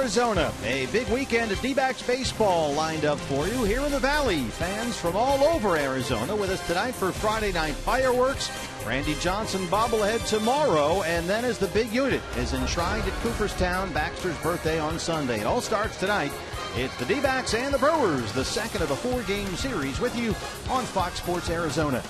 Arizona. A big weekend of D-backs baseball lined up for you here in the Valley. Fans from all over Arizona with us tonight for Friday night fireworks. Randy Johnson bobblehead tomorrow, and then as the big unit is enshrined at Cooperstown, Baxter's birthday on Sunday. It all starts tonight. It's the D-backs and the Brewers, the second of a four-game series, with you on Fox Sports Arizona.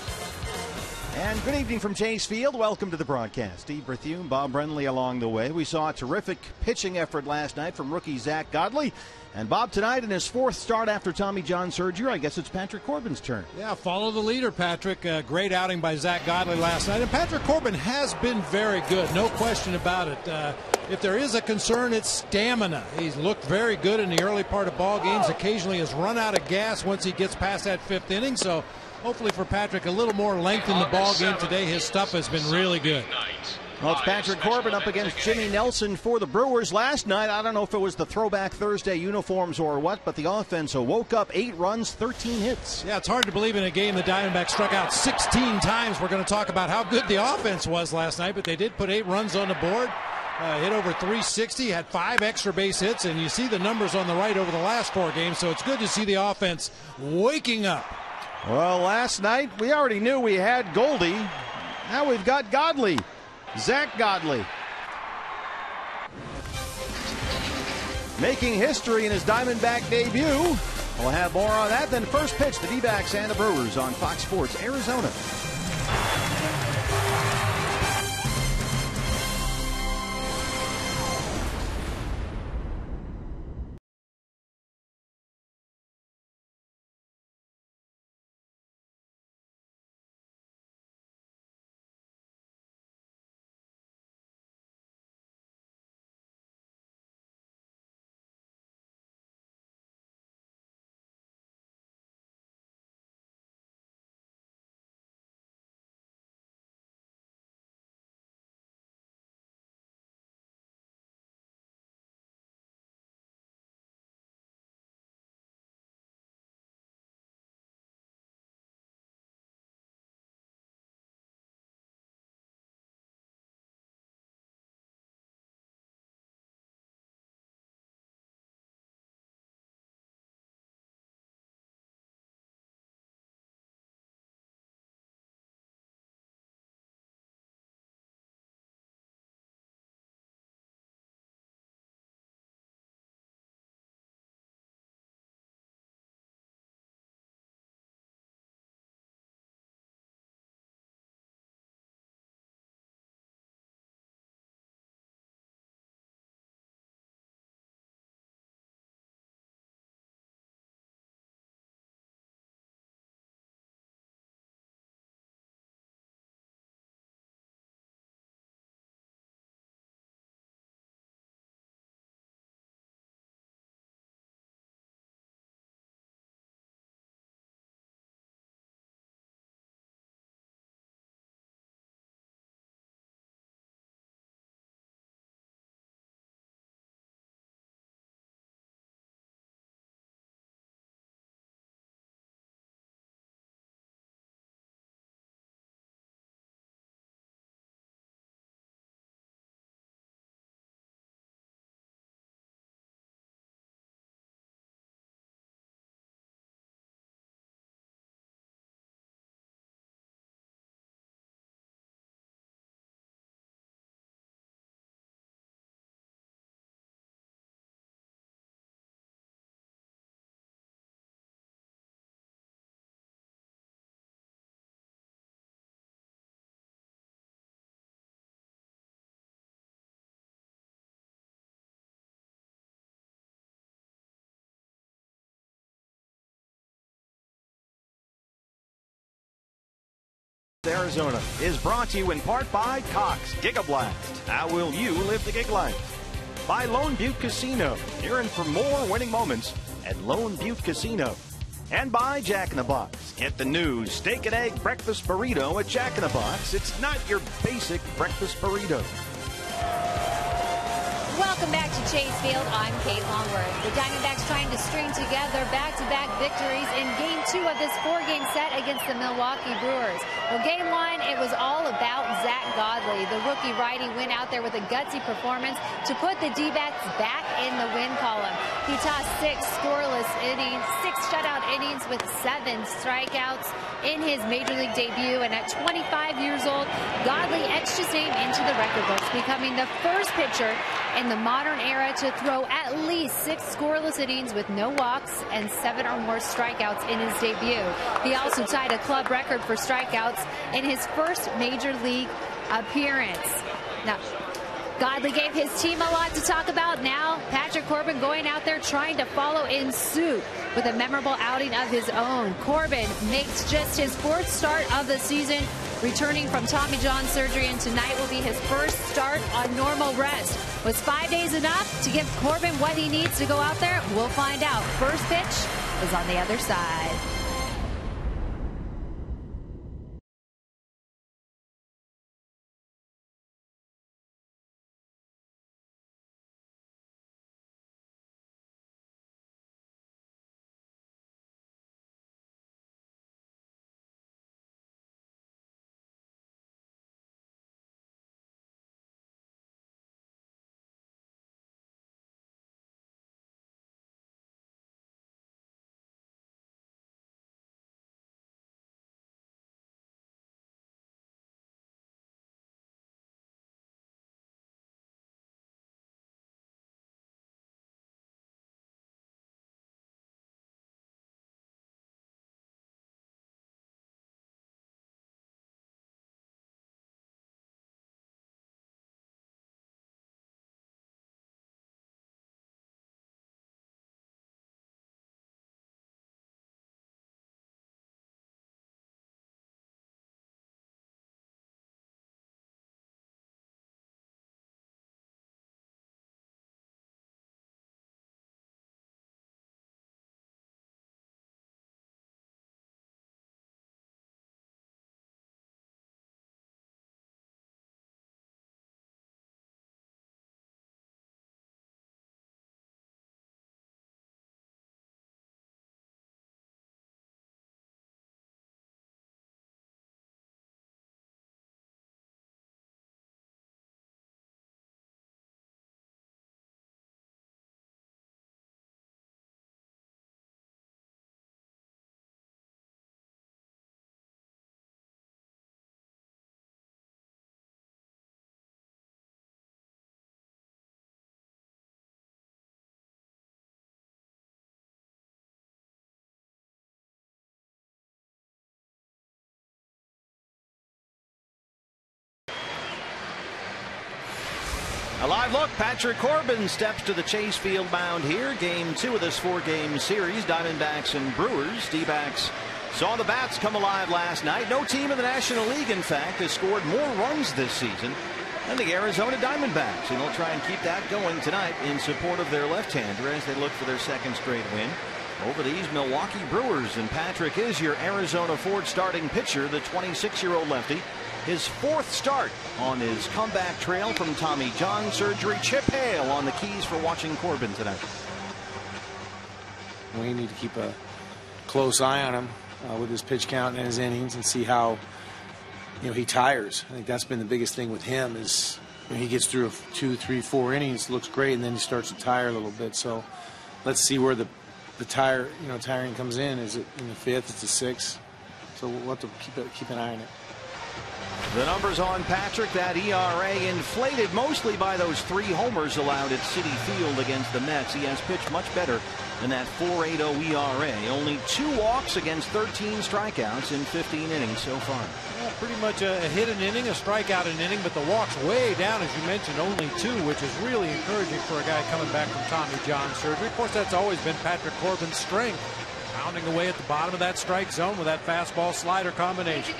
And good evening from Chase Field. Welcome to the broadcast. Steve Berthiaume, Bob Brenly along the way. We saw a terrific pitching effort last night from rookie Zach Godley. And Bob, tonight in his fourth start after Tommy John surgery, I guess it's Patrick Corbin's turn. Yeah, follow the leader, Patrick. Great outing by Zach Godley last night. And Patrick Corbin has been very good, no question about it. If there is a concern, it's stamina. He's looked very good in the early part of ball games. Occasionally has run out of gas once he gets past that fifth inning. So hopefully for Patrick, a little more length in the ball game today. His stuff has been really good. Well, it's Patrick Corbin up against Jimmy Nelson for the Brewers last night. I don't know if it was the throwback Thursday uniforms or what, but the offense woke up 8 runs, 13 hits. Yeah, it's hard to believe in a game the Diamondbacks struck out 16 times. We're going to talk about how good the offense was last night, but they did put 8 runs on the board. Hit over 360, had 5 extra base hits, and you see the numbers on the right over the last 4 games, so it's good to see the offense waking up. Well, last night we already knew we had Goldie. Now we've got Godley. Zach Godley making history in his Diamondback debut. We'll have more on that. Then first pitch, the D-backs and the Brewers on Fox Sports Arizona. Arizona is brought to you in part by Cox Gigablast. How will you live the gig life? By Lone Butte Casino. You're in for more winning moments at Lone Butte Casino. And by Jack in the Box. Get the new steak and egg breakfast burrito at Jack in the Box. It's not your basic breakfast burrito. Welcome back to Chase Field. I'm Kate Longworth. The Diamondbacks trying to string together back-to-back victories in Game 2 of this 4-game set against the Milwaukee Brewers. Well, Game 1, it was all about Zach Godley. The rookie righty went out there with a gutsy performance to put the D-backs back in the win column. He tossed 6 scoreless innings, 6 shutout innings with 7 strikeouts in his major league debut. And at 25 years old, Godley etched his name into the record books, becoming the first pitcher in the modern era to throw at least 6 scoreless innings with no walks and 7 or more strikeouts in his debut. He also tied a club record for strikeouts in his first major league appearance. Now, Godley gave his team a lot to talk about. Now, Patrick Corbin going out there trying to follow in suit with a memorable outing of his own. Corbin makes just his 4th start of the season, returning from Tommy John surgery, and tonight will be his first start on normal rest. Was 5 days enough to give Corbin what he needs to go out there? We'll find out. First pitch is on the other side. A live look. Patrick Corbin steps to the Chase Field mound here. Game 2 of this 4-game series. Diamondbacks and Brewers. D-backs saw the bats come alive last night. No team in the National League, in fact, has scored more runs this season than the Arizona Diamondbacks. And they'll try and keep that going tonight in support of their left-hander as they look for their 2nd straight win over these Milwaukee Brewers. And Patrick is your Arizona Ford starting pitcher, the 26-year-old lefty. His 4th start on his comeback trail from Tommy John surgery. Chip Hale on the keys for watching Corbin tonight. We need to keep a close eye on him with his pitch count and his innings and see how he tires. I think that's been the biggest thing with him is when he gets through 2, 3, 4 innings, looks great, and then he starts to tire a little bit. So let's see where the tiring comes in. Is it in the 5th? It's the 6th. So we'll have to keep an eye on it. The numbers on Patrick, that ERA inflated mostly by those 3 homers allowed at Citi Field against the Mets. He has pitched much better than that 4.80 ERA. Only 2 walks against 13 strikeouts in 15 innings so far. Well, pretty much a hit an inning, a strikeout an inning, but the walks way down, as you mentioned, only 2, which is really encouraging for a guy coming back from Tommy John surgery. Of course, that's always been Patrick Corbin's strength. Pounding away at the bottom of that strike zone with that fastball slider combination.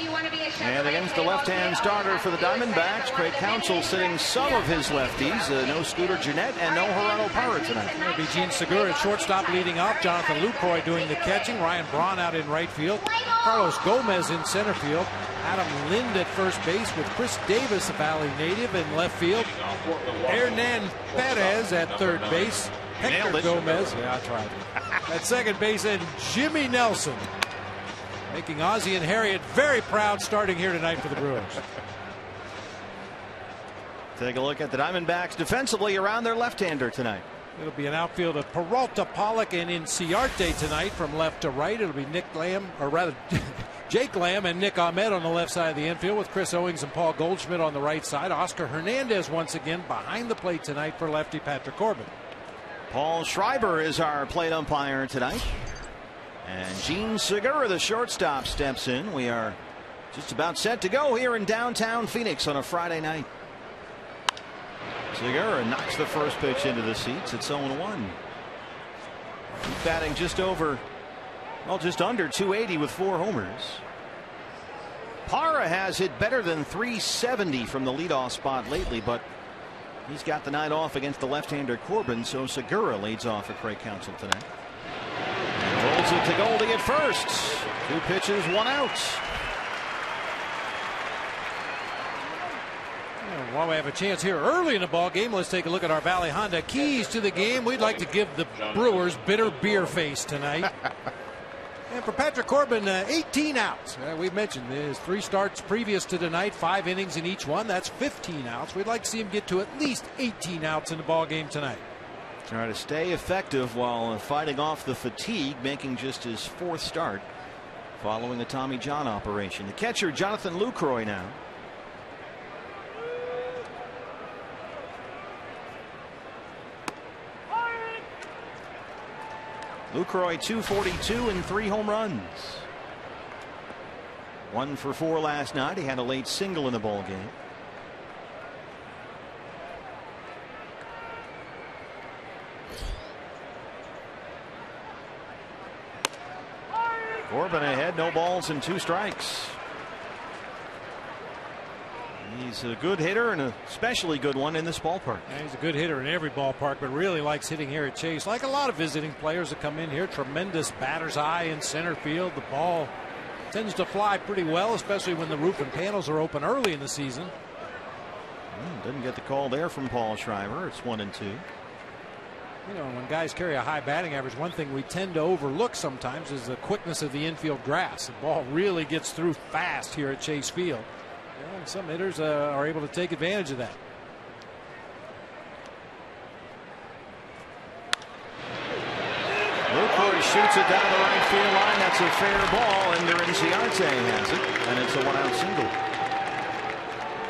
And against the left-hand starter for the Diamondbacks, Craig Counsell sitting some of his lefties. No Scooter Gennett and no Gerardo Parra tonight. It'll be Gene Segura at shortstop leading off. Jonathan Lucroy doing the catching. Ryan Braun out in right field. Carlos Gomez in center field. Adam Lind at first base with Chris Davis, a Valley native, in left field. Hernan Perez at 3rd base. Hector Gomez. Yeah, I tried. At 2nd base, and Jimmy Nelson making Ozzie and Harriet very proud starting here tonight for the Brewers. Take a look at the Diamondbacks defensively around their left-hander tonight. It'll be an outfield of Peralta, Pollock, and Inciarte tonight from left to right. It'll be Nick Lamb, or rather Jake Lamb and Nick Ahmed on the left side of the infield, with Chris Owings and Paul Goldschmidt on the right side. Oscar Hernandez once again behind the plate tonight for lefty Patrick Corbin. Paul Schreiber is our plate umpire tonight. And Gene Segura, the shortstop, steps in. We are just about set to go here in downtown Phoenix on a Friday night. Segura knocks the first pitch into the seats. It's 0-1. He's batting just over, well, just under 280 with 4 homers. Parra has hit better than 370 from the leadoff spot lately, but he's got the night off against the left-hander Corbin, so Segura leads off for Craig Counsell tonight. Rolls it to Goldie at first. 2 pitches, 1 out. While we have a chance here early in the ball game, let's take a look at our Valley Honda keys to the game. We'd like to give the Brewers bitter beer face tonight. And for Patrick Corbin, 18 outs. We've mentioned his 3 starts previous to tonight, 5 innings in each one. That's 15 outs. We'd like to see him get to at least 18 outs in the ball game tonight. Trying to stay effective while fighting off the fatigue, making just his 4th start following the Tommy John operation. The catcher, Jonathan Lucroy, now. Lucroy 242 and 3 home runs. 1 for 4 last night. He had a late single in the ball game. Corbin ahead, no balls and 2 strikes. He's a good hitter, and an especially good one in this ballpark. Yeah, he's a good hitter in every ballpark, but really likes hitting here at Chase. Like a lot of visiting players that come in here, tremendous batter's eye in center field. The ball tends to fly pretty well, especially when the roof and panels are open early in the season. Didn't get the call there from Paul Schreiber. It's 1-2. You know, when guys carry a high batting average, one thing we tend to overlook sometimes is the quickness of the infield grass. The ball really gets through fast here at Chase Field. And some hitters are able to take advantage of that. Lucroy shoots it down the right field line. That's a fair ball, and Inciarte has it, and it's a 1-out single.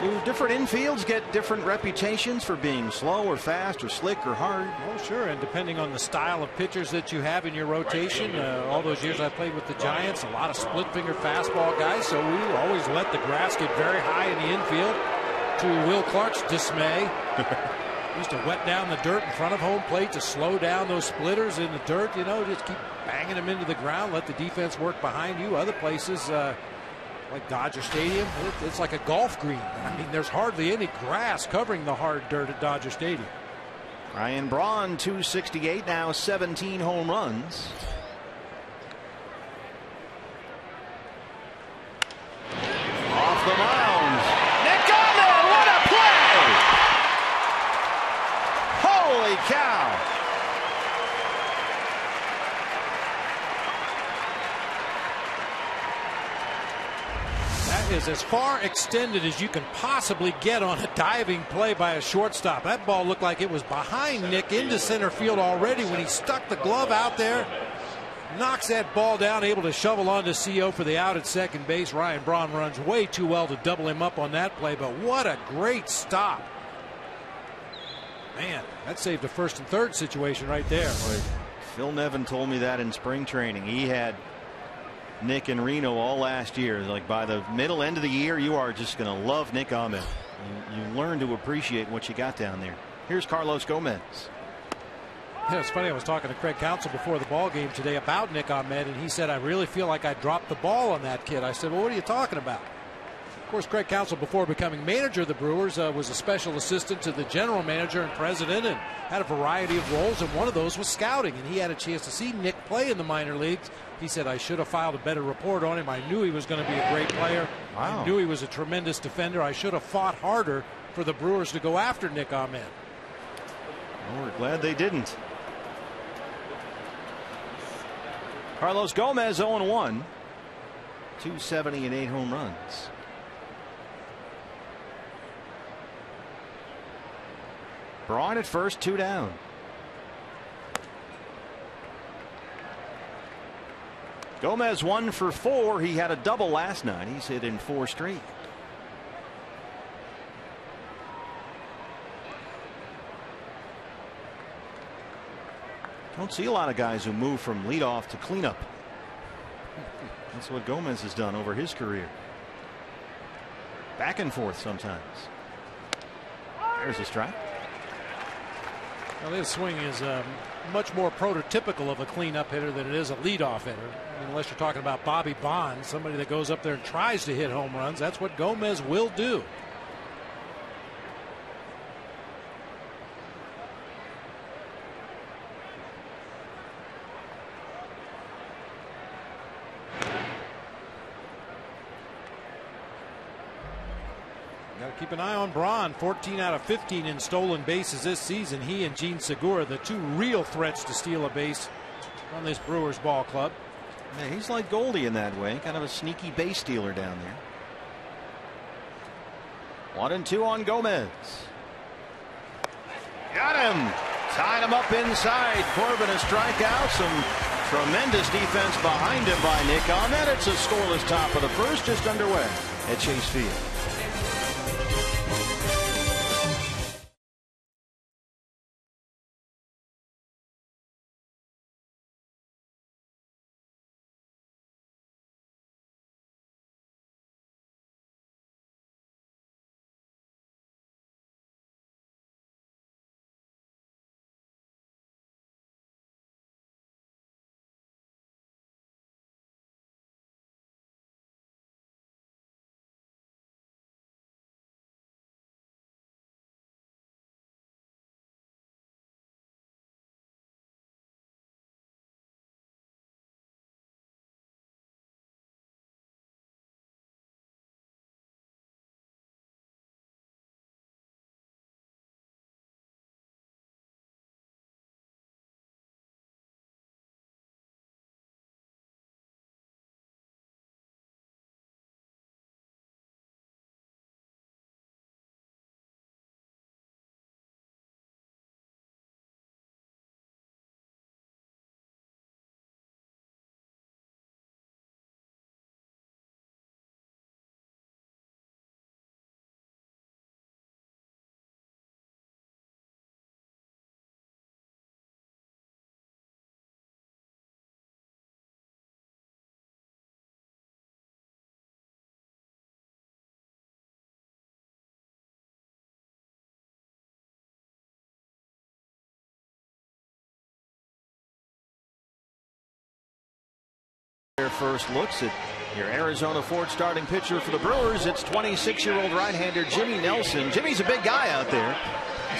Do different infields get different reputations for being slow or fast or slick or hard? Oh, sure, and depending on the style of pitchers that you have in your rotation. All those years I played with the Giants, a lot of split finger fastball guys, so we always let the grass get very high in the infield, to Will Clark's dismay. Used to wet down the dirt in front of home plate to slow down those splitters in the dirt. You know, just keep banging them into the ground, let the defense work behind you. Other places, like Dodger Stadium, it's like a golf green. I mean, there's hardly any grass covering the hard dirt at Dodger Stadium. Ryan Braun, 268, now 17 home runs. Off the mound. Nick Ahmed, what a play! Holy cow! Is as far extended as you can possibly get on a diving play by a shortstop. That ball looked like it was behind Nick into center field already when he stuck the glove out there. Knocks that ball down, able to shovel onto CO for the out at second base. Ryan Braun runs way too well to double him up on that play, but what a great stop. Man, that saved a first and third situation right there. Phil Nevin told me that in spring training. He had Nick in Reno all last year. Like by the middle end of the year, you are just going to love Nick Ahmed. You learn to appreciate what you got down there. Here's Carlos Gomez. Yeah, it's funny. I was talking to Craig Counsell before the ball game today about Nick Ahmed, and he said, I really feel like I dropped the ball on that kid. I said, well, what are you talking about? Of course, Craig Counsell, before becoming manager of the Brewers, was a special assistant to the general manager and president, and had a variety of roles, and one of those was scouting. And he had a chance to see Nick play in the minor leagues. He said, I should have filed a better report on him. I knew he was going to be a great player. Wow. I knew he was a tremendous defender. I should have fought harder for the Brewers to go after Nick Ahmed. Well, we're glad they didn't. Carlos Gomez 0-1. 270 and 8 home runs. Braun at first, 2 down. Gomez 1 for 4. He had a double last night. He's hit in 4 straight. Don't see a lot of guys who move from leadoff to cleanup. That's what Gomez has done over his career. Back and forth sometimes. There's a strike. Well, his swing is much more prototypical of a cleanup hitter than it is a leadoff hitter. Unless you're talking about Bobby Bonds, somebody that goes up there and tries to hit home runs. That's what Gomez will do. Keep an eye on Braun. 14 out of 15 in stolen bases this season. He and Gene Segura, the 2 real threats to steal a base on this Brewers ball club. Yeah, he's like Goldie in that way, kind of a sneaky base stealer down there. 1-2 on Gomez. Got him. Tied him up inside. Corbin a strikeout. Some tremendous defense behind him by Nick Ahmed. It's a scoreless top of the first, just underway at Chase Field. Their first looks at your Arizona Ford starting pitcher for the Brewers. It's 26-year-old right-hander Jimmy Nelson. Jimmy's a big guy out there.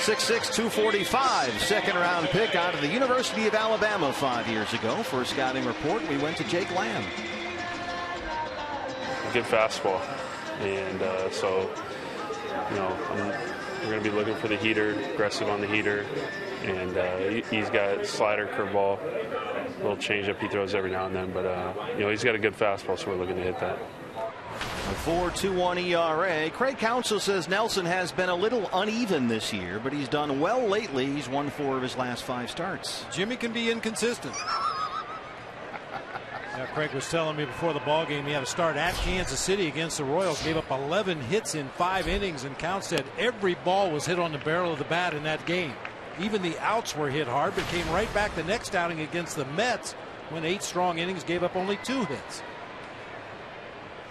6'6", 245, second-round pick out of the University of Alabama 5 years ago. For a scouting report, we went to Jake Lamb. Good fastball, and so we're going to be looking for the heater, aggressive on the heater, and he's got slider, curveball, a little changeup he throws every now and then, but he's got a good fastball, so we're looking to hit that. A 4.21 ERA. Craig Counsell says Nelson has been a little uneven this year, but he's done well lately. He's won 4 of his last 5 starts. Jimmy can be inconsistent. Craig was telling me before the ball game he had a start at Kansas City against the Royals, gave up 11 hits in 5 innings, and Count said every ball was hit on the barrel of the bat in that game. Even the outs were hit hard, but came right back the next outing against the Mets when 8 strong innings gave up only 2 hits.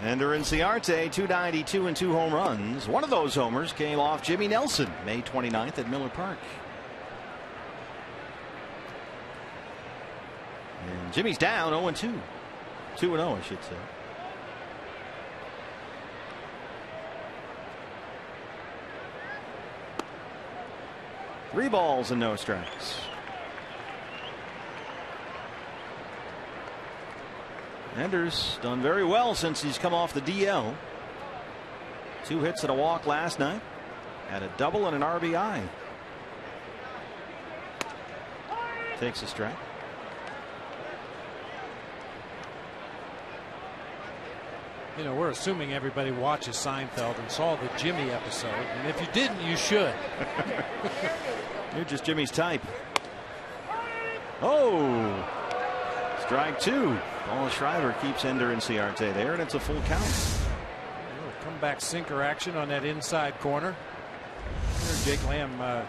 Ender Inciarte, 292 and 2 home runs. One of those homers came off Jimmy Nelson, May 29th at Miller Park. And Jimmy's down 0-2. 2-0, I should say. Three balls and no strikes. Ender's done very well since he's come off the DL. 2 hits and a walk last night, and a double and an RBI. Takes a strike. You know, we're assuming everybody watches Seinfeld and saw the Jimmy episode, and if you didn't, you should. You're just Jimmy's type. Oh, strike two. Paul Schreiber keeps Ender and Ciarte there, and it's a full count. Comeback sinker action on that inside corner. Here, Jake Lamb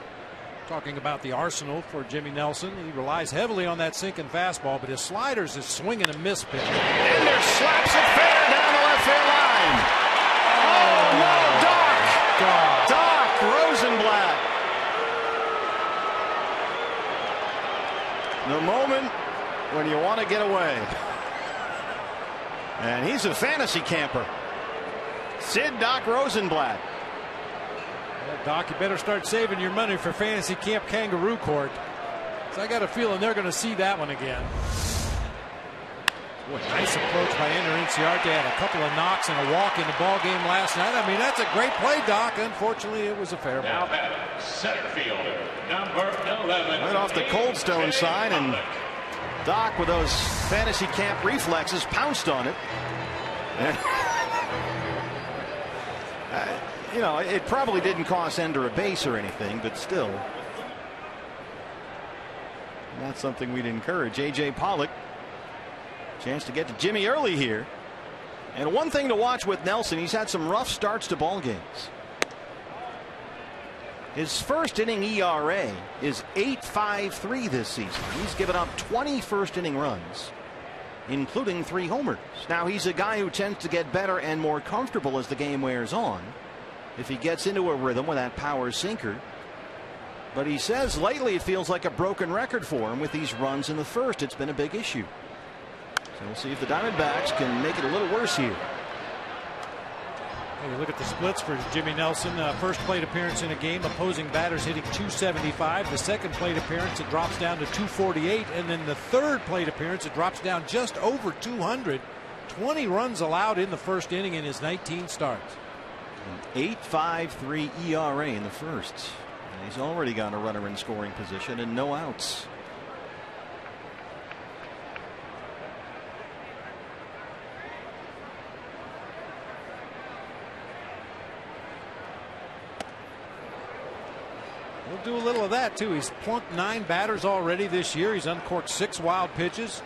talking about the arsenal for Jimmy Nelson. He relies heavily on that sinking fastball, but his sliders is swinging and miss pitch. Ender slaps it fair down the left field line. Oh no, Doc! Doc Rosenblatt. The moment when you want to get away. And he's a fantasy camper. Sid Doc Rosenblatt. Well, Doc, you better start saving your money for fantasy camp kangaroo court. So I got a feeling they're going to see that one again. Boy, nice approach by Ender Inciarte. Had a couple of knocks and a walk in the ball game last night. I mean, that's a great play, Doc. Unfortunately, it was a fair ball. Now batting, center fielder, number 11. Right off the Cold Stone sign, and Doc, with those fantasy camp reflexes, pounced on it. You know, it probably didn't cost Ender a base or anything, but still, not something we'd encourage. A.J. Pollock, chance to get to Jimmy early here. And one thing to watch with Nelson, he's had some rough starts to ball games. His first inning ERA is 8.53 this season. He's given up 20 first inning runs, including 3 homers. Now, he's a guy who tends to get better and more comfortable as the game wears on, if he gets into a rhythm with that power sinker. But he says lately it feels like a broken record for him with these runs in the first. It's been a big issue. So we'll see if the Diamondbacks can make it a little worse here. Hey, you look at the splits for Jimmy Nelson. First plate appearance in a game, opposing batters hitting .275. The second plate appearance, it drops down to .248. And then the third plate appearance, it drops down just over 200. 20 runs allowed in the first inning in his 19 starts. An 8.53 ERA in the first. And he's already got a runner in scoring position and no outs. He'll do a little of that too. He's plunked 9 batters already this year. He's uncorked 6 wild pitches.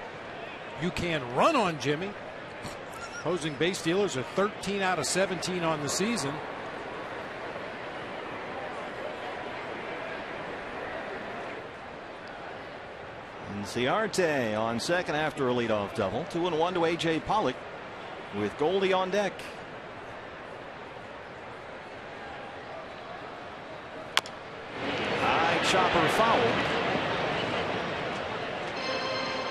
You can run on Jimmy. Opposing base stealers are 13 out of 17 on the season. And Ciarte on second after a leadoff double. 2-1 to A.J. Pollock with Goldie on deck. High chopper foul.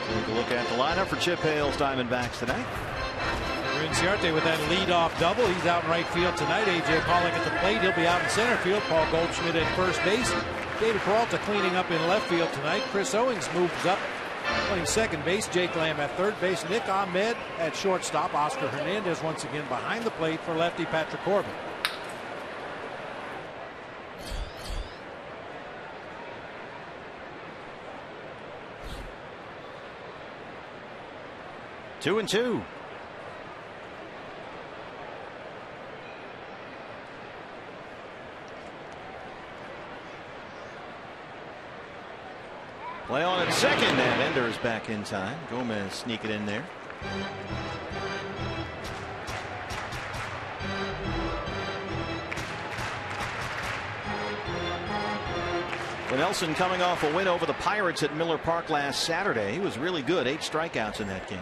Take a look at the lineup for Chip Hale's Diamondbacks tonight. Ciarte with that leadoff double. He's out in right field tonight. A.J. Pollock at the plate. He'll be out in center field. Paul Goldschmidt at first base. David Peralta cleaning up in left field tonight. Chris Owings moves up playing second base. Jake Lamb at third base. Nick Ahmed at shortstop. Oscar Hernandez once again behind the plate for lefty Patrick Corbin. Two and two. Play on at second, and Ender is back in time. Gomez sneaking in there. Well, Nelson coming off a win over the Pirates at Miller Park last Saturday. He was really good. 8 strikeouts in that game.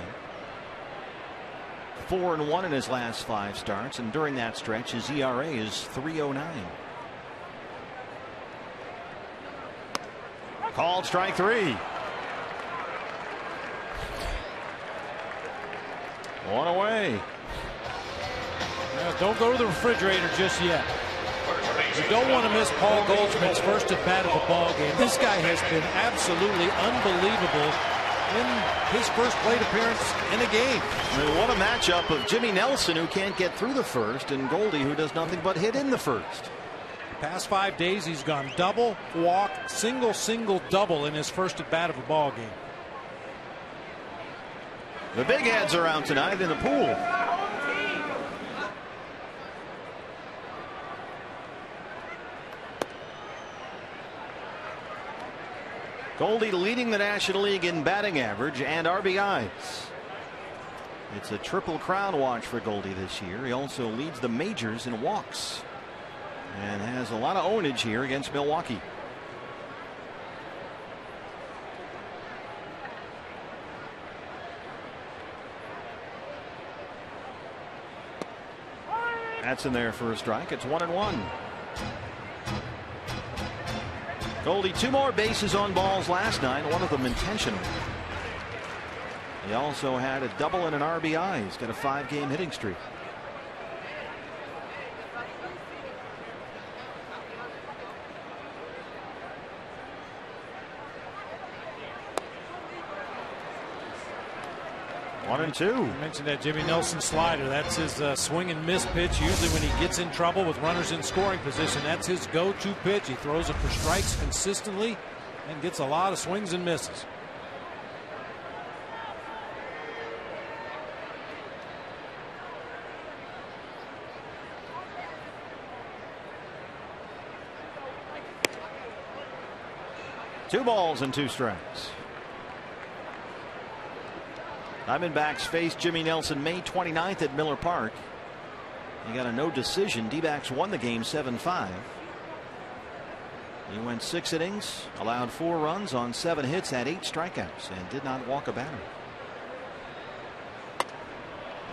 4-1 in his last 5 starts, and during that stretch his ERA is 3.09. Called strike 3. 1 away. Well, don't go to the refrigerator just yet. You don't want to miss Paul Goldschmidt's first at bat of the ball game. This guy has been absolutely unbelievable in his first plate appearance in a game. I mean, what a matchup of Jimmy Nelson, who can't get through the first, and Goldie, who does nothing but hit in the first. Past 5 days he's gone double, walk, single, double in his first at bat of a ball game. The big heads are out tonight in the pool. Goldie leading the National League in batting average and RBIs. It's a triple crown watch for Goldie this year. He also leads the majors in walks and has a lot of ownage here against Milwaukee. That's in there for a strike. It's 1-1. Goldie 2 more bases on balls last night, one of them intentional. He also had a double and an RBI. He's got a 5-game hitting streak. One and two. You mentioned that Jimmy Nelson slider. That's his swing and miss pitch. Usually when he gets in trouble with runners in scoring position, that's his go-to pitch. He throws it for strikes consistently and gets a lot of swings and misses. Two balls and 2 strikes. Diamondbacks faced Jimmy Nelson May 29th at Miller Park. He got a no decision. D-backs won the game 7-5. He went 6 innings, allowed 4 runs on 7 hits, had 8 strikeouts, and did not walk a batter.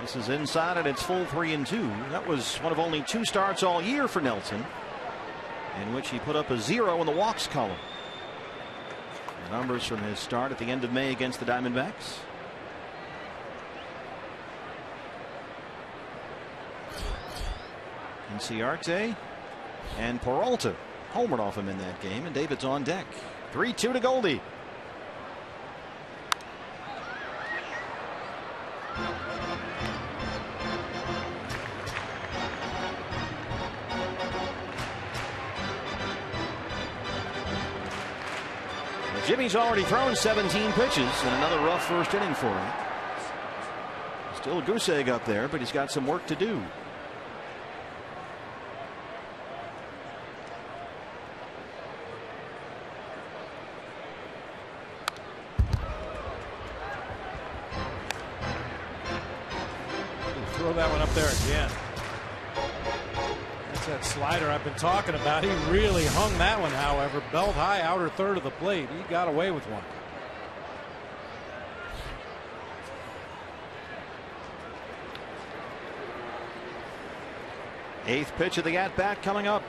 This is inside and it's full 3-2. That was one of only 2 starts all year for Nelson, in which he put up a 0 in the walks column. The numbers from his start at the end of May against the Diamondbacks. Cincinnati and Peralta homered off him in that game, and David's on deck. 3-2 to Goldie. Jimmy's already thrown 17 pitches in another rough first inning for him. Still a goose egg up there, but he's got some work to do. Throw that one up there again. That's that slider I've been talking about. He really hung that one, however. Belt high, outer third of the plate. He got away with one. Eighth pitch of the at-bat coming up.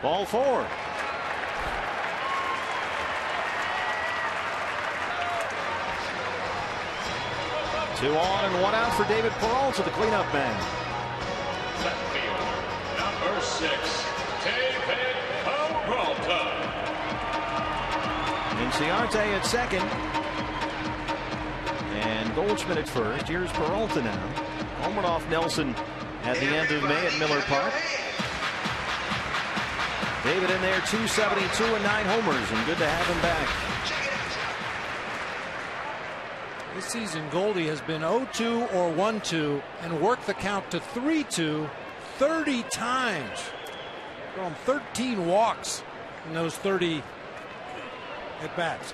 Ball 4. 2 on and 1 out for David Peralta, the cleanup man. Left field, number 6, David Peralta. Cincinnati at second. And Goldschmidt at first. Here's Peralta now. Homered off Nelson at the end of May at Miller Park. David in there, 272 and 9 homers, and good to have him back. This season, Goldie has been 0-2 or 1-2 and worked the count to 3-2 30 times. From 13 walks in those 30 at bats.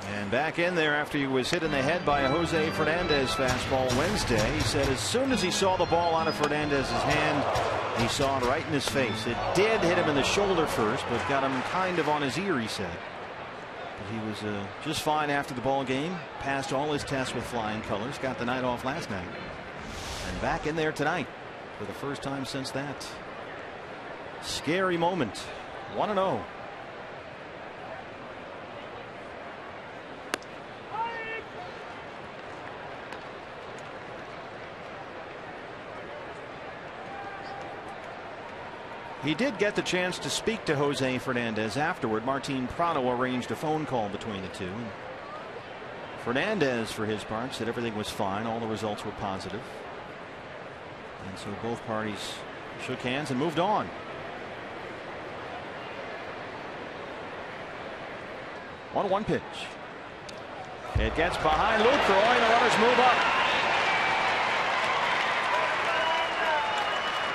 And back in there after he was hit in the head by a Jose Fernandez fastball Wednesday. He said as soon as he saw the ball out of Fernandez's hand, he saw it right in his face. It did hit him in the shoulder first, but got him kind of on his ear, he said. But he was just fine after the ball game. Passed all his tests with flying colors. Got the night off last night. And back in there tonight for the first time since that scary moment. 1-0. He did get the chance to speak to Jose Fernandez afterward. Martin Prado arranged a phone call between the two. Fernandez, for his part, said everything was fine. All the results were positive. And so both parties shook hands and moved on. 1-1 pitch. It gets behind Lucroy, and the runners move up.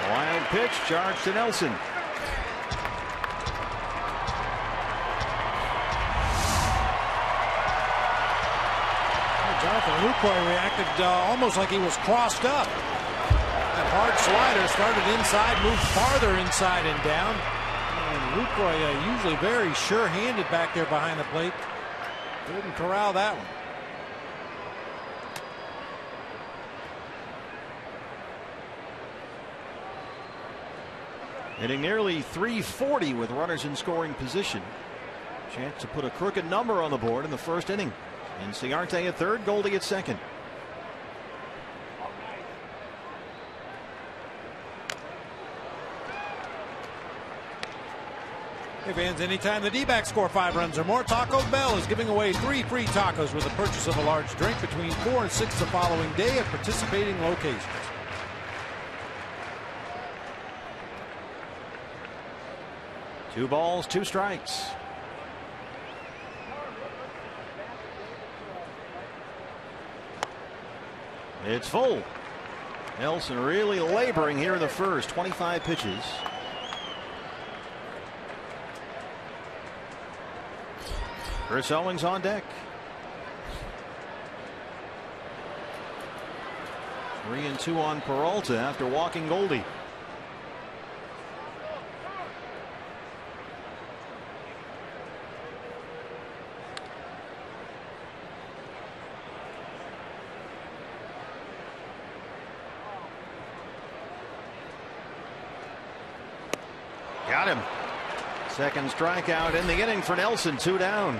Wild pitch, charged to Nelson. Jonathan Lucroy reacted almost like he was crossed up. That hard slider started inside, moved farther inside and down. And Lucroy usually very sure-handed back there behind the plate. Didn't corral that one. Hitting nearly .340 with runners in scoring position. Chance to put a crooked number on the board in the first inning. Inciarte at third, Goldie at second. Hey fans, anytime the D-backs score 5 runs or more, Taco Bell is giving away 3 free tacos with the purchase of a large drink between 4 and 6 the following day at participating locations. Two balls, 2 strikes. It's full. Nelson really laboring here in the first. 25 pitches. Chris Owings on deck. 3-2 on Peralta after walking Goldie. Got him. Second strikeout in the inning for Nelson. 2 down.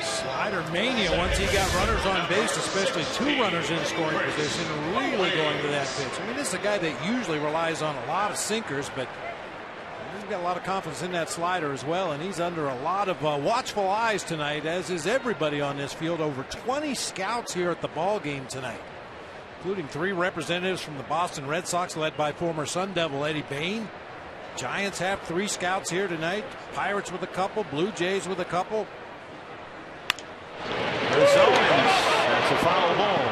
Slider mania once he got runners on base, especially 2 runners in scoring position, really going to that pitch. I mean, this is a guy that usually relies on a lot of sinkers, but he's got a lot of confidence in that slider as well, and he's under a lot of watchful eyes tonight, as is everybody on this field. Over 20 scouts here at the ball game tonight, including 3 representatives from the Boston Red Sox, led by former Sun Devil Eddie Bain. Giants have 3 scouts here tonight. Pirates with a couple. Blue Jays with a couple. Chris Owens. That's a foul ball.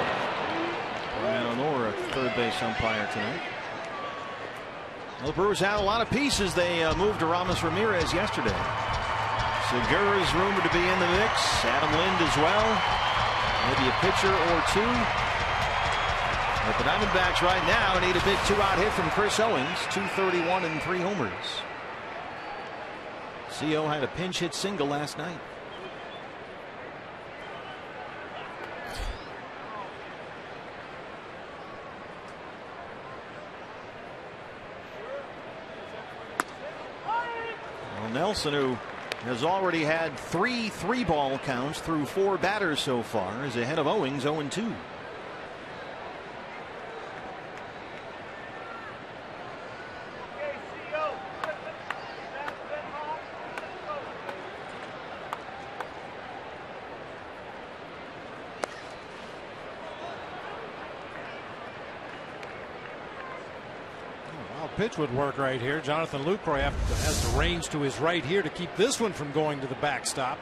Brian Honora, third base umpire tonight. Well, the Brewers had a lot of pieces. They moved to Ramos Ramirez yesterday. Segura's rumored to be in the mix. Adam Lind as well. Maybe a pitcher or 2. But the Diamondbacks right now need a big 2-out hit from Chris Owings. 231 and 3 homers. CO had a pinch hit single last night. Well, Nelson, who has already had 3 3-ball counts through 4 batters so far, is ahead of Owings 0-2. Pitch would work right here. Jonathan Lucroy has the range to his right here to keep this one from going to the backstop.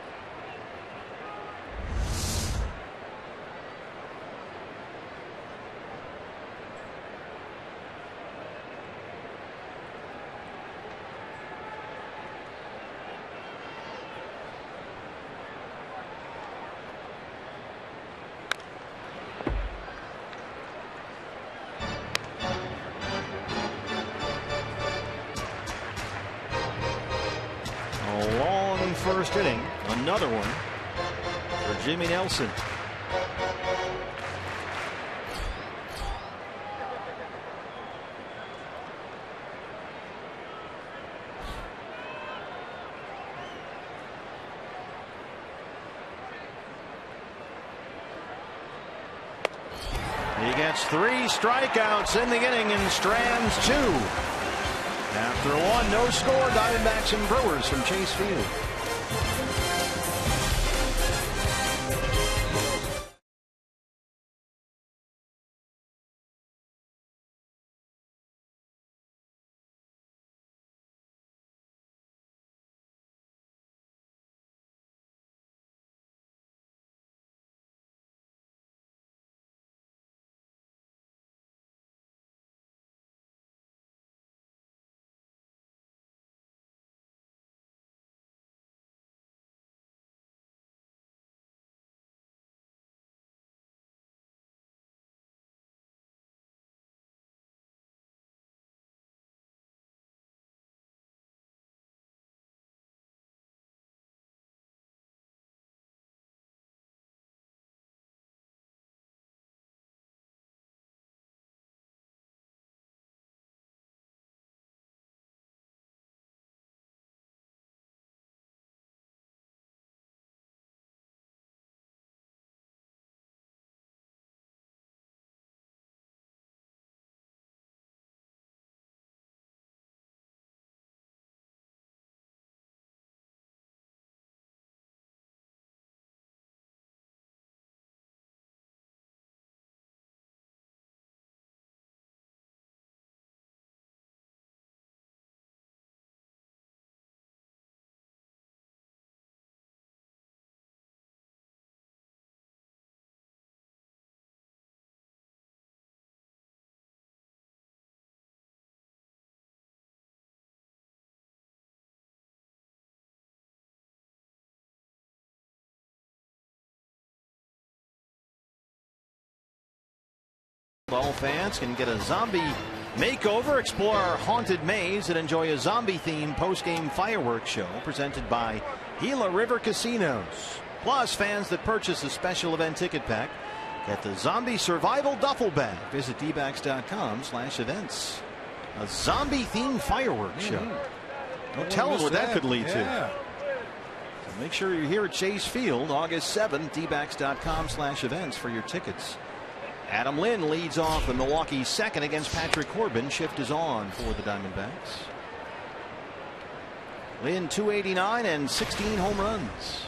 First inning, another one for Jimmy Nelson. He gets That's 3 strikeouts in the inning and strands 2. After 1, no score. Diamondbacks and Brewers from Chase Field. All fans can get a zombie makeover, explore our haunted maze, and enjoy a zombie-themed post-game fireworks show presented by Gila River Casinos. Plus, fans that purchase a special event ticket pack get the Zombie Survival Duffel Bag. Visit dbacks.com/events. A zombie-themed fireworks show. No telling what that could lead to. So make sure you're here at Chase Field August 7th. dbacks.com/events for your tickets. Adam Lynn leads off the Milwaukee second against Patrick Corbin. Shift is on for the Diamondbacks. Lynn 289 and 16 home runs.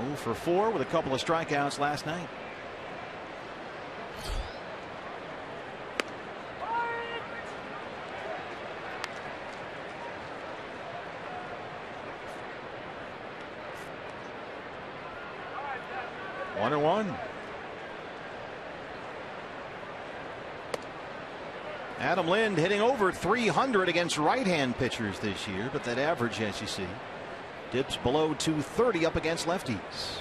0 for 4 with a couple of strikeouts last night. One and one. Adam Lind hitting over 300 against right-hand pitchers this year, but that average, as you see, dips below 230 up against lefties.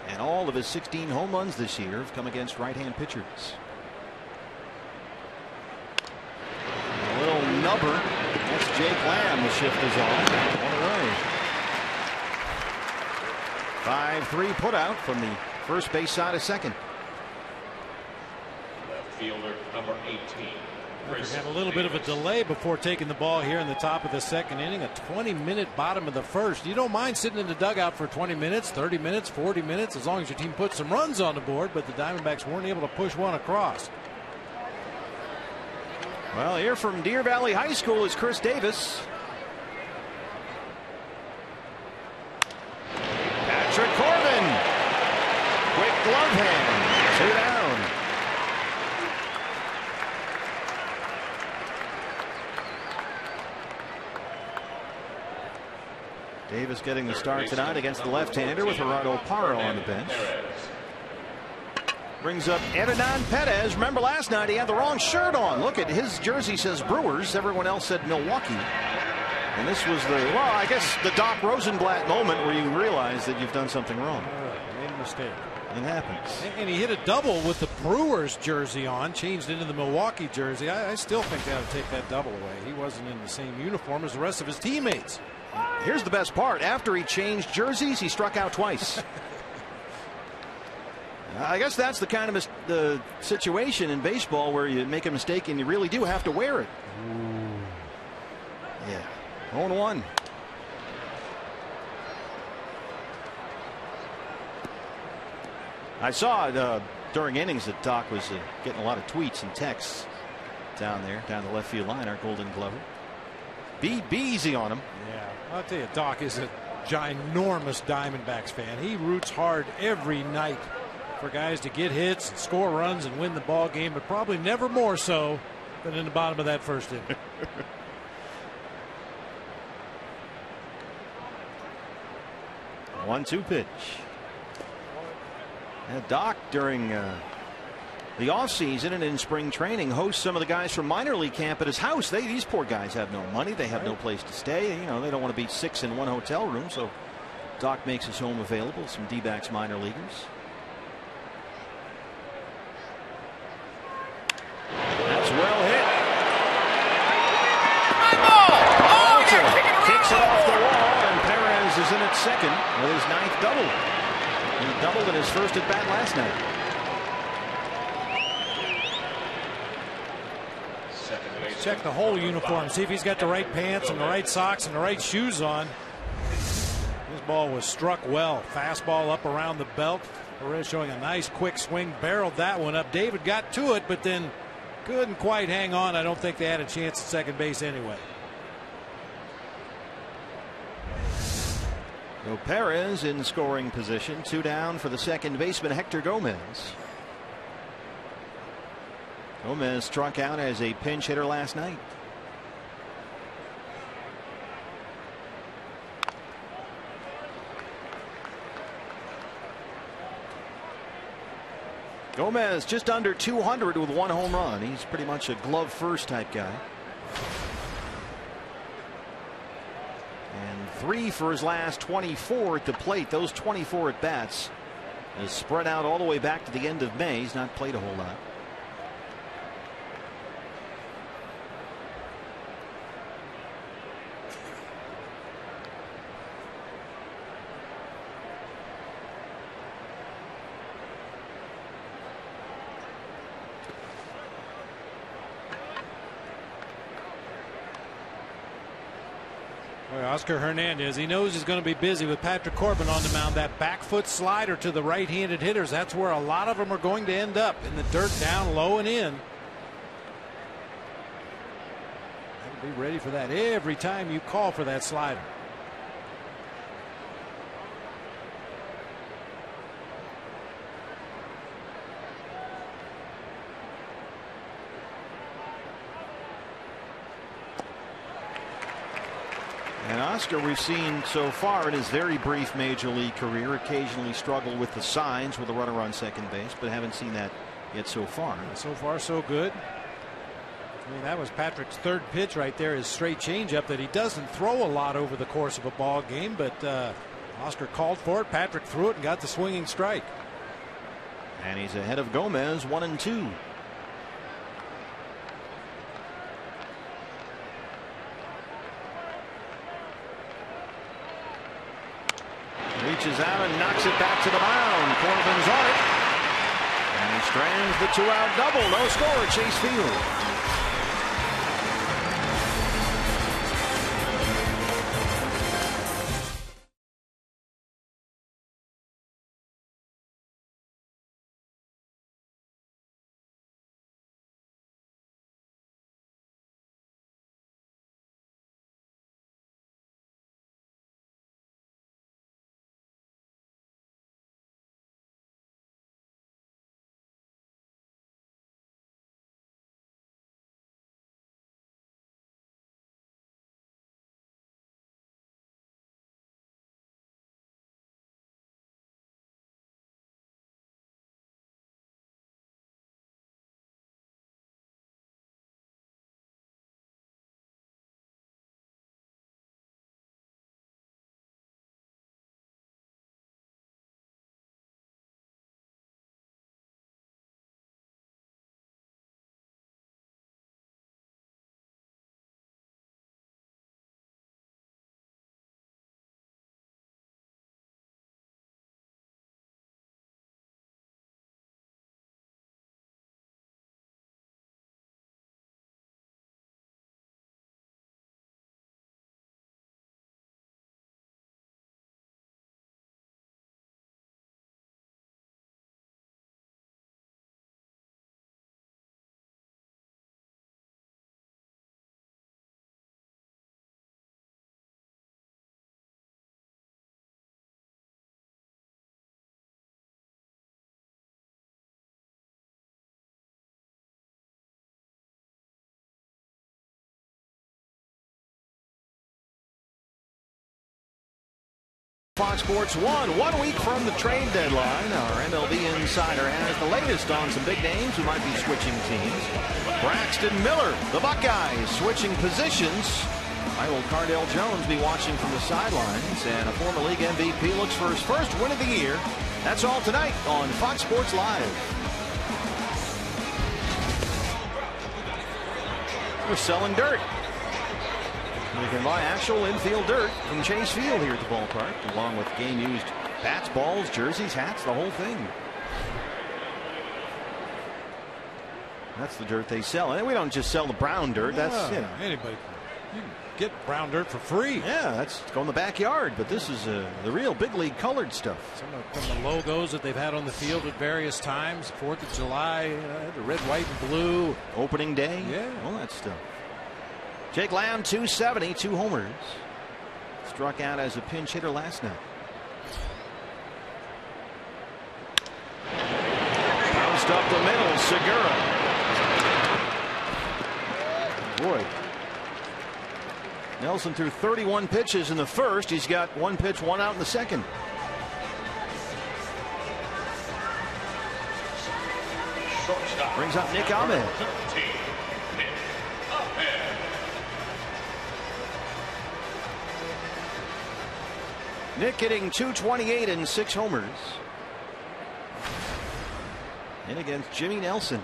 And all of his 16 home runs this year have come against right-hand pitchers. A little nubber. That's Jake Lamb. The shift is on. One away. 5-3 put out from the first base side of second. Left fielder number 18. Had a little bit of a delay before taking the ball here in the top of the second inning. A 20-minute bottom of the first. You don't mind sitting in the dugout for 20 minutes, 30 minutes, 40 minutes, as long as your team puts some runs on the board, but the Diamondbacks weren't able to push one across. Well, here from Deer Valley High School is Chris Davis. Patrick Corbin. Quick glove hand. 2 down. Davis getting the start tonight against the left-hander with Gerardo Parra on the bench. Brings up Hernan Perez. Remember last night he had the wrong shirt on. Look at his jersey says Brewers. Everyone else said Milwaukee. And this was the, well, I guess the Doc Rosenblatt moment where you realize that you've done something wrong. Made a mistake. It happens. And he hit a double with the Brewers jersey on, changed into the Milwaukee jersey. I still think they ought to take that double away. He wasn't in the same uniform as the rest of his teammates. Here's the best part. After he changed jerseys, he struck out twice. I guess that's the kind of the situation in baseball where you make a mistake and you really do have to wear it. Ooh. Yeah. 0-1. I saw during innings that Doc was getting a lot of tweets and texts down the left field line. Our Golden Glover. Be easy on him. Yeah, I'll tell you, Doc is a ginormous Diamondbacks fan. He roots hard every night for guys to get hits and score runs and win the ball game, but probably never more so than in the bottom of that first inning. 1-2 pitch. Doc during the offseason and in spring training hosts some of the guys from minor league camp at his house. These poor guys have no money. They have no place to stay. You know, they don't want to be 6 in one hotel room. So Doc makes his home available. Some D-backs minor leaguers. That's well hit. Kicks it off the wall, and Perez is in at second with his 9th double. He doubled in his first at bat last night. Check the whole uniform, see if he's got the right pants and the right socks and the right shoes on. This ball was struck well. Fastball up around the belt. Perez showing a nice quick swing, barreled that one up. David got to it, but then couldn't quite hang on. I don't think they had a chance at second base anyway. So Perez in scoring position, 2 down for the second baseman Hector Gomez. Gomez struck out as a pinch hitter last night. Gomez just under 200 with 1 home run. He's pretty much a glove first type guy. And 3 for his last 24 at the plate. Those 24 at bats is spread out all the way back to the end of May. He's not played a whole lot. Oscar Hernandez, he knows he's going to be busy with Patrick Corbin on the mound. That back foot slider to the right-handed hitters, that's where a lot of them are going to end up, in the dirt, down low and in. Be ready for that every time you call for that slider. And Oscar, we've seen so far in his very brief major league career, occasionally struggle with the signs with a runner on second base, but haven't seen that yet so far. So far, so good. I mean, that was Patrick's 3rd pitch right there, his straight changeup that he doesn't throw a lot over the course of a ball game, but Oscar called for it. Patrick threw it and got the swinging strike. And he's ahead of Gomez, 1-2. Reaches out and knocks it back to the mound. Corbin's on it. And he strands the 2-out double. No score at Chase Field. Fox Sports 1 week from the trade deadline. Our MLB insider has the latest on some big names who might be switching teams. Braxton Miller, the Buckeyes, switching positions. Why will Cardell Jones be watching from the sidelines? And a former league MVP looks for his first win of the year. That's all tonight on Fox Sports Live. We're selling dirt. You can buy actual infield dirt from Chase Field here at the ballpark, along with game-used bats, balls, jerseys, hats, the whole thing. That's the dirt they sell. And we don't just sell the brown dirt. That's anybody. You can get brown dirt for free. Yeah, that's go in the backyard. But this is the real big league colored stuff. Some of the logos that they've had on the field at various times. 4th of July, the red, white, and blue. Opening day. Yeah, all that stuff. Jake Lamb, 270, 2 homers. Struck out as a pinch hitter last night. Bounced up the middle, Segura. Boy. Nelson threw 31 pitches in the first. He's got 1 pitch, 1 out in the second. Brings up Nick Ahmed. Nick hitting .228 and 6 homers. And against Jimmy Nelson.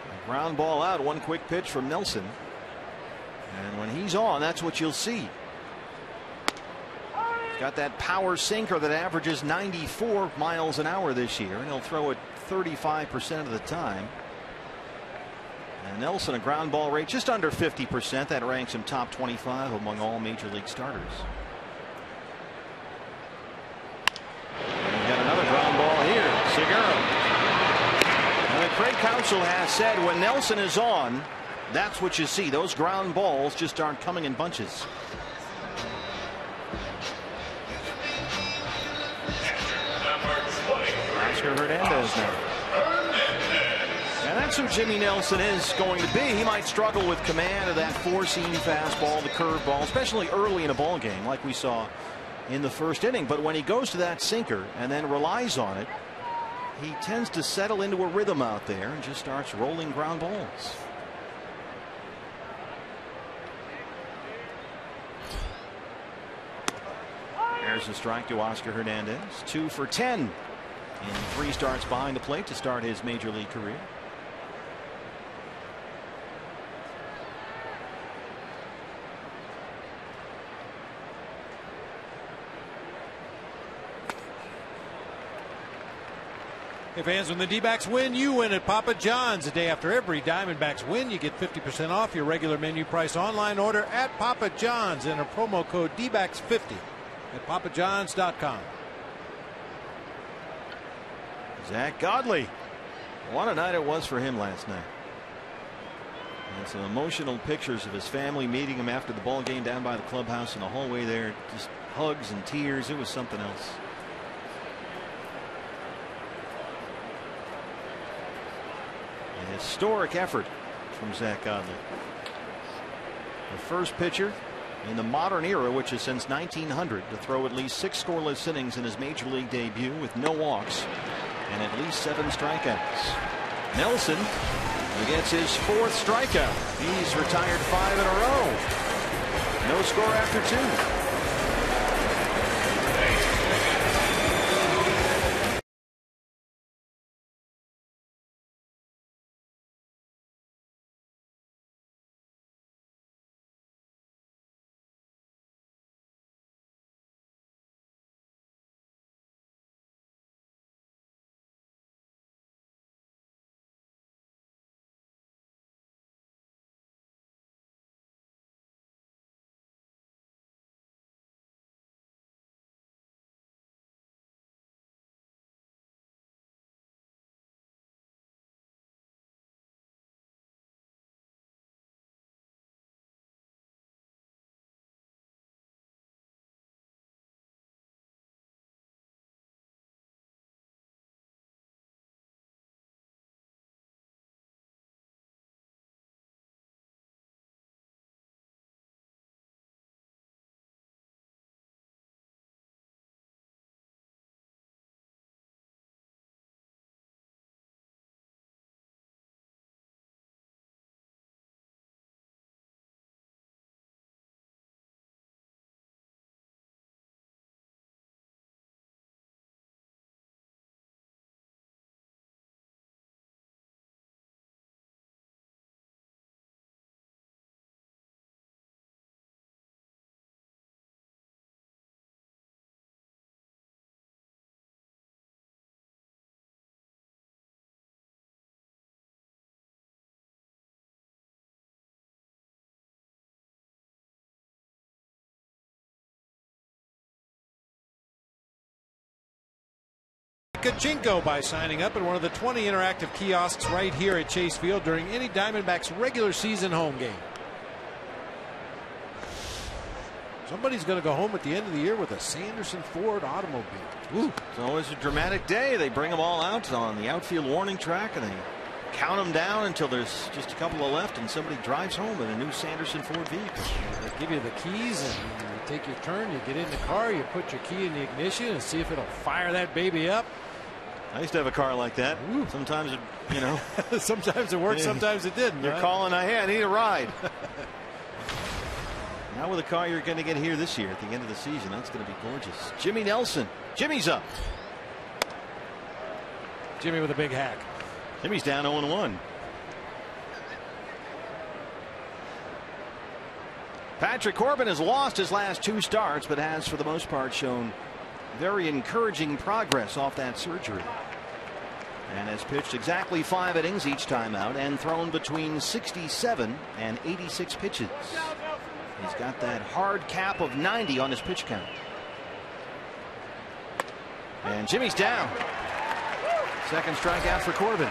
A ground ball out, 1 quick pitch from Nelson. And when he's on, that's what you'll see. Got that power sinker that averages 94 miles an hour this year, and he'll throw it 35% of the time. And Nelson, a ground ball rate just under 50%. That ranks him top 25 among all major league starters. And we've got another ground ball here. Segura. And the Craig Counsell has said when Nelson is on, that's what you see. Those ground balls just aren't coming in bunches. Oscar Hernandez now. And that's who Jimmy Nelson is going to be. He might struggle with command of that 4-seam fastball, the curveball, especially early in a ball game like we saw in the first inning. But when he goes to that sinker and then relies on it, he tends to settle into a rhythm out there and just starts rolling ground balls. There's a strike to Oscar Hernandez. 2 for 10. In 3 starts behind the plate to start his major league career. Hey fans, when the D-backs win, you win at Papa John's. The day after every Diamondbacks win, you get 50% off your regular menu price online order at Papa John's. Enter promo code DBACKS50 at papajohns.com. Zach Godley. What a night it was for him last night. And some emotional pictures of his family meeting him after the ball game down by the clubhouse in the hallway there. Just hugs and tears. It was something else. A historic effort from Zach Godley. The first pitcher in the modern era, which is since 1900, to throw at least 6 scoreless innings in his major league debut with no walks and at least 7 strikeouts. Nelson, who gets his 4th strikeout. He's retired 5 in a row. No score after 2. Kachinko by signing up at one of the 20 interactive kiosks right here at Chase Field during any Diamondbacks regular season home game. Somebody's going to go home at the end of the year with a Sanderson Ford automobile. Ooh, it's always a dramatic day. They bring them all out on the outfield warning track and they count them down until there's just a couple of left and somebody drives home in a new Sanderson Ford vehicle. They give you the keys and you take your turn, you get in the car, you put your key in the ignition and see if it'll fire that baby up. I used to have a car like that. Ooh. Sometimes it, you know. Sometimes it worked, sometimes it didn't. You're calling, hey, I need a ride. Now with the car you're going to get here this year at the end of the season, that's going to be gorgeous. Jimmy Nelson. Jimmy's up. Jimmy with a big hack. Jimmy's down 0-1. Patrick Corbin has lost his last 2 starts, but has for the most part shown very encouraging progress off that surgery. And has pitched exactly 5 innings each time out and thrown between 67 and 86 pitches. He's got that hard cap of 90 on his pitch count. And Jimmy's down. Second strikeout for Corbin.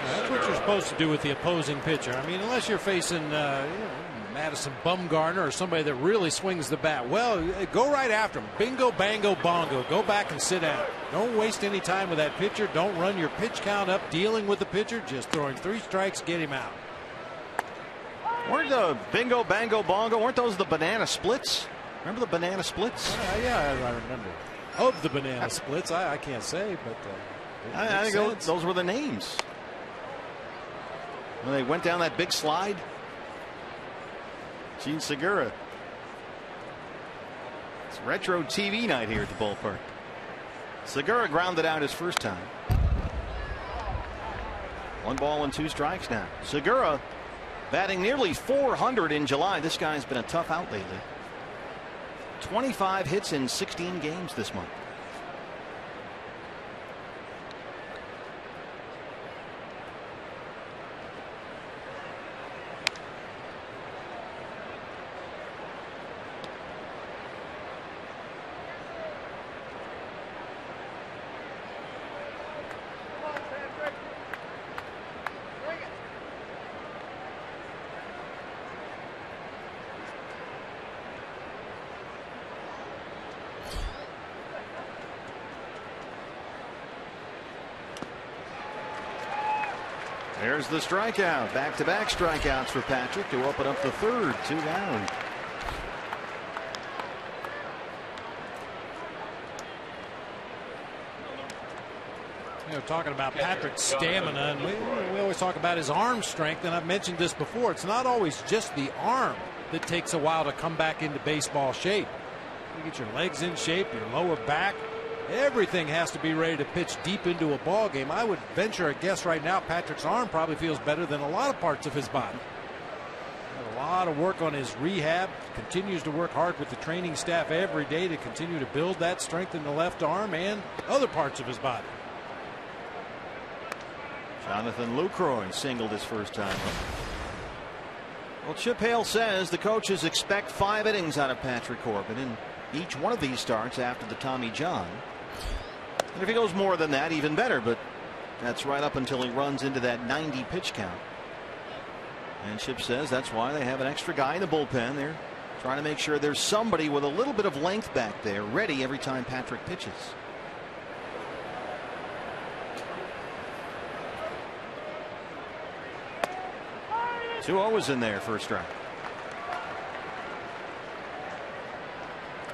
That's what you're supposed to do with the opposing pitcher. I mean, unless you're facing Madison Bumgarner or somebody that really swings the bat. Well, go right after him. Bingo, bango, bongo. Go back and sit down. Don't waste any time with that pitcher. Don't run your pitch count up dealing with the pitcher. Just throwing 3 strikes, get him out. Weren't the bingo, bango, bongo, weren't those the banana splits? Remember the banana splits? Yeah, I remember. Of the banana splits, I can't say, but I think those were the names. When they went down that big slide. Gene Segura. It's retro TV night here at the ballpark. Segura grounded out his first time. 1 ball and 2 strikes now. Segura batting nearly 400 in July. This guy's been a tough out lately. 25 hits in 16 games this month. There's the strikeout. Back-to-back strikeouts for Patrick to open up the third. 2 down. You know, talking about Patrick's stamina, and we always talk about his arm strength, and I've mentioned this before. It's not always just the arm that takes a while to come back into baseball shape. You get your legs in shape, your lower back. Everything has to be ready to pitch deep into a ball game. I would venture a guess right now Patrick's arm probably feels better than a lot of parts of his body. Had a lot of work on his rehab. Continues to work hard with the training staff every day to continue to build that strength in the left arm and other parts of his body. Jonathan Lucroy singled his first time. Well, Chip Hale says the coaches expect 5 innings out of Patrick Corbin in each one of these starts after the Tommy John. And if he goes more than that, even better, but that's right up until he runs into that 90 pitch count. And Chip says that's why they have an extra guy in the bullpen. They're trying to make sure there's somebody with a little bit of length back there ready every time Patrick pitches. Two 0s in there, first strike.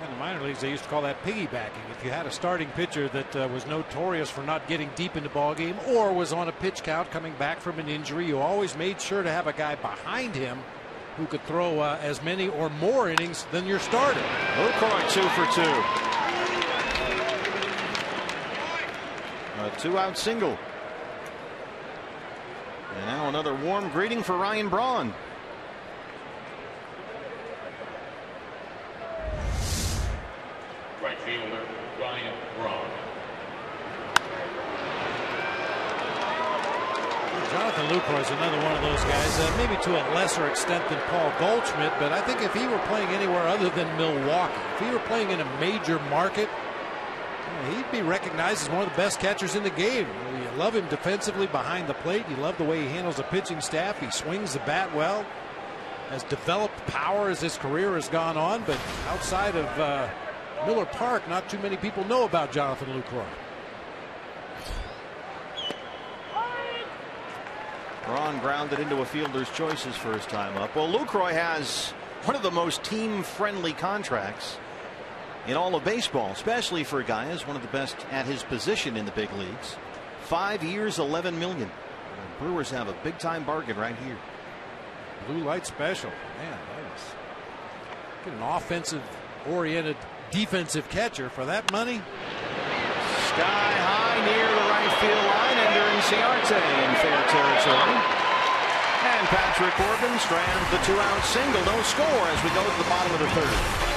In the minor leagues, they used to call that piggybacking. If you had a starting pitcher that was notorious for not getting deep into ball game or was on a pitch count coming back from an injury, you always made sure to have a guy behind him who could throw as many or more innings than your starter. Lucroy 2 for 2. A 2-out single. And now another warm greeting for Ryan Braun. Right fielder, Ryan Braun. Jonathan Lucroy is another one of those guys, maybe to a lesser extent than Paul Goldschmidt, but I think if he were playing anywhere other than Milwaukee, if he were playing in a major market, he'd be recognized as one of the best catchers in the game. You love him defensively behind the plate. You love the way he handles the pitching staff. He swings the bat well. Has developed power as his career has gone on, but outside of Miller Park, not too many people know about Jonathan Lucroy. Ron grounded into a fielder's choice his first time up. Well, Lucroy has one of the most team-friendly contracts in all of baseball, especially for a guy who's one of the best at his position in the big leagues. 5 years, $11 million. The Brewers have a big-time bargain right here. Blue light special. Man, that was get an offensive-oriented defensive catcher for that money. Sky high near the right field line. Ender Inciarte in fair territory. And Patrick Corbin strands the two-out single. No score as we go to the bottom of the third.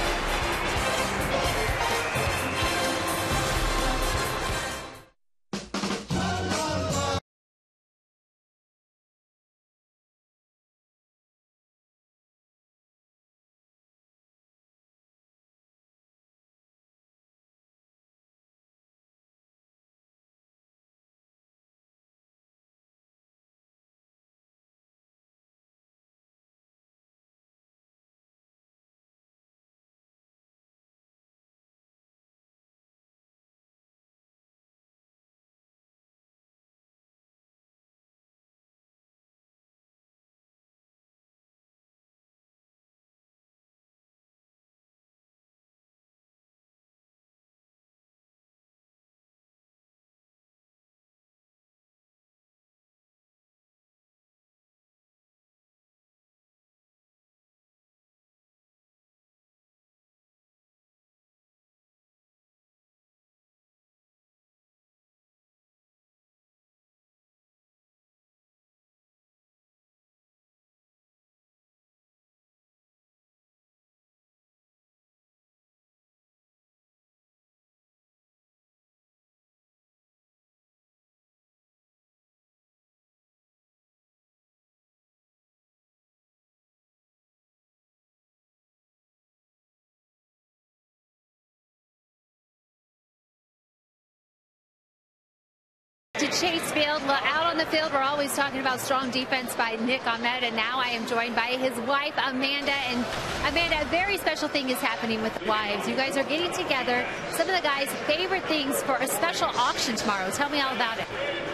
To Chase Field. Out on the field, we're always talking about strong defense by Nick Ahmed, and now I am joined by his wife, Amanda. And Amanda, a very special thing is happening with the wives. You guys are getting together. Some of the guys' favorite things for a special auction tomorrow. Tell me all about it.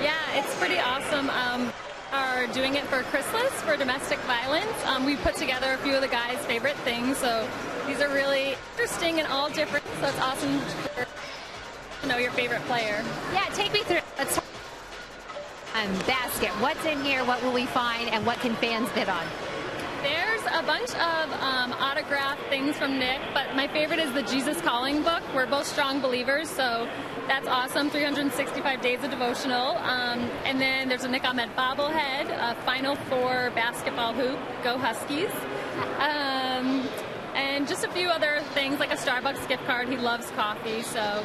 Yeah, it's pretty awesome. Are doing it for Christmas, for domestic violence. We put together a few of the guys' favorite things, so these are really interesting and all different, so it's awesome to know your favorite player. Yeah, take me through. Let's basket. What's in here? What will we find? And what can fans bid on? There's a bunch of autographed things from Nick, but my favorite is the Jesus Calling book. We're both strong believers, so that's awesome. 365 days of devotional. And then there's a Nick Ahmed bobblehead, a Final Four basketball hoop, Go Huskies. And just a few other things, like a Starbucks gift card. He loves coffee, so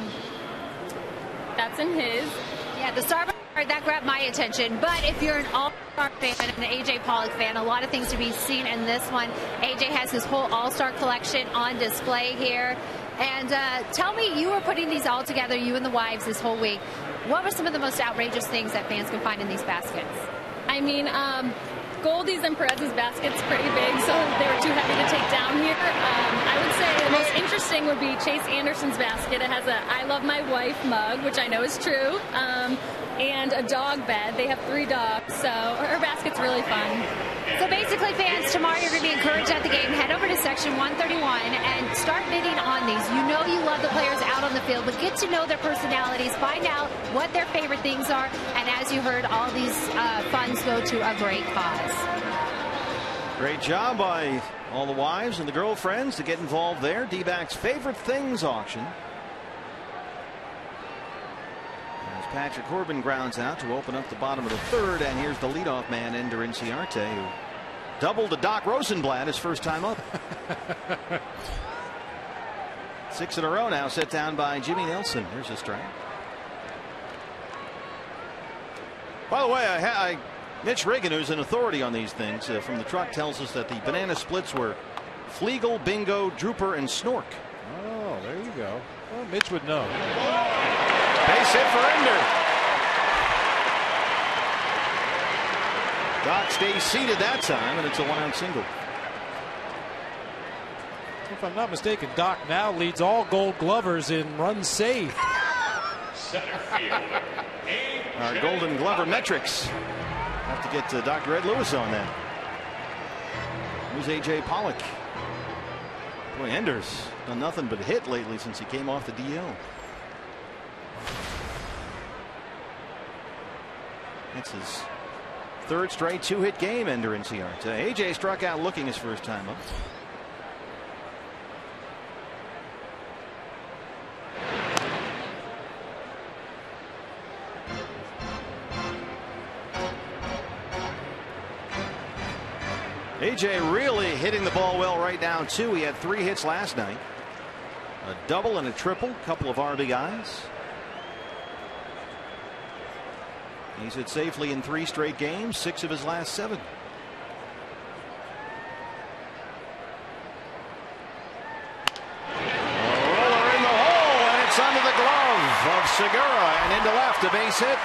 that's in his. Yeah, the Starbucks card, that grabbed my attention. But if you're an All-Star fan and an AJ Pollock fan, a lot of things to be seen in this one. AJ has his whole All-Star collection on display here. And tell me, you were putting these all together, you and the wives, this whole week. What were some of the most outrageous things that fans can find in these baskets? I mean, Goldie's and Perez's basket's pretty big, so they were too heavy to take down here. I would say the most interesting would be Chase Anderson's basket. It has a I Love My Wife mug, which I know is true, and a dog bed. They have 3 dogs, so her basket's really fun. So basically, fans, tomorrow you're going to be encouraged at the game. Head over to section 131 and start bidding on these. You know you love the players out on the field, but get to know their personalities, find out what their favorite things are, and as you heard, all these funds go to a great cause. Great job by all the wives and the girlfriends to get involved there. D-backs favorite things auction. As Patrick Corbin grounds out to open up the bottom of the third, and here's the leadoff man, Ender Inciarte, who doubled to Doc Rosenblatt his first time up. 6 in a row now, set down by Jimmy Nelson. Here's a strike. By the way, I Mitch Riggin, who's an authority on these things from the truck, tells us that the banana splits were Fleagle, Bingo, Drooper, and Snork. Oh, there you go. Well, Mitch would know. Base hit for Ender. Doc stays seated that time, and it's a 1-out single. If I'm not mistaken, Doc now leads all Gold Glovers in runs saved. Center fielder. Our Golden Glover metrics. Have to get Dr. Ed Lewis on that. Who's A.J. Pollock? Boy, Ender's done nothing but hit lately since he came off the DL. It's his third straight 2-hit game, Ender Inciarte. A.J. struck out looking his first time up. AJ really hitting the ball well right now too. He had 3 hits last night, a double and a triple, couple of RBIs. He's hit safely in 3 straight games, 6 of his last 7. Roller in the hole, and it's under the glove of Segura and into left, a base hit.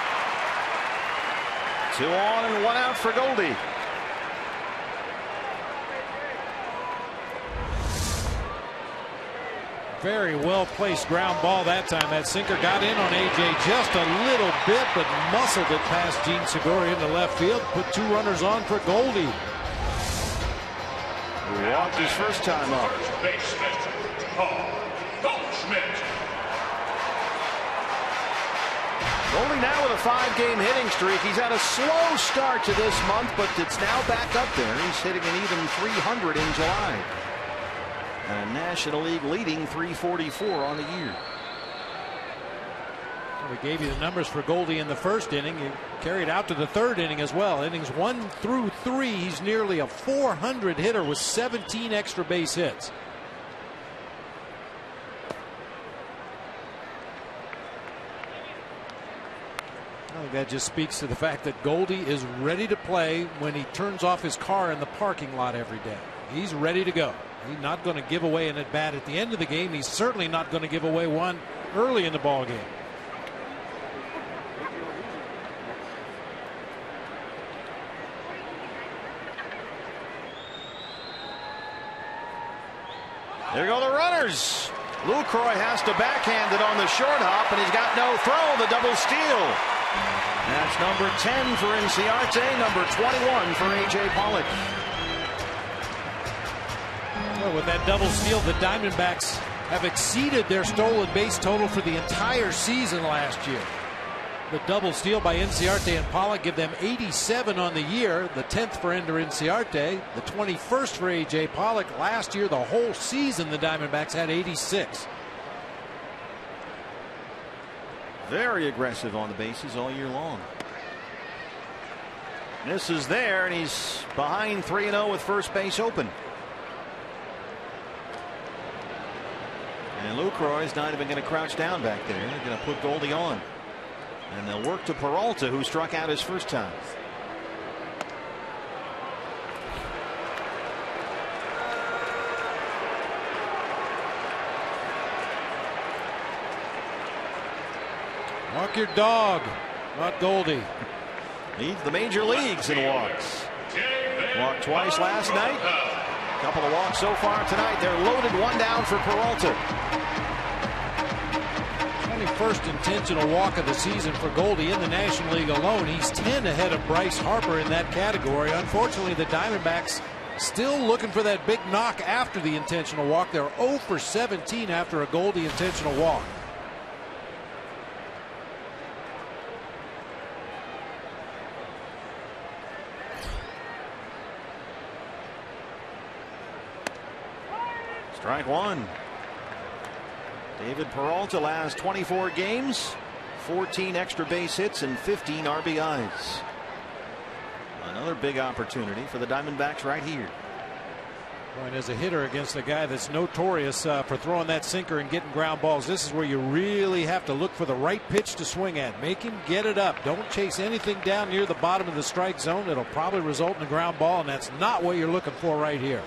2 on and 1 out for Goldie. Very well placed ground ball that time. That sinker got in on AJ just a little bit, but muscled it past Gene Segura into left field. Put 2 runners on for Goldie. He walked his first time up. First baseman, Paul Goldschmidt. Goldie now with a 5-game hitting streak. He's had a slow start to this month, but it's now back up there. He's hitting an even 300 in July. And a National League leading 344 on the year. Well, we gave you the numbers for Goldie in the first inning. He carried out to the 3rd inning as well. Innings 1 through 3. He's nearly a 400 hitter with 17 extra base hits. I think that just speaks to the fact that Goldie is ready to play when he turns off his car in the parking lot every day. He's ready to go. He's not going to give away an at-bat at the end of the game. He's certainly not going to give away one early in the ball game. There go the runners. Lucroy has to backhand it on the short hop, and he's got no throw. The double steal. That's number 10 for Inciarte, number 21 for A.J. Pollock. Well, with that double steal, the Diamondbacks have exceeded their stolen base total for the entire season last year. The double steal by Inciarte and Pollock give them 87 on the year, the 10th for Ender Inciarte, the 21st for A.J. Pollock. Last year, the whole season, the Diamondbacks had 86. Very aggressive on the bases all year long. This is there, and he's behind 3-0 with first base open. And Lucroy's not even going to crouch down back there. They're going to put Goldie on. And they'll work to Peralta, who struck out his first time. Walk your dog, not Goldie. Leads the major leagues in walks. Walked twice last night. A couple of walks so far tonight. They're loaded, 1 down for Peralta. 21st intentional walk of the season for Goldie in the National League alone. He's 10 ahead of Bryce Harper in that category. Unfortunately, the Diamondbacks still looking for that big knock after the intentional walk. They're 0 for 17 after a Goldie intentional walk. Strike 1. David Peralta last 24 games, 14 extra base hits and 15 RBIs. Another big opportunity for the Diamondbacks right here. And as a hitter against a guy that's notorious for throwing that sinker and getting ground balls, this is where you really have to look for the right pitch to swing at. Make him get it up. Don't chase anything down near the bottom of the strike zone. It'll probably result in a ground ball, and that's not what you're looking for right here.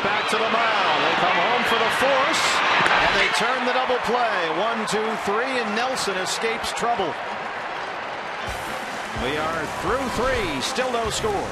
Back to the mound. They come home for the force, and they turn the double play. 1, 2, 3, and Nelson escapes trouble. We are through 3, still no score.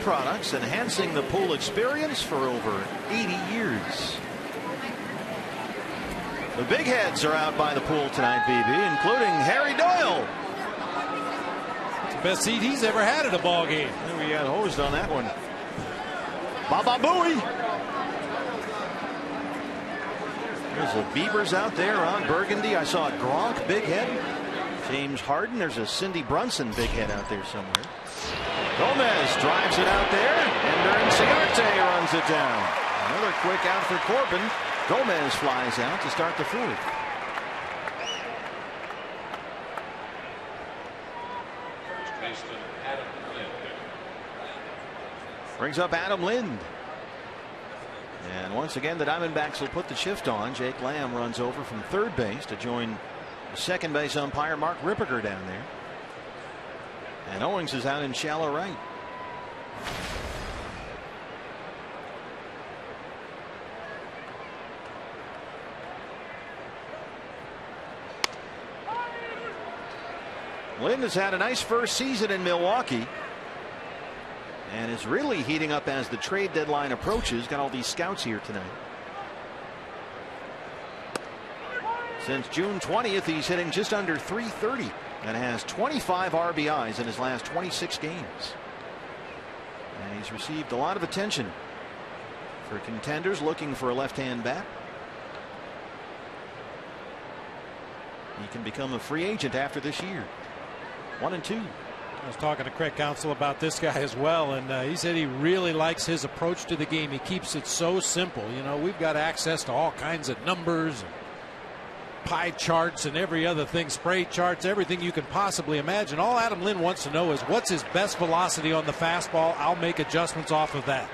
Products enhancing the pool experience for over 80 years. The big heads are out by the pool tonight, BB, including Harry Doyle. It's the best seat he's ever had at a ball game. We got hosed on that one. Baba Booey. There's the Beavers out there on Burgundy. I saw a Gronk big head. James Harden. There's a Cindy Brunson big head out there somewhere. Gomez drives it out there, and Cincinnati runs it down. Another quick out for Corbin. Gomez flies out to start the 4th. Brings up Adam Lind. And once again, the Diamondbacks will put the shift on. Jake Lamb runs over from third base to join the second base umpire, Mark Ripperger, down there. And Owings is out in shallow right. Lind has had a nice first season in Milwaukee and is really heating up as the trade deadline approaches. Got all these scouts here tonight. Since June 20th, he's hitting just under .330 and has 25 RBIs in his last 26 games. And he's received a lot of attention for contenders looking for a left-hand bat. He can become a free agent after this year. 1 and 2. I was talking to Craig Counsell about this guy as well, and he said he really likes his approach to the game. He keeps it so simple. You know, we've got access to all kinds of numbers and pie charts and every other thing, spray charts, everything you can possibly imagine. All Adam Lind wants to know is what's his best velocity on the fastball. I'll make adjustments off of that.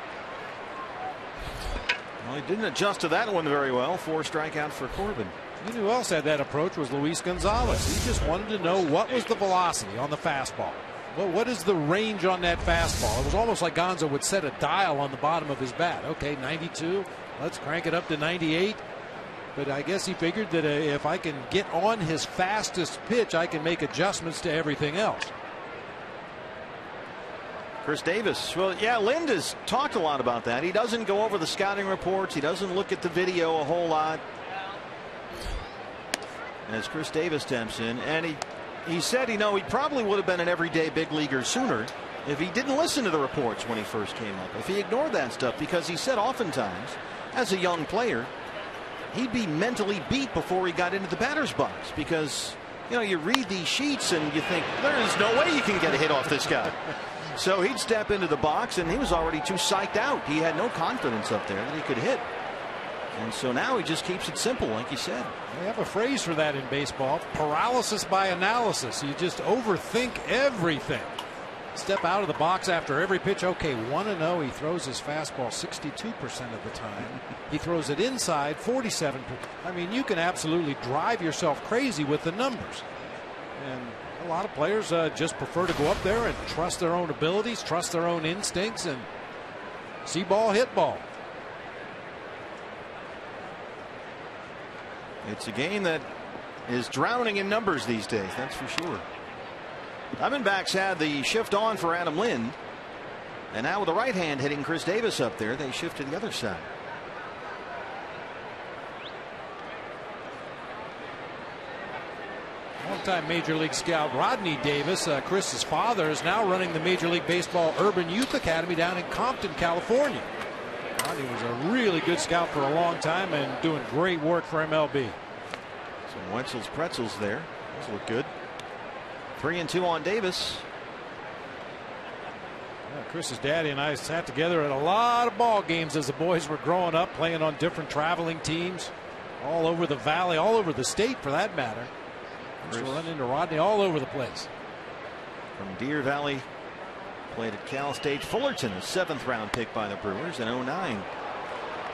Well, he didn't adjust to that one very well. 4 strikeouts for Corbin. You know who else had that approach was Luis Gonzalez. He just wanted to know what was the velocity on the fastball. Well, what is the range on that fastball? It was almost like Gonzo would set a dial on the bottom of his bat. Okay, 92. Let's crank it up to 98. But I guess he figured that if I can get on his fastest pitch, I can make adjustments to everything else. Chris Davis. Well, yeah, Lind has talked a lot about that. He doesn't go over the scouting reports. He doesn't look at the video a whole lot. As Chris Davis steps in, and he said, he probably would have been an everyday big leaguer sooner if he didn't listen to the reports when he first came up. If he ignored that stuff, because he said oftentimes, as a young player, he'd be mentally beat before he got into the batter's box, because you read these sheets and you think there is no way you can get a hit off this guy. So he'd step into the box and he was already too psyched out. He had no confidence up there that he could hit. And so now he just keeps it simple, like you said. They have a phrase for that in baseball: paralysis by analysis. You just overthink everything. Step out of the box after every pitch. Okay, 1-0. He throws his fastball 62% of the time. He throws it inside 47%. I mean, you can absolutely drive yourself crazy with the numbers. And a lot of players just prefer to go up there and trust their own abilities, trust their own instincts, and see ball, hit ball. It's a game that is drowning in numbers these days, that's for sure. Diamondbacks had the shift on for Adam Lind, and now with the right hand hitting Chris Davis up there, they shift to the other side. Longtime Major League scout Rodney Davis, Chris's father, is now running the Major League Baseball Urban Youth Academy down in Compton, California. Rodney was a really good scout for a long time and doing great work for MLB. Some Wetzel's pretzels there. Those look good. 3-2 on Davis. Yeah, Chris's daddy and I sat together at a lot of ball games as the boys were growing up, playing on different traveling teams all over the valley, all over the state for that matter. Used to run into Rodney all over the place. From Deer Valley, played at Cal State Fullerton, a 7th round pick by the Brewers in 09.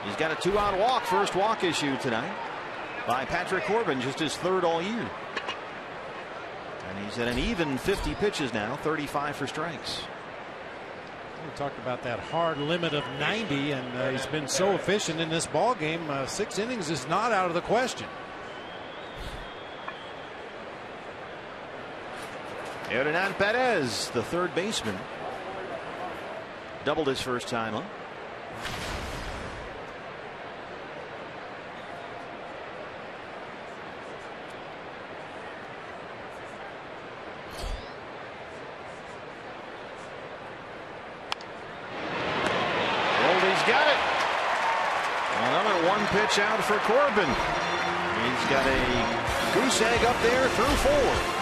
He's got a 2-out walk, first walk issue tonight by Patrick Corbin, just his 3rd all year. And he's at an even 50 pitches now, 35 for strikes. We talked about that hard limit of 90, and he's been so efficient in this ball game. 6 innings is not out of the question. Hernan Perez, the 3rd baseman, doubled his first time up. Goldie's got it. Another 1-pitch out for Corbin. He's got a goose egg up there through 4.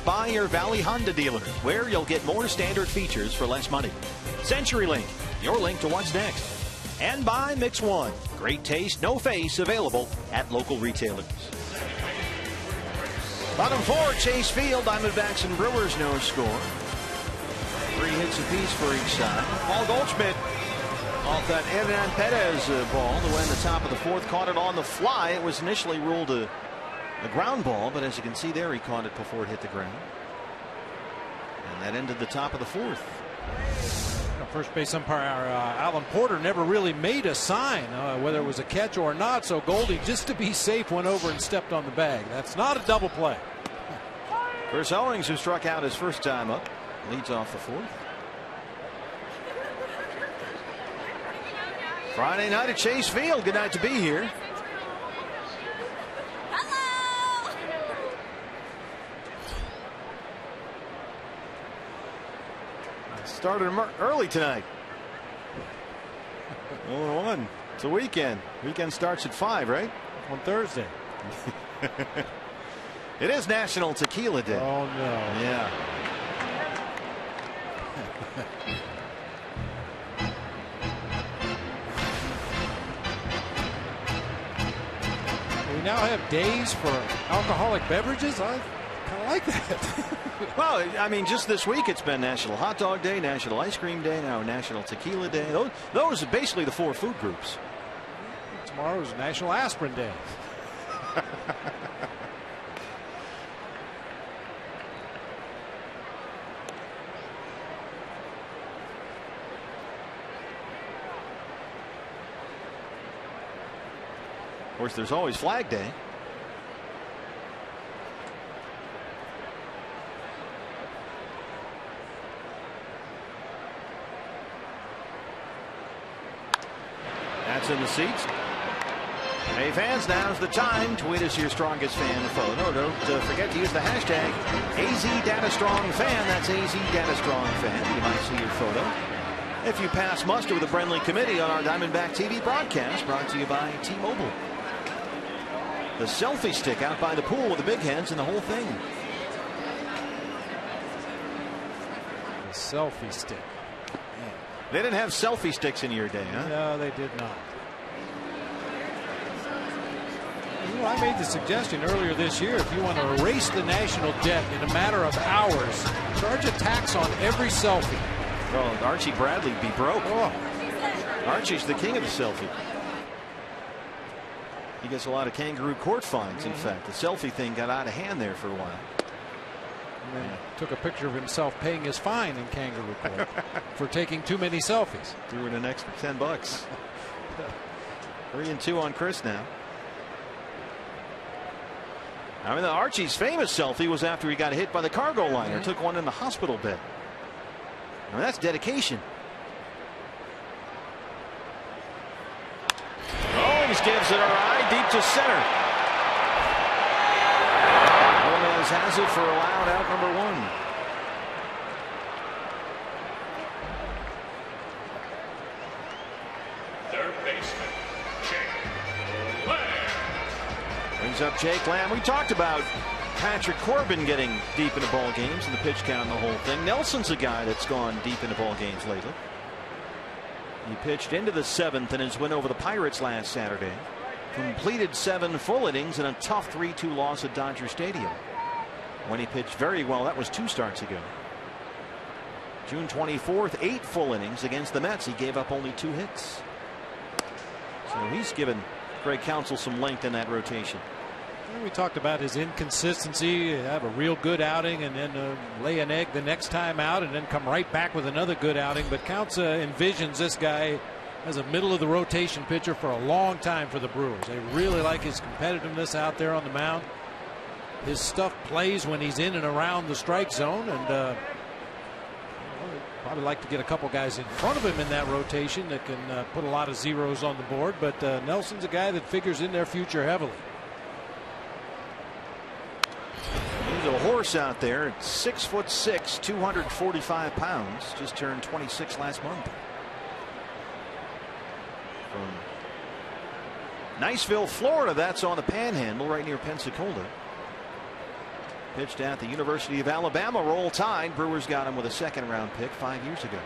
By your Valley Honda dealer, where you'll get more standard features for less money. CenturyLink, your link to what's next. And by Mix One. Great taste, no face, available at local retailers. Bottom four, Chase Field, Diamondbacks and Brewers, no score. 3 hits apiece for each side. Paul Goldschmidt off that Hernan Perez ball to win the top of the fourth. Caught it on the fly. It was initially ruled a ground ball, but as you can see there, he caught it before it hit the ground. And that ended the top of the fourth. First base umpire Alan Porter never really made a sign whether it was a catch or not, so Goldie, just to be safe, went over and stepped on the bag. That's not a double play. Chris Owings, who struck out his first time up, leads off the fourth. Friday night at Chase Field. Good night to be here. Started early tonight. 1-1. It's a weekend. Weekend starts at 5, right? On Thursday. It is National Tequila Day. Oh, no. Yeah. We now have days for alcoholic beverages. I kind of like that. Well, I mean, just this week it's been National Hot Dog Day, National Ice Cream Day, now National Tequila Day. Those are basically the 4 food groups. Tomorrow's National Aspirin Day. Of course, there's always Flag Day. That's in the seats. Hey fans, now's the time. Tweet us your strongest fan photo. Don't forget to use the hashtag AZDataStrongFan. That's AZDataStrongFan. You might see your photo if you pass muster with the friendly committee on our Diamondback TV broadcast, brought to you by T-Mobile. The selfie stick out by the pool with the big heads and the whole thing. The selfie stick. They didn't have selfie sticks in your day, huh? No, they did not. You know, I made the suggestion earlier this year, if you want to erase the national debt in a matter of hours, charge a tax on every selfie. Well, Archie Bradley'd be broke. Oh. Archie's the king of the selfie. He gets a lot of kangaroo court fines, in fact. The selfie thing got out of hand there for a while. And then took a picture of himself paying his fine in kangaroo court for taking too many selfies. Threw in an extra $10. 3-2 on Chris now. I mean, Archie's famous selfie was after he got hit by the cargo liner. Took one in the hospital bed. I mean, that's dedication. Owings gives it a ride deep to center. Gomez has it for a loud out number 1. Third baseman, Jake Lamb. Brings up Jake Lamb. We talked about Patrick Corbin getting deep into ball games and the pitch count and the whole thing. Nelson's a guy that's gone deep into ball games lately. He pitched into the 7th in his win over the Pirates last Saturday. Completed 7 full innings in a tough 3-2 loss at Dodger Stadium. When he pitched very well, that was 2 starts ago. June 24th, 8 full innings against the Mets. He gave up only 2 hits. So he's given Greg Counsell some length in that rotation. We talked about his inconsistency, have a real good outing and then lay an egg the next time out and then come right back with another good outing. But Counsell envisions this guy as a middle of the rotation pitcher for a long time for the Brewers. They really like his competitiveness out there on the mound. His stuff plays when he's in and around the strike zone, and probably like to get a couple guys in front of him in that rotation that can put a lot of zeros on the board. But Nelson's a guy that figures in their future heavily. There's a horse out there at 6'6", 245 pounds. Just turned 26 last month. From Niceville, Florida. That's on the Panhandle, right near Pensacola. Pitched at the University of Alabama. Roll Tide. Brewers got him with a 2nd-round pick 5 years ago.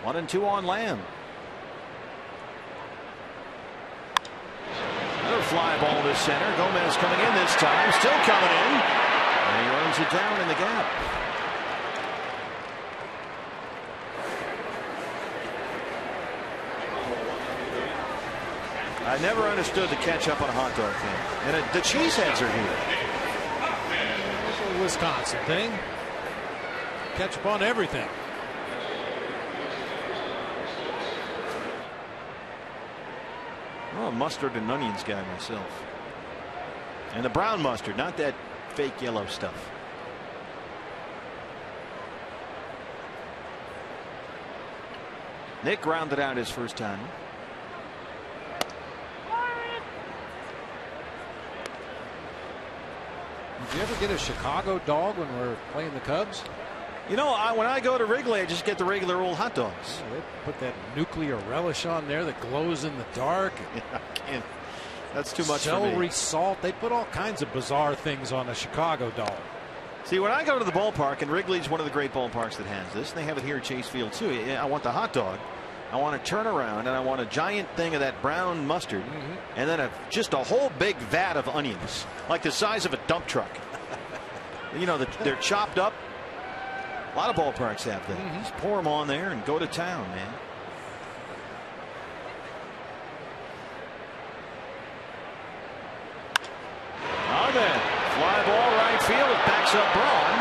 1-2 on Lamb. Another fly ball to center. Gomez coming in this time, still coming in, and he runs it down in the gap. I never understood the catch up on a hot dog thing, and the cheeseheads are here. It's a Wisconsin thing. Catch up on everything. I'm a mustard and onions guy myself. And the brown mustard, not that fake yellow stuff. Nick rounded out his first time. Did you ever get a Chicago dog when we're playing the Cubs? You know, when I go to Wrigley, I just get the regular old hot dogs. Yeah, they put that nuclear relish on there that glows in the dark. Yeah, I can't. That's too much for me. Celery salt. They put all kinds of bizarre things on a Chicago dog. See, when I go to the ballpark, and Wrigley's one of the great ballparks that has this, and they have it here at Chase Field too. I want the hot dog. I want to turn around, and I want a giant thing of that brown mustard, and then just a whole big vat of onions, like the size of a dump truck. You know, they're chopped up. A lot of ballparks have that. Just pour them on there and go to town, man. Now then, fly ball right field. It backs up Braun.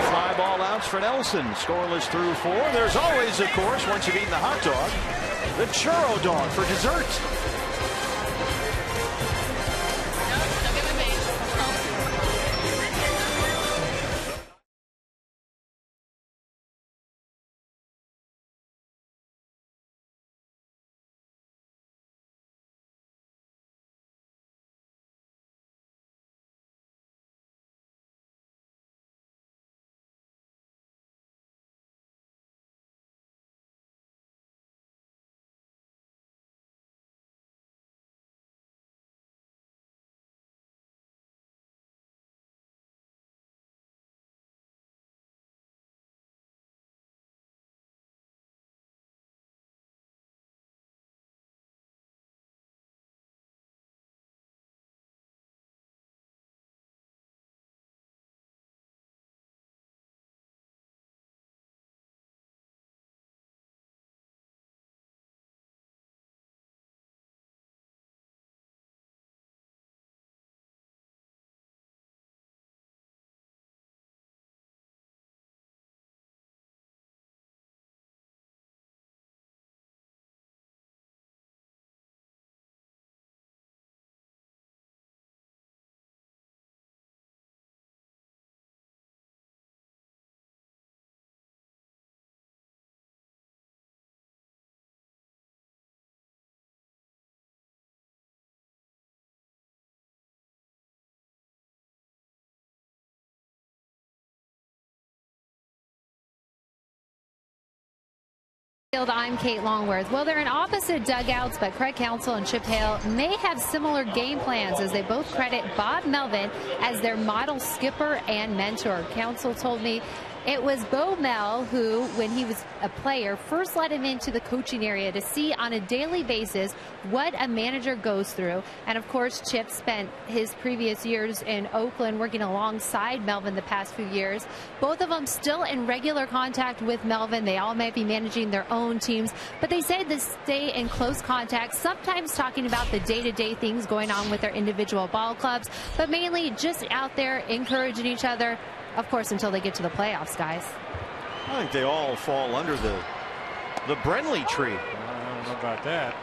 3 fly ball outs for Nelson. Scoreless through 4. There's always, of course, once you've eaten the hot dog, the churro dog for dessert. I'm Kate Longworth. Well, they're in opposite dugouts, but Craig Counsell and Chip Hale may have similar game plans as they both credit Bob Melvin as their model skipper and mentor. Counsell told me it was Bo Mel who, when he was a player, first let him into the coaching area to see on a daily basis what a manager goes through. And of course, Chip spent his previous years in Oakland working alongside Melvin the past few years. Both of them still in regular contact with Melvin. They all might be managing their own teams, but they say they stay in close contact, sometimes talking about the day-to-day things going on with their individual ball clubs, but mainly just out there encouraging each other. Of course, until they get to the playoffs, guys. I think they all fall under the Brenly tree. I don't know about that.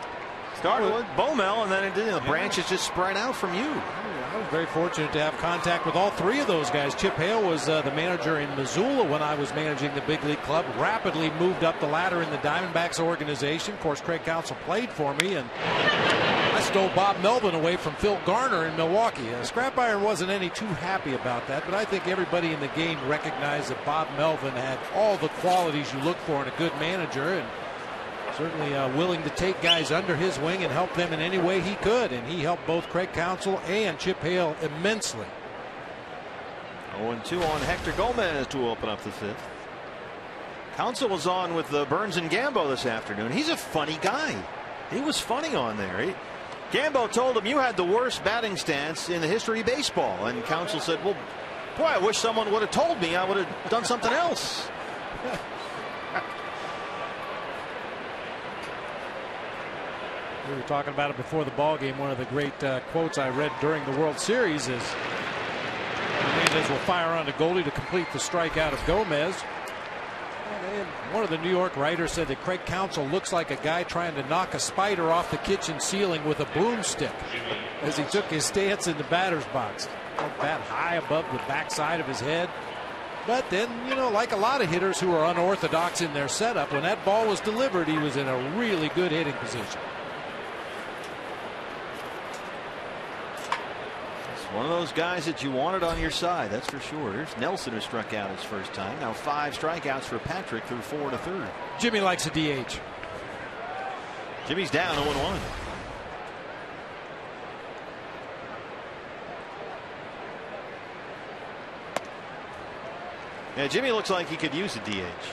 Started with Bomel, and then the branches just spread out from you. I was very fortunate to have contact with all 3 of those guys. Chip Hale was the manager in Missoula when I was managing the big league club. Rapidly moved up the ladder in the Diamondbacks organization. Of course, Craig Counsell played for me, and I stole Bob Melvin away from Phil Garner in Milwaukee. Scrap Iron wasn't any too happy about that, but I think everybody in the game recognized that Bob Melvin had all the qualities you look for in a good manager, and certainly willing to take guys under his wing and help them in any way he could. And he helped both Craig Counsell and Chip Hale immensely. 0-2 on Hector Gomez to open up the 5th. Counsell was on with Burns and Gambo this afternoon. He's a funny guy. He was funny on there. Gambo told him, you had the worst batting stance in the history of baseball. And Counsell said, well, boy, I wish someone would have told me. I would have done something else. We were talking about it before the ball game. One of the great quotes I read during the World Series is Hernandez will fire on to Goldie to complete the strikeout of Gomez. And one of the New York writers said that Craig Counsell looks like a guy trying to knock a spider off the kitchen ceiling with a broomstick as he took his stance in the batter's box. Bat high above the backside of his head. But then, you know, like a lot of hitters who are unorthodox in their setup, when that ball was delivered, he was in a really good hitting position. One of those guys that you wanted on your side, that's for sure. Here's Nelson, who struck out his first time. Now 5 strikeouts for Patrick through 4 1/3. Jimmy likes a DH. Jimmy's down 0-1. Yeah, Jimmy looks like he could use a DH.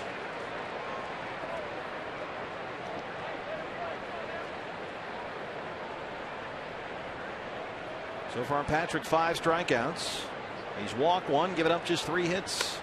So far, Patrick 5 strikeouts. He's walked 1, given up just 3 hits.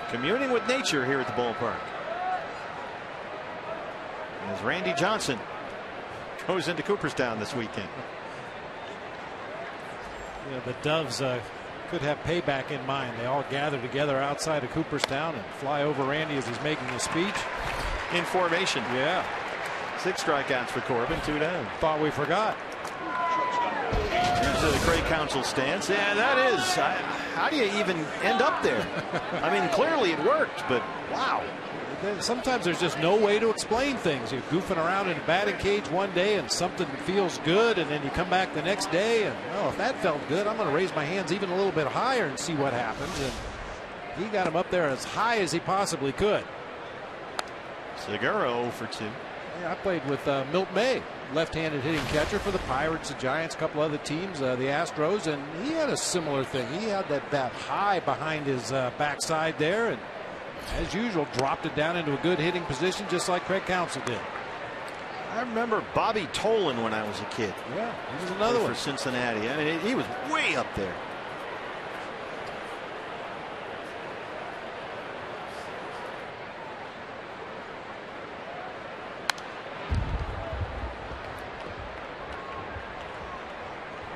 Communing with nature here at the ballpark. As Randy Johnson goes into Cooperstown this weekend. Yeah, the Doves could have payback in mind. They all gather together outside of Cooperstown and fly over Randy as he's making his speech. In formation. Yeah. 6 strikeouts for Corbin, 2 down. Thought we forgot. Here's the Craig Counsell stance. Yeah, that is. How do you even end up there? I mean, clearly it worked, but wow. Sometimes there's just no way to explain things. You're goofing around in a batting cage one day and something feels good, and then you come back the next day and, oh, if that felt good, I'm going to raise my hands even a little bit higher and see what happens. And he got him up there as high as he possibly could. Segura 0 for 2. Yeah, I played with Milt May, left-handed hitting catcher for the Pirates, the Giants, a couple other teams, the Astros, and he had a similar thing. He had that bat high behind his backside there, and as usual, dropped it down into a good hitting position, just like Craig Counsell did. I remember Bobby Tolan when I was a kid. Yeah, he was another one for Cincinnati. I mean, he was way up there.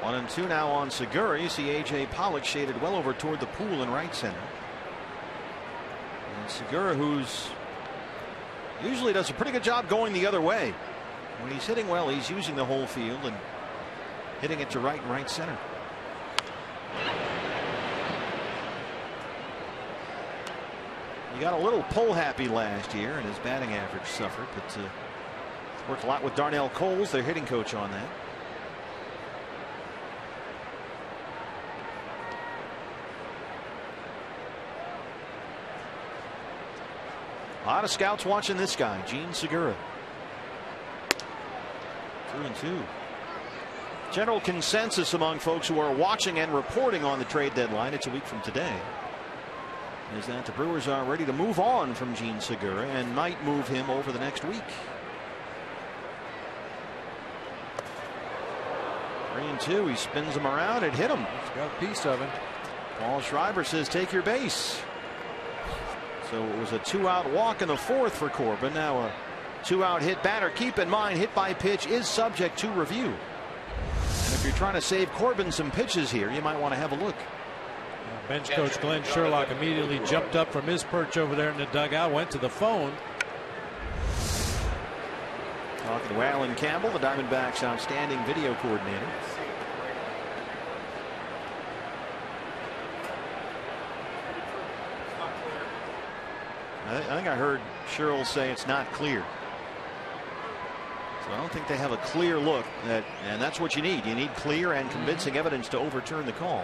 One and 2 now on Segura. You see A.J. Pollock shaded well over toward the pool in right center. Segura, who's usually does a pretty good job going the other way. When he's hitting well, he's using the whole field and hitting it to right and right center. He got a little pull happy last year and his batting average suffered, but worked a lot with Darnell Coles, their hitting coach, on that. A lot of scouts watching this guy, Gene Segura. 2-2. General consensus among folks who are watching and reporting on the trade deadline, it's a week from today, is that the Brewers are ready to move on from Gene Segura and might move him over the next week. 3-2. He spins him around and hit him. He's got a piece of it. Paul Schreiber says, take your base. So it was a 2-out walk in the 4th for Corbin. Now a 2-out hit batter. Keep in mind, hit by pitch is subject to review. And if you're trying to save Corbin some pitches here, you might want to have a look. Bench coach Glenn Sherlock immediately jumped up from his perch over there in the dugout, went to the phone. Talking to Alan Campbell, the Diamondbacks' outstanding video coordinator. I think I heard Sherrill say it's not clear. So I don't think they have a clear look, and that's what you need. You need clear and convincing evidence to overturn the call.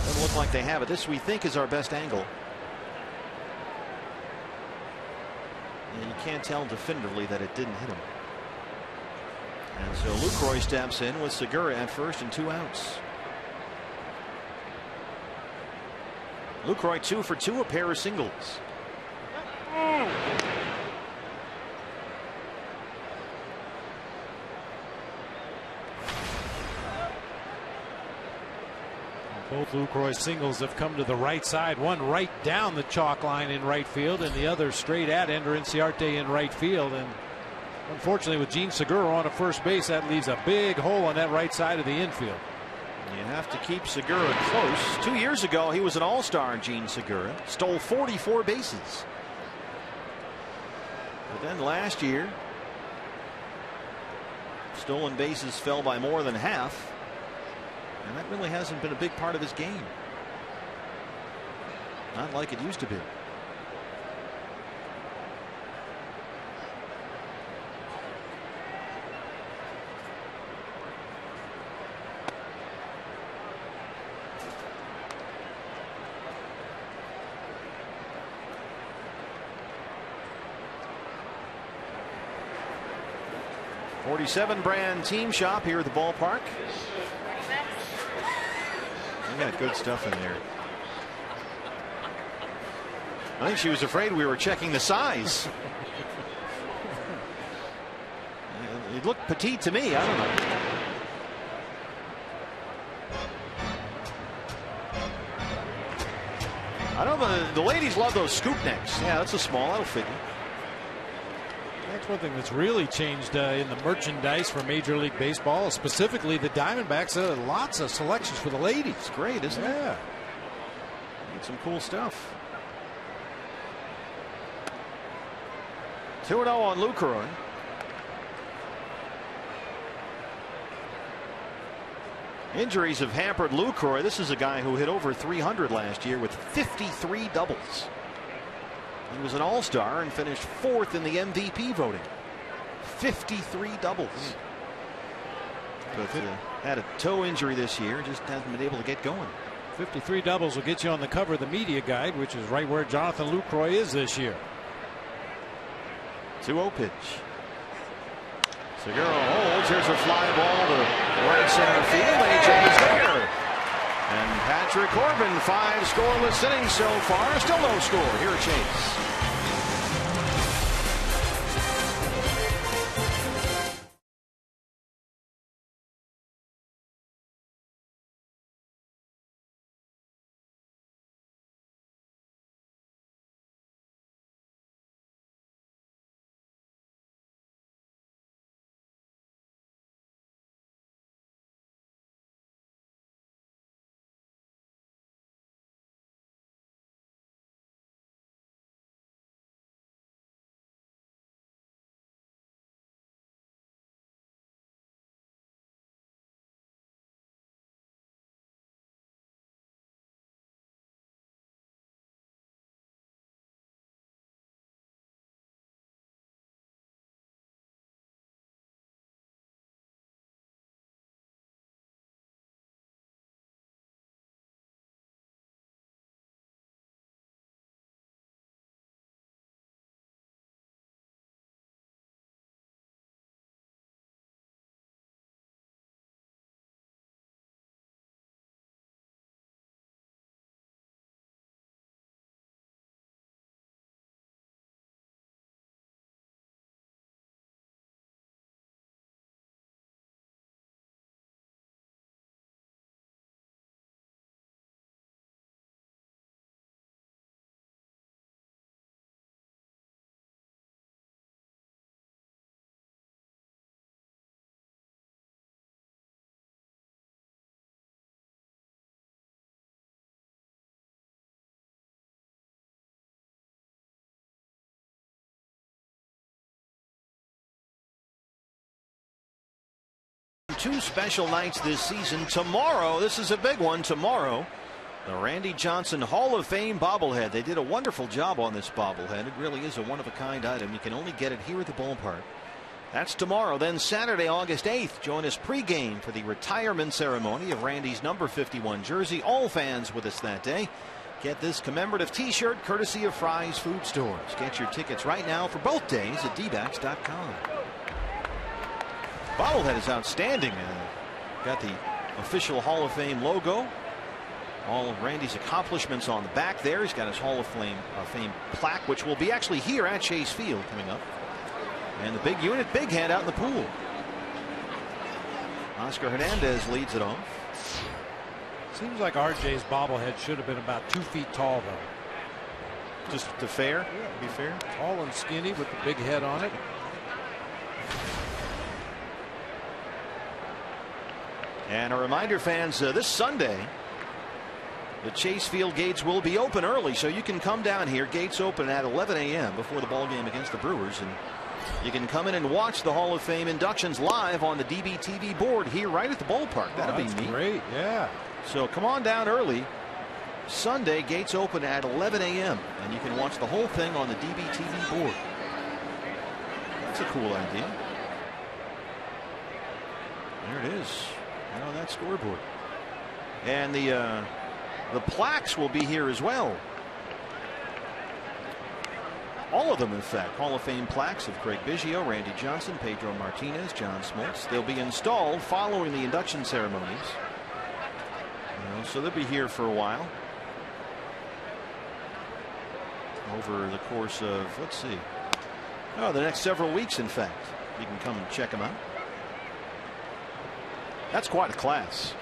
Doesn't look like they have it. This, we think, is our best angle. And you can't tell definitively that it didn't hit him. And so Lucroy steps in with Segura at first and 2 outs. Lucroy 2 for 2, a pair of singles. Both Lucroy singles have come to the right side. One right down the chalk line in right field, and the other straight at Ender Inciarte in right field. And unfortunately, with Gene Segura on at first base, that leaves a big hole on that right side of the infield. You have to keep Segura close. 2 years ago, he was an all-star, Gene Segura. Stole 44 bases. But then last year, stolen bases fell by more than half. And that really hasn't been a big part of his game. Not like it used to be. .47 brand team shop here at the ballpark. They got good stuff in there. I think she was afraid we were checking the size. It looked petite to me. I don't know. I don't know. The ladies love those scoop necks. Yeah, that's a small. That'll fit you. That's one thing that's really changed in the merchandise for Major League Baseball, specifically the Diamondbacks. Lots of selections for the ladies. It's great, isn't it? Yeah. Need some cool stuff. 2-0 on Lucroy. Injuries have hampered Lucroy. This is a guy who hit over 300 last year with 53 doubles. He was an all-star and finished 4th in the MVP voting. 53 doubles. But had a toe injury this year, just hasn't been able to get going. 53 doubles will get you on the cover of the media guide, which is right where Jonathan Lucroy is this year. 2-0 pitch. Segura holds. Here's a fly ball to right center field. A.J. is there. And Patrick Corbin, 5 scoreless innings so far. Still no score. Here at Chase. Two special nights this season. Tomorrow, this is a big one. Tomorrow, the Randy Johnson Hall of Fame bobblehead. They did a wonderful job on this bobblehead. It really is a one-of-a-kind item. You can only get it here at the ballpark That's tomorrow. Then Saturday, August 8th, join us pregame for the retirement ceremony of Randy's number 51 jersey. All fans with us that day. Get this commemorative T-shirt courtesy of Fry's Food Stores. Get your tickets right now for both days at dbacks.com. Bobblehead is outstanding. Got the official Hall of Fame logo. All of Randy's accomplishments on the back there. He's got his Hall of Fame plaque, which will be actually here at Chase Field coming up. And the big unit, big hand out in the pool. Oscar Hernandez leads it off. Seems like RJ's bobblehead should have been about 2 feet tall, though. Just to fair? Yeah, be fair. Tall and skinny with the big head on it. And a reminder, fans, this Sunday, the Chase Field gates will be open early, so you can come down here. Gates open at 11 a.m. before the ball game against the Brewers, and you can come in and watch the Hall of Fame inductions live on the DBTV board here right at the ballpark. That'll be neat. Great, yeah. So come on down early. Sunday, gates open at 11 a.m. and you can watch the whole thing on the DBTV board. That's a cool idea. There it is, right on that scoreboard. And the plaques will be here as well. All of them, in fact. Hall of Fame plaques of Craig Biggio, Randy Johnson, Pedro Martinez, John Smoltz. They'll be installed following the induction ceremonies. So they'll be here for a while. Over the course of, let's see, the next several weeks, in fact. You can come and check them out. That's quite a class.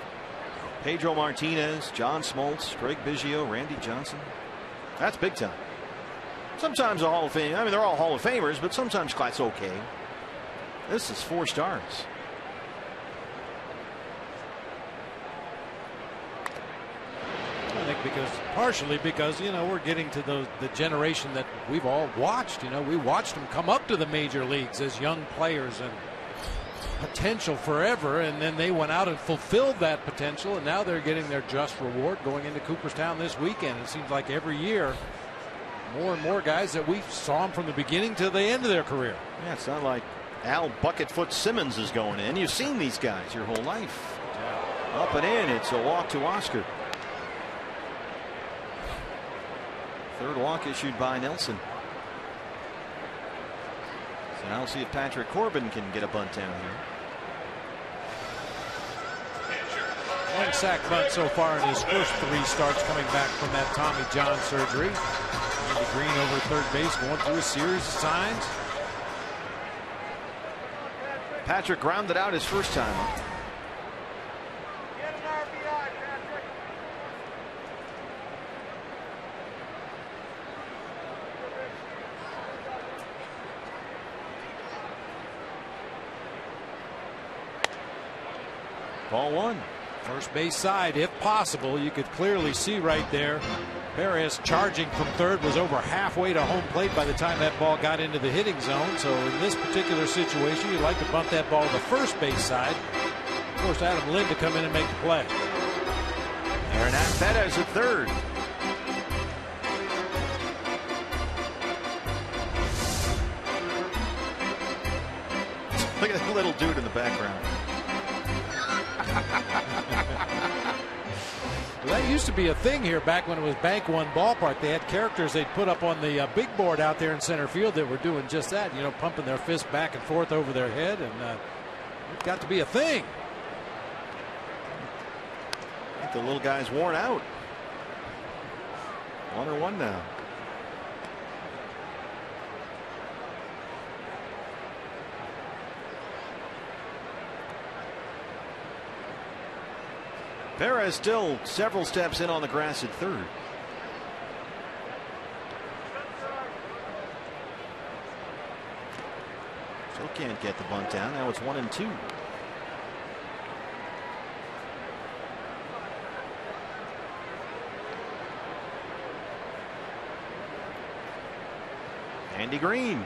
Pedro Martinez, John Smoltz, Craig Biggio, Randy Johnson. That's big time. Sometimes a Hall of Fame, I mean, they're all Hall of Famers, but sometimes class okay. This is 4 stars. I think partially because we're getting to the generation that we've all watched. We watched them come up to the major leagues as young players and potential forever, and then they went out and fulfilled that potential, and now they're getting their just reward going into Cooperstown this weekend. It seems like every year more and more guys that we saw them from the beginning to the end of their career. Yeah, it's not like Al Bucketfoot Simmons is going in. You've seen these guys your whole life. Yeah. Up and in. It's a walk to Oscar. Third walk issued by Nelson. So now we'll see if Patrick Corbin can get a bunt down here. 1 sack bunt so far in his first 3 starts coming back from that Tommy John surgery. Andy Green over third base going through a series of signs. Patrick grounded out his first time up. Ball 1. First base side, if possible. You could clearly see right there. Perez charging from third, was over halfway to home plate by the time that ball got into the hitting zone. So in this particular situation, you'd like to bunt that ball to the first base side. Force Adam Lind to come in and make the play. Hernan Perez at third. Look at that little dude in the background. Well, that used to be a thing here back when it was Bank One Ballpark. They had characters they'd put up on the big board out there in center field that were doing just that, pumping their fist back and forth over their head, and it got to be a thing. I think the little guy's worn out. 1-1 now. Perez still several steps in on the grass at third. Still can't get the bunt down. Now it's 1-2. Andy Green.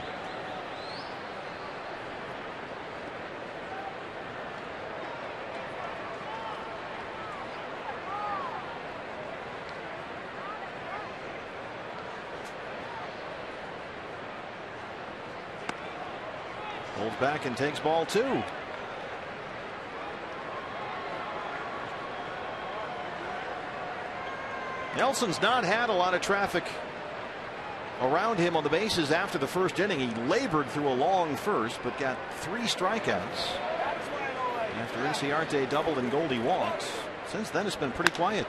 Pulls back and takes ball 2. Nelson's not had a lot of traffic around him on the bases after the first inning. He labored through a long first, but got 3 strikeouts after Inciarte doubled and Goldie walked. Since then, it's been pretty quiet.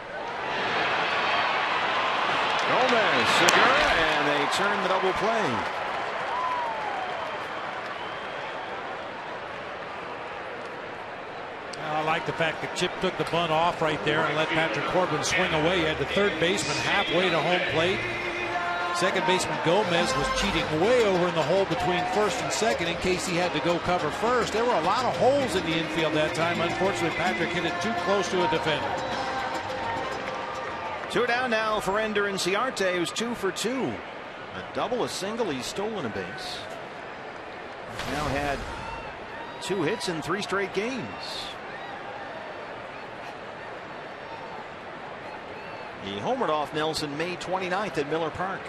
Gomez, Segura, and they turn the double play. I like the fact that Chip took the bunt off right there and let Patrick Corbin swing away. He had the third baseman halfway to home plate. Second baseman Gomez was cheating way over in the hole between first and second in case he had to go cover first. There were a lot of holes in the infield that time. Unfortunately, Patrick hit it too close to a defender. 2 down now for Ender Inciarte, who's 2 for 2. A double, a single. He's stolen a base. He's now had 2 hits in 3 straight games. He homered off Nelson May 29th at Miller Park.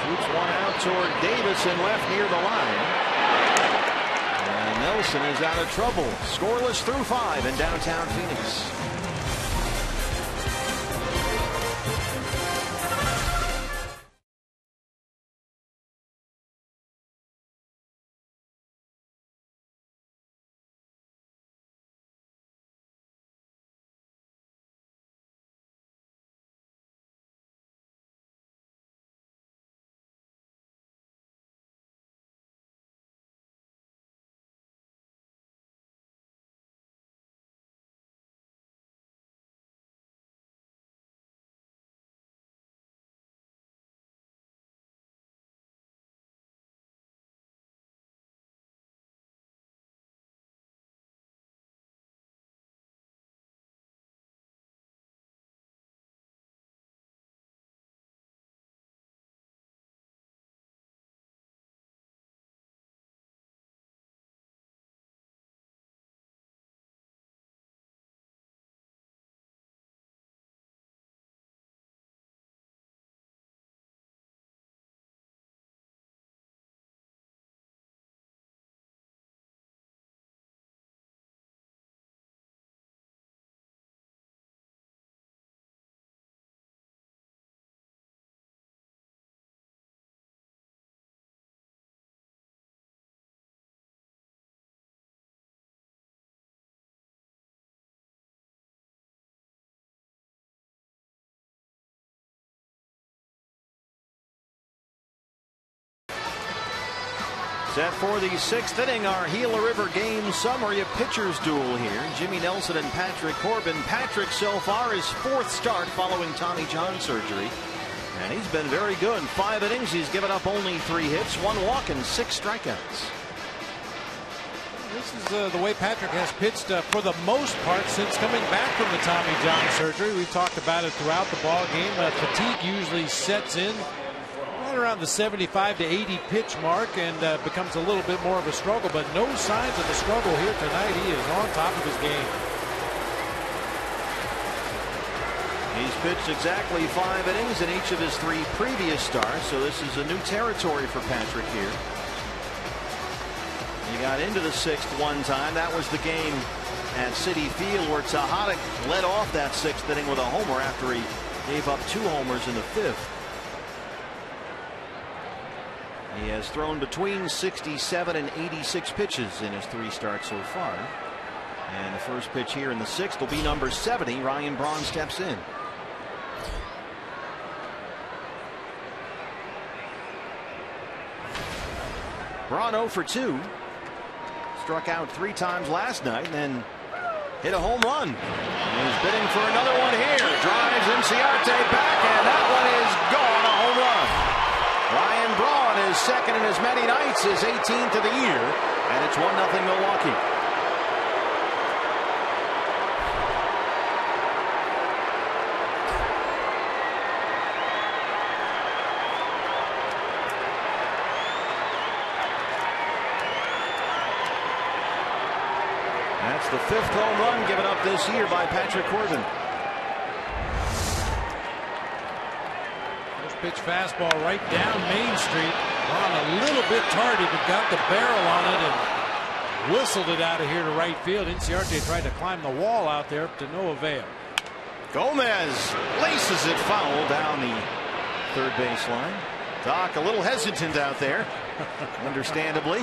Shoots one out toward Davis and left near the line. And Nelson is out of trouble. Scoreless through 5 in downtown Phoenix. Set for the 6th inning, our Gila River game summary, a pitcher's duel here. Jimmy Nelson and Patrick Corbin. Patrick so far his 4th start following Tommy John surgery. And he's been very good. 5 innings, he's given up only 3 hits, 1 walk, and 6 strikeouts. This is the way Patrick has pitched for the most part since coming back from the Tommy John surgery. We've talked about it throughout the ball game. Fatigue usually sets in around the 75 to 80 pitch mark and becomes a little bit more of a struggle, but no signs of the struggle here tonight. He is on top of his game. He's pitched exactly 5 innings in each of his 3 previous starts, so this is a new territory for Patrick here. He got into the 6th one time. That was the game at Citi Field where Tejada led off that 6th inning with a homer after he gave up 2 homers in the 5th. He has thrown between 67 and 86 pitches in his 3 starts so far. And the first pitch here in the 6th will be number 70. Ryan Braun steps in. Braun 0 for 2. Struck out 3 times last night and then hit a home run. He's bidding for another one here. Drives Inciarte back, and that one is gone. A home run. Ryan Braun is second in as many nights, his 18th of the year, and it's 1-0 Milwaukee. That's the 5th home run given up this year by Patrick Corbin. Pitch fastball right down Main Street. On a little bit tardy, but got the barrel on it and whistled it out of here to right field. Inciarte tried to climb the wall out there to no avail. Gomez laces it foul down the third baseline. Doc a little hesitant out there, understandably.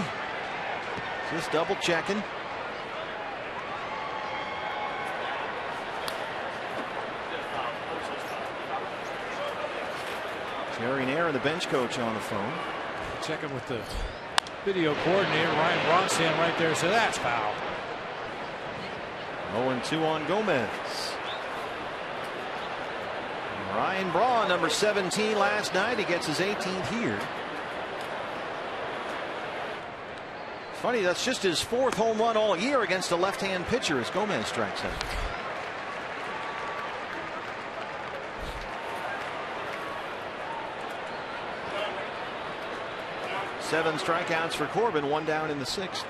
Just double checking. Jerry Nair and the bench coach on the phone. Checking with the video coordinator, Ryan Bronstein, right there. So that's foul. 0-2 on Gomez. Ryan Braun, number 17 last night. He gets his 18th here. Funny, that's just his 4th home run all year against a left-hand pitcher as Gomez strikes out. Seven strikeouts for Corbin, 1 down in the 6th.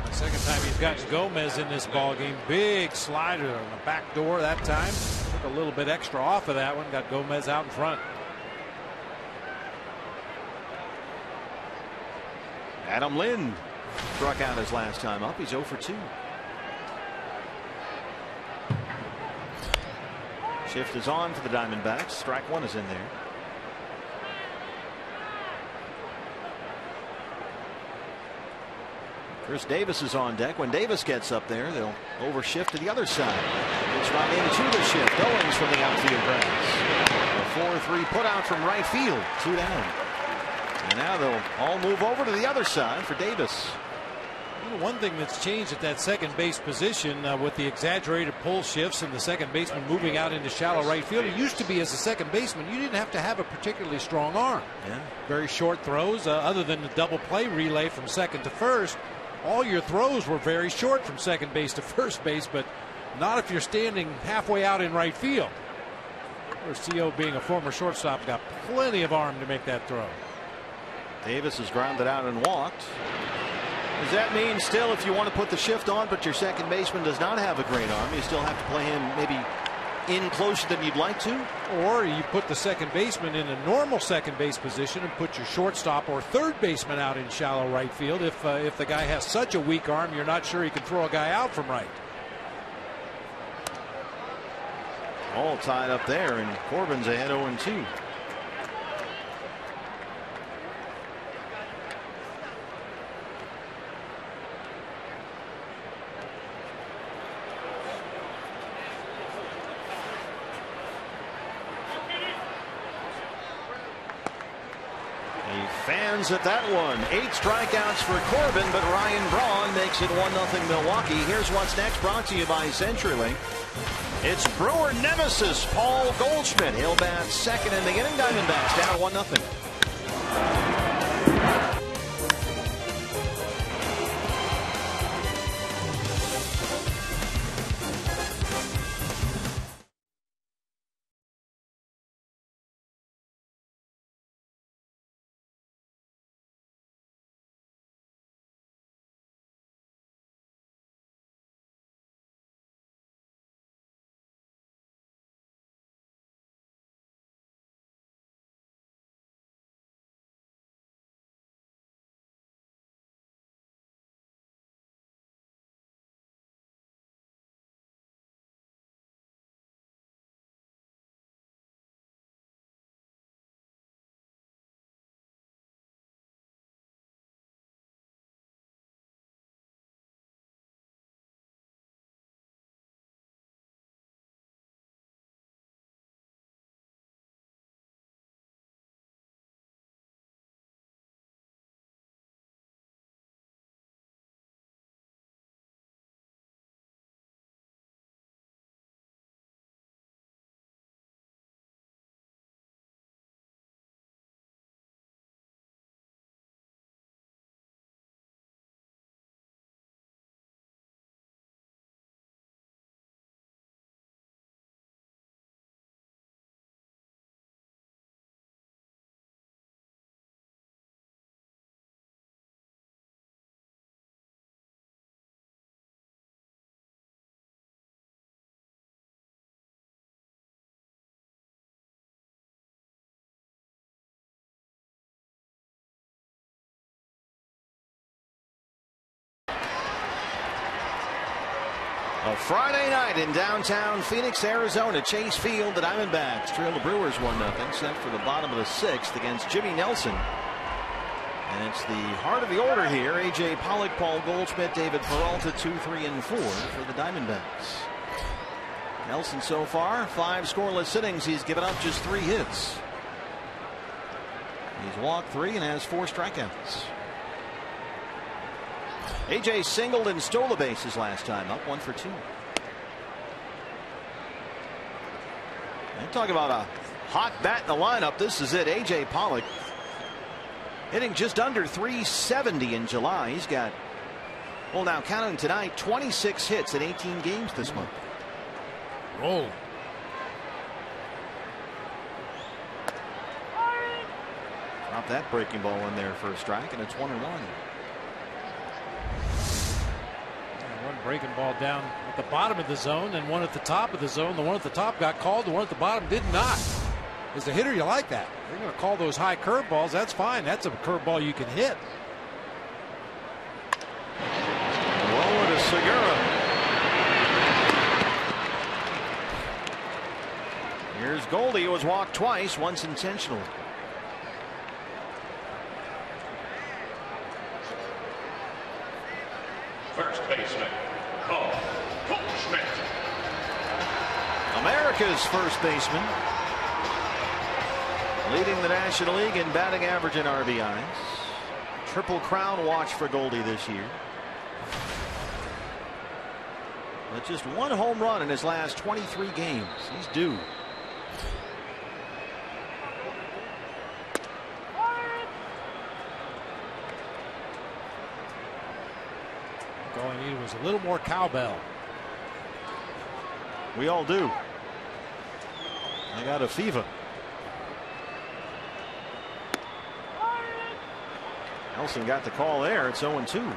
The second time he's got Gomez in this ball game. Big slider on the back door that time. Took a little bit extra off of that one. Got Gomez out in front. Adam Lind struck out his last time up. He's 0 for 2. Shift is on for the Diamondbacks. Strike 1 is in there. Chris Davis is on deck. When Davis gets up there, they'll overshift to the other side. It's right into the shift. Owens from the outfield grass. A 4-3 put out from right field. 2 down. And now they'll all move over to the other side for Davis. One thing that's changed at that second base position with the exaggerated pull shifts and the second baseman moving out into shallow right field. It used to be, as a second baseman, you didn't have to have a particularly strong arm. Yeah. Very short throws, other than the double play relay from second to first. All your throws were very short from second base to first base, but not if you're standing halfway out in right field. Or CO, being a former shortstop, got plenty of arm to make that throw. Davis is grounded out and walked. Does that mean still, if you want to put the shift on, but your second baseman does not have a great arm, you still have to play him maybe in closer than you'd like to? Or you put the second baseman in a normal second base position and put your shortstop or third baseman out in shallow right field if the guy has such a weak arm you're not sure he can throw a guy out from right. All tied up there, and Corbin's ahead 0-2. Fans at that one. 8 strikeouts for Corbin, but Ryan Braun makes it 1-0 Milwaukee. Here's what's next, brought to you by CenturyLink. It's Brewer nemesis Paul Goldschmidt. He'll bat second in the inning. Diamondbacks down 1-0. A Friday night in downtown Phoenix, Arizona. Chase Field, the Diamondbacks trail the Brewers 1-0, set for the bottom of the 6th against Jimmy Nelson. And it's the heart of the order here. A.J. Pollock, Paul Goldschmidt, David Peralta, 2, 3, and 4 for the Diamondbacks. Nelson so far, 5 scoreless innings. He's given up just 3 hits. He's walked 3 and has 4 strikeouts. A.J. singled and stole the bases last time, up 1 for 2. And talk about a hot bat in the lineup. This is it. A.J. Pollock hitting just under .370 in July. He's got, well, now counting tonight, 26 hits in 18 games this month. Roll. Drop that breaking ball in there for a strike, and it's 1-1. One breaking ball down at the bottom of the zone and one at the top of the zone. The one at the top got called. The one at the bottom did not. As a hitter, you like that. You're going to call those high curveballs. That's fine. That's a curveball you can hit. Lower to Segura. Here's Goldie, who was walked twice, once intentional. First baseman, Paul Goldschmidt. America's first baseman, leading the National League in batting average and RBIs. Triple Crown watch for Goldie this year. But just 1 home run in his last 23 games. He's due. All he needed was a little more cowbell. We all do. I got a fever. Nelson got the call there. It's 0-2.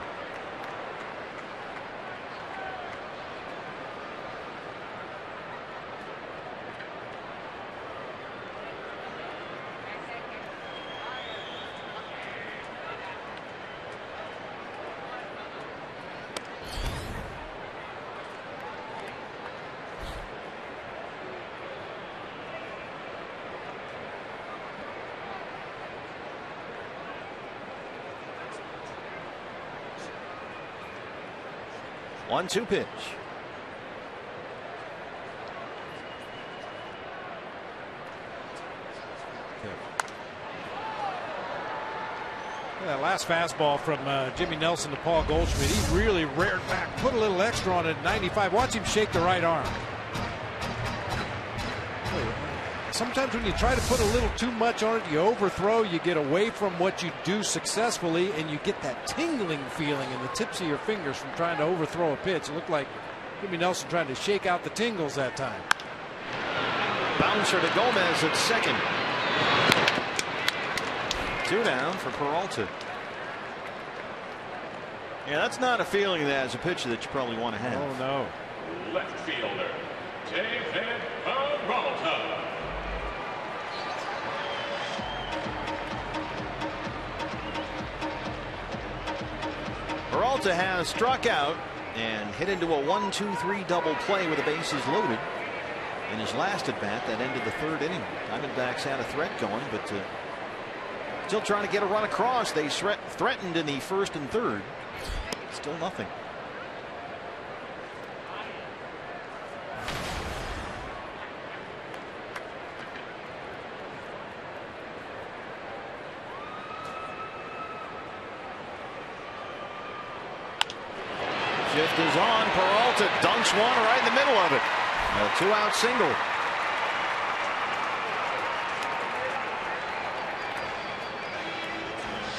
One-two pitch. That last fastball from Jimmy Nelson to Paul Goldschmidt, he really reared back, put a little extra on it at 95. Watch him shake the right arm. Sometimes when you try to put a little too much on it, you overthrow, you get away from what you do successfully, and you get that tingling feeling in the tips of your fingers from trying to overthrow a pitch. It looked like Jimmy Nelson trying to shake out the tingles that time. Bouncer to Gomez at second. 2 down for Peralta. Yeah, that's not a feeling that as a pitcher that you probably want to have. Oh, no. Left fielder, David Peralta. Peralta has struck out and hit into a 1-2-3 double play with the bases loaded in his last at bat that ended the 3rd inning. Diamondbacks had a threat going, but still trying to get a run across. They threatened in the 1st and 3rd. Still nothing. Shift is on. Peralta dunks one right in the middle of it. A 2-out single.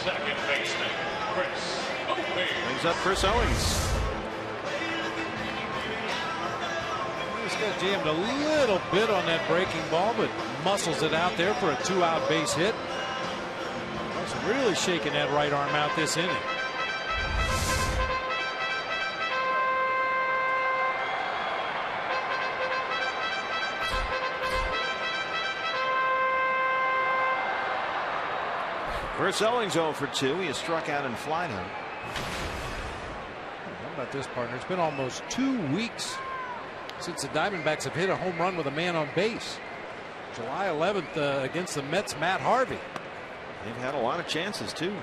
Second baseman, Chris Owings. Brings up Chris Owings. He's got jammed a little bit on that breaking ball, but muscles it out there for a 2-out base hit. He's really shaking that right arm out this inning. Chris Owings 0 for 2. He has struck out and flied out. How about this, partner? It's been almost 2 weeks since the Diamondbacks have hit a home run with a man on base. July 11th against the Mets' Matt Harvey. They've had a lot of chances, too.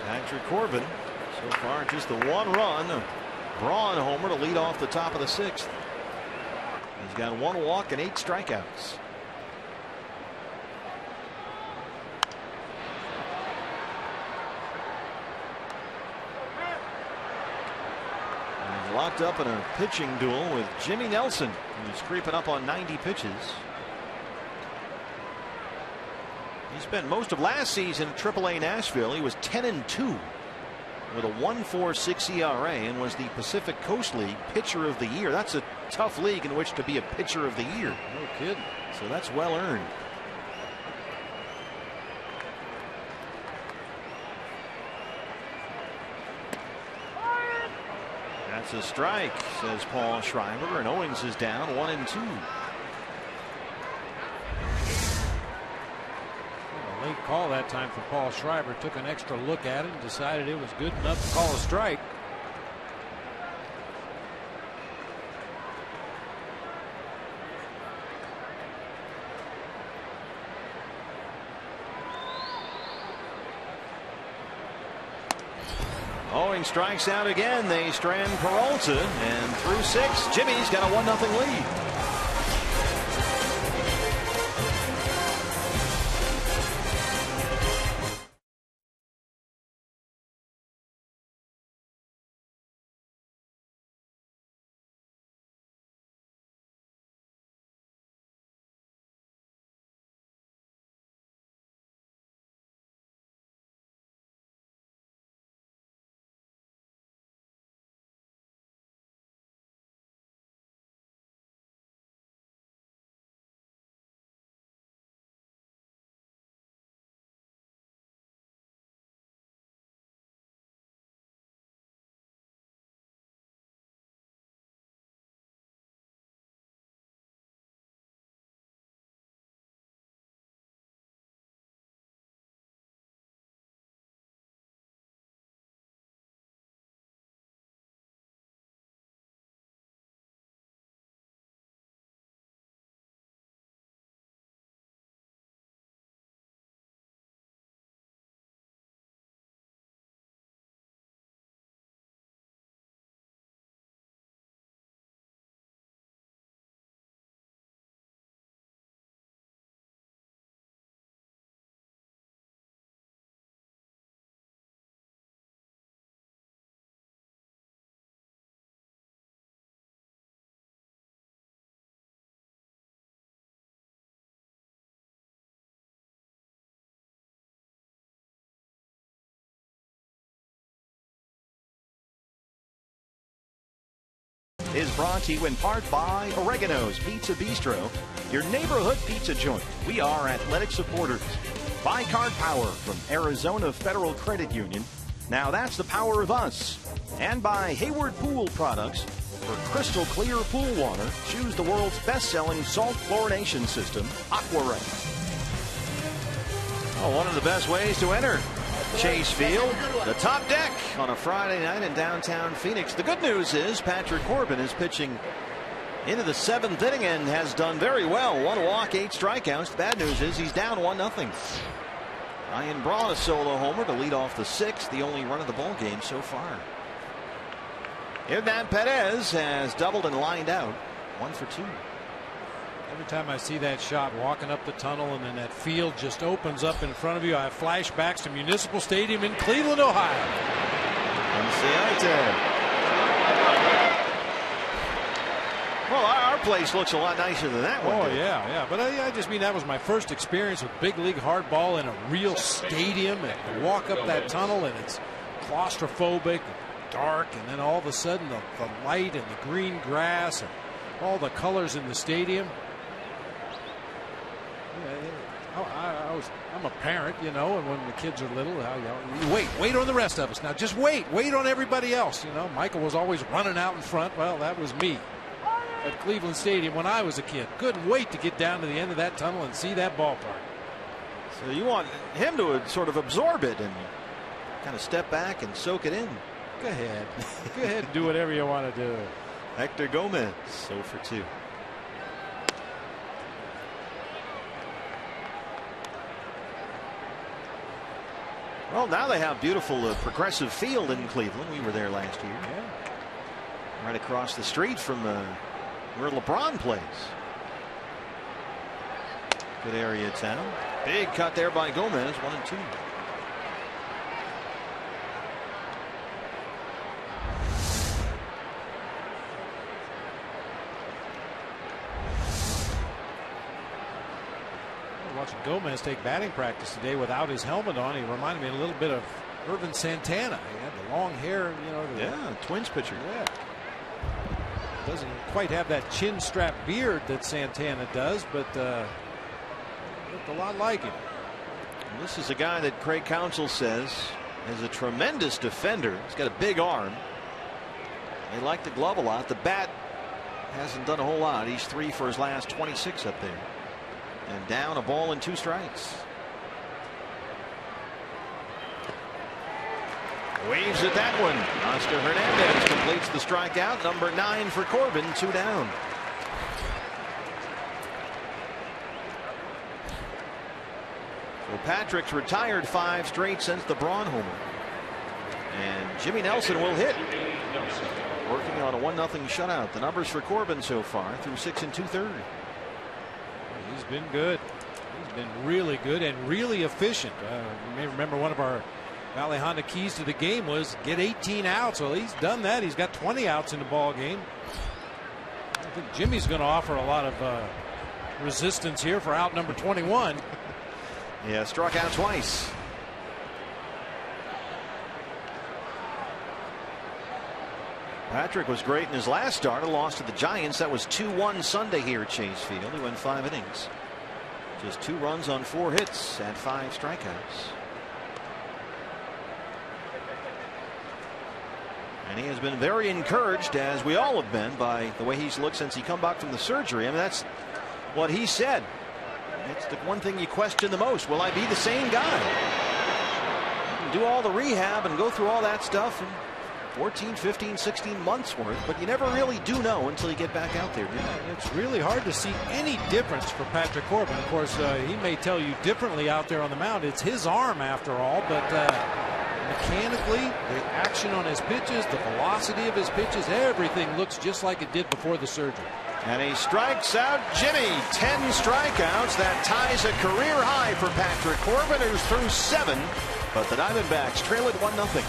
Patrick Corbin, so far just the one run, a Braun homer to lead off the top of the 6th. He's got 1 walk and 8 strikeouts. And he's locked up in a pitching duel with Jimmy Nelson, who's creeping up on 90 pitches. He spent most of last season at AAA Nashville. He was 10-2 with a 1.46 ERA and was the Pacific Coast League Pitcher of the Year. That's a tough league in which to be a Pitcher of the Year. No kidding. So that's well earned. That's a strike, says Paul Schreiber, and Owings is down 1-2. Late call that time for Paul Schreiber. Took an extra look at it and decided it was good enough to call a strike. Owings strikes out again. They strand Peralta, and through 6, Jimmy's got a 1-0 lead. Is brought to you in part by Oregano's Pizza Bistro, your neighborhood pizza joint. We are athletic supporters. By Card Power from Arizona Federal Credit Union. Now that's the power of us. And by Hayward Pool Products. For crystal clear pool water, choose the world's best-selling salt chlorination system, AquaRite. Oh, one of the best ways to enter Chase Field, the top deck on a Friday night in downtown Phoenix. The good news is Patrick Corbin is pitching into the 7th inning and has done very well. 1 walk, 8 strikeouts. The bad news is he's down 1-0. Ryan Braun a solo homer to lead off the 6th, the only run of the ball game so far. Hernan Perez has doubled and lined out. 1 for 2. Every time I see that shot walking up the tunnel and then that field just opens up in front of you, I have flashbacks to Municipal Stadium in Cleveland, Ohio. Well, our place looks a lot nicer than that one. Oh, yeah. But I just mean that was my first experience with big league hardball in a real stadium. And you walk up that tunnel and it's claustrophobic and dark, and then all of a sudden the light and the green grass and all the colors in the stadium. I'm a parent, you know, and when the kids are little, wait on the rest of us. Now just wait on everybody else. You know, Michael was always running out in front. Well, that was me. at Cleveland Stadium when I was a kid. Couldn't wait to get down to the end of that tunnel and see that ballpark. So you want him to sort of absorb it and kind of step back and soak it in. Go ahead. Go ahead and do whatever you want to do. Hector Gomez, 0 for 2. Well, now they have beautiful progressive field in Cleveland. We were there last year. Yeah. Right across the street from where LeBron plays. Good area of town. Big cut there by Gomez, 1-2. Watching Gomez take batting practice today without his helmet on, he reminded me a little bit of Irvin Santana. He had the long hair, you know. Yeah, Twins pitcher. Yeah. Doesn't quite have that chin strap beard that Santana does, but looked a lot like him. And this is a guy that Craig Counsell says is a tremendous defender. He's got a big arm. They like the glove a lot. The bat hasn't done a whole lot. He's 3 for his last 26 up there. And down, a ball and 2 strikes. Waves at that one. Oscar Hernandez completes the strikeout. Number 9 for Corbin, 2 down. So Patrick's retired 5 straight since the Braun homer. And Jimmy Nelson will hit. Working on a 1-0 shutout. The numbers for Corbin so far through 6 2/3. He's been good. He's been really good and really efficient. You may remember one of our Valley Honda keys to the game was get 18 outs. Well, he's done that. He's got 20 outs in the ball game. I think Jimmy's going to offer a lot of resistance here for out number 21. Yeah, struck out twice. Patrick was great in his last start. A loss to the Giants. That was 2-1 Sunday here at Chase Field. He went 5 innings. Just 2 runs on 4 hits and 5 strikeouts. And he has been very encouraged, as we all have been, by the way he's looked since he come back from the surgery. I mean, that's what he said. It's the one thing you question the most. Will I be the same guy? You can do all the rehab and go through all that stuff. And 14, 15, 16 months worth, but you never really do know until you get back out there. Yeah, it's really hard to see any difference for Patrick Corbin. Of course, he may tell you differently out there on the mound. It's his arm after all, but mechanically, the action on his pitches, the velocity of his pitches, everything looks just like it did before the surgery. And he strikes out Jimmy. 10 strikeouts. That ties a career high for Patrick Corbin, who's through 7, but the Diamondbacks trail it 1-0.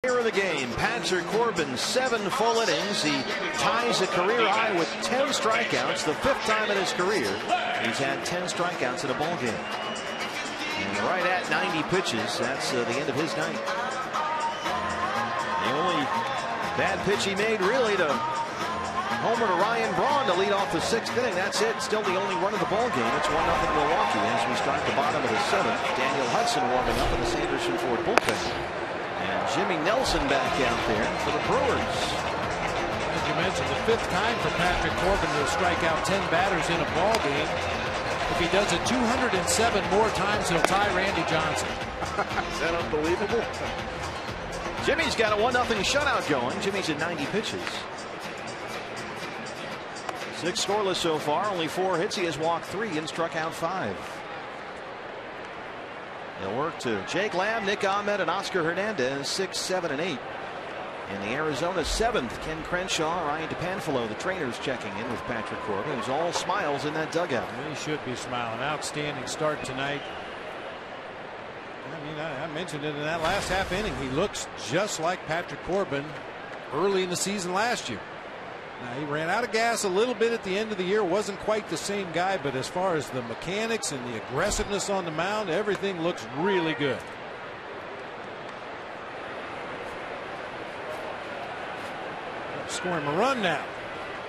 Here of the game, Patrick Corbin, 7 full innings. He ties a career high with 10 strikeouts, the 5th time in his career he's had 10 strikeouts in a ball game. And right at 90 pitches, that's the end of his night. The only bad pitch he made really to homer to Ryan Braun to lead off the 6th inning. That's it. Still the only run of the ball game. It's 1-0 Milwaukee as we start the bottom of the 7th. Daniel Hudson warming up in the Sanderson Ford bullpen. And Jimmy Nelson back out there for the Brewers. As you mentioned, the 5th time for Patrick Corbin to strike out 10 batters in a ball game. If he does it 207 more times, he'll tie Randy Johnson. Is that unbelievable? Jimmy's got a 1-0 shutout going. Jimmy's at 90 pitches. 6 scoreless so far, only 4 hits. He has walked 3 and struck out 5. They'll work to Jake Lamb, Nick Ahmed, and Oscar Hernandez, 6, 7, and 8. In the Arizona 7th, Ken Crenshaw, Ryan DePanfilo, the trainers checking in with Patrick Corbin, who's all smiles in that dugout. He should be smiling. Outstanding start tonight. I mean, I mentioned it in that last half inning. He looks just like Patrick Corbin early in the season last year. Now, he ran out of gas a little bit at the end of the year, wasn't quite the same guy, but as far as the mechanics and the aggressiveness on the mound, everything looks really good. Score him a run now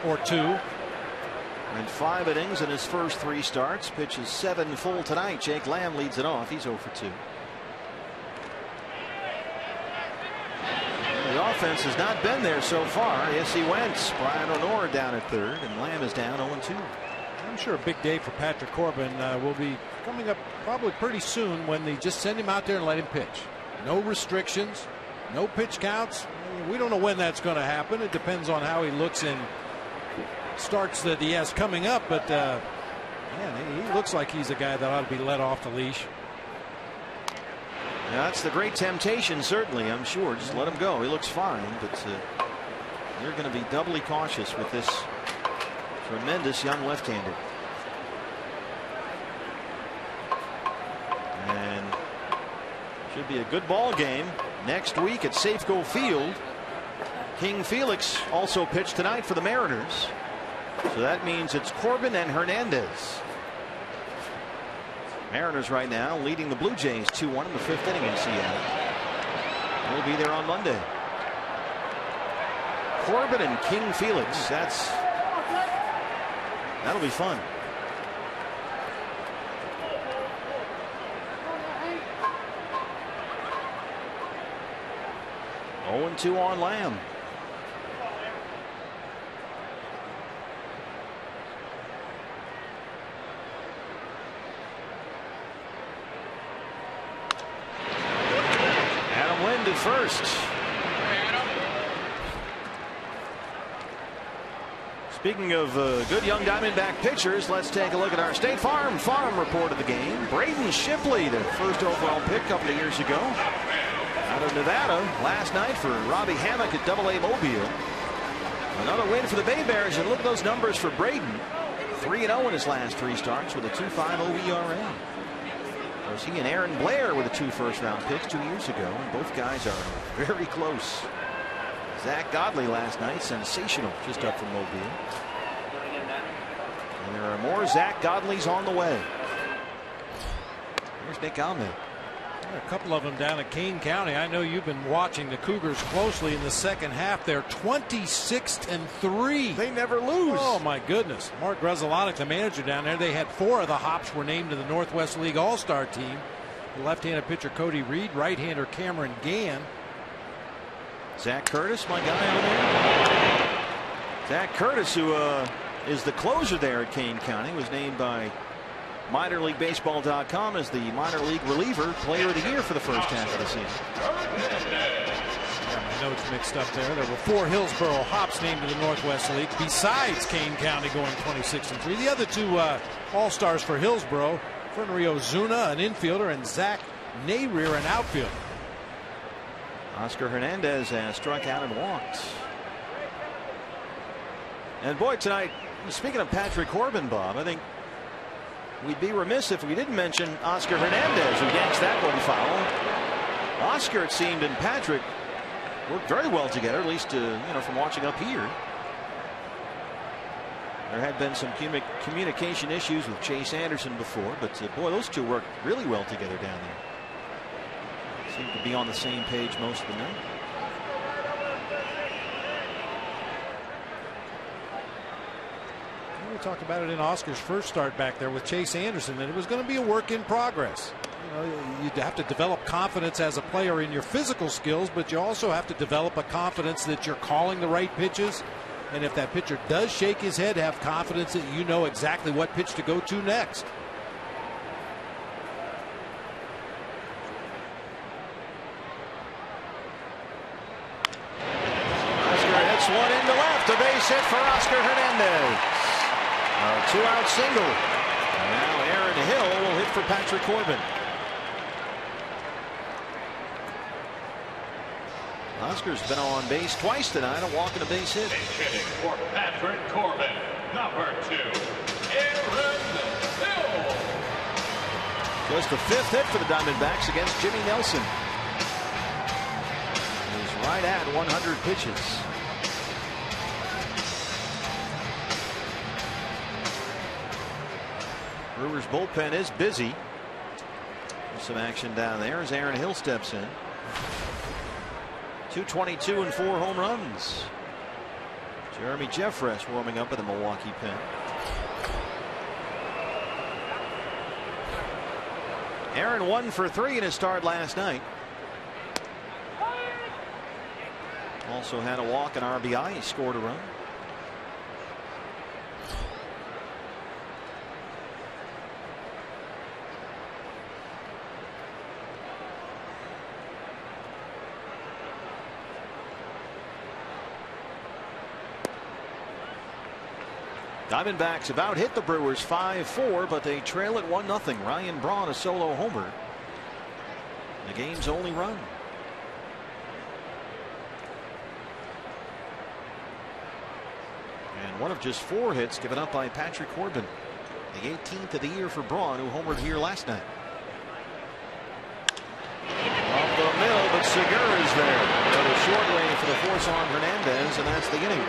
or 2. In 5 innings in his first 3 starts, pitches 7 full tonight. Jake Lamb leads it off. He's 0 for 2. The offense has not been there so far. Yes, he Wentz, Brian O'Nora down at 3rd, and Lamb is down 0-2. I'm sure a big day for Patrick Corbin will be coming up probably pretty soon when they just send him out there and let him pitch. No restrictions, no pitch counts. We don't know when that's going to happen. It depends on how he looks in starts that he has coming up, but man, he looks like he's a guy that ought to be let off the leash. Yeah, that's the great temptation, certainly, I'm sure. Just let him go. He looks fine, but you're going to be doubly cautious with this tremendous young left-hander. And should be a good ball game next week at Safeco Field. King Felix also pitched tonight for the Mariners. So that means it's Corbin and Hernandez. Mariners right now leading the Blue Jays 2-1 in the 5th inning in Seattle. We'll be there on Monday. Corbin and King Felix. That'll be fun. Oh, 0-2 on Lamb. At first. Speaking of good young Diamondback pitchers, let's take a look at our State Farm report of the game. Braden Shipley, the first overall pick a couple of years ago out of Nevada last night for Robbie Hammock at AA Mobile. Another win for the Bay Bears, and look at those numbers for Braden. 3-0 in his last 3 starts with a 2.50 ERA. Was he and Aaron Blair were the 2 first-round picks 2 years ago, and both guys are very close. Zach Godley last night, sensational, just up from Mobile. And there are more Zach Godleys on the way. Here's Nick Ahmed. A couple of them down at Kane County. I know you've been watching the Cougars closely in the second half. They're 26-3. They never lose. Oh my goodness. Mark Grzelcyk, the manager down there, they had 4 of the Hops were named to the Northwest League All-Star team. Left-handed pitcher Cody Reed, right-hander Cameron Gann. Zach Curtis, my guy on there. Zach Curtis, who is the closer there at Kane County, was named by MinorLeagueBaseball.com as the minor league reliever player of the year for the first half of the season. Yeah, my notes mixed up there. There were 4 Hillsboro Hops named to the Northwest League besides Kane County going 26-3. The other 2 All-Stars for Hillsboro, Fernando Zuna, an infielder, and Zach Nayreer, an outfielder. Oscar Hernandez has struck out and walked. And boy, tonight, speaking of Patrick Corbin, Bob, I think we'd be remiss if we didn't mention Oscar Hernandez, who yanks that one foul. Oscar, it seemed, and Patrick worked very well together, at least from watching up here. There had been some communication issues with Chase Anderson before, but boy, those two worked really well together down there. Seemed to be on the same page most of the night. We talked about it in Oscar's first start back there with Chase Anderson, and it was going to be a work in progress. You'd have to develop confidence as a player in your physical skills, but you also have to develop a confidence that you're calling the right pitches. And if that pitcher does shake his head, have confidence that you know exactly what pitch to go to next. Oscar hits one into left. A base hit for Oscar Hernandez. A two-out single. And now Aaron Hill will hit for Patrick Corbin. Oscar's been on base twice tonight, a walk and a base hit. Hitting for Patrick Corbin, number 2, Aaron Hill. Just the 5th hit for the Diamondbacks against Jimmy Nelson. He's right at 100 pitches. Brewers bullpen is busy. There's some action down there as Aaron Hill steps in. 222 and 4 home runs. Jeremy Jeffress warming up in the Milwaukee pen. Aaron 1 for 3 in his start last night. Also had a walk and RBI. He scored a run. Diamondbacks about hit the Brewers 5-4, but they trail at 1-0. Ryan Braun a solo homer. The game's only run. And one of just 4 hits given up by Patrick Corbin. The 18th of the year for Braun, who homered here last night. Off the middle, but Segura is there. But a short way for the force on Hernandez, and that's the inning.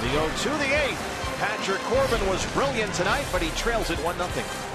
We go to the 8th. Patrick Corbin was brilliant tonight, but he trails it 1-0.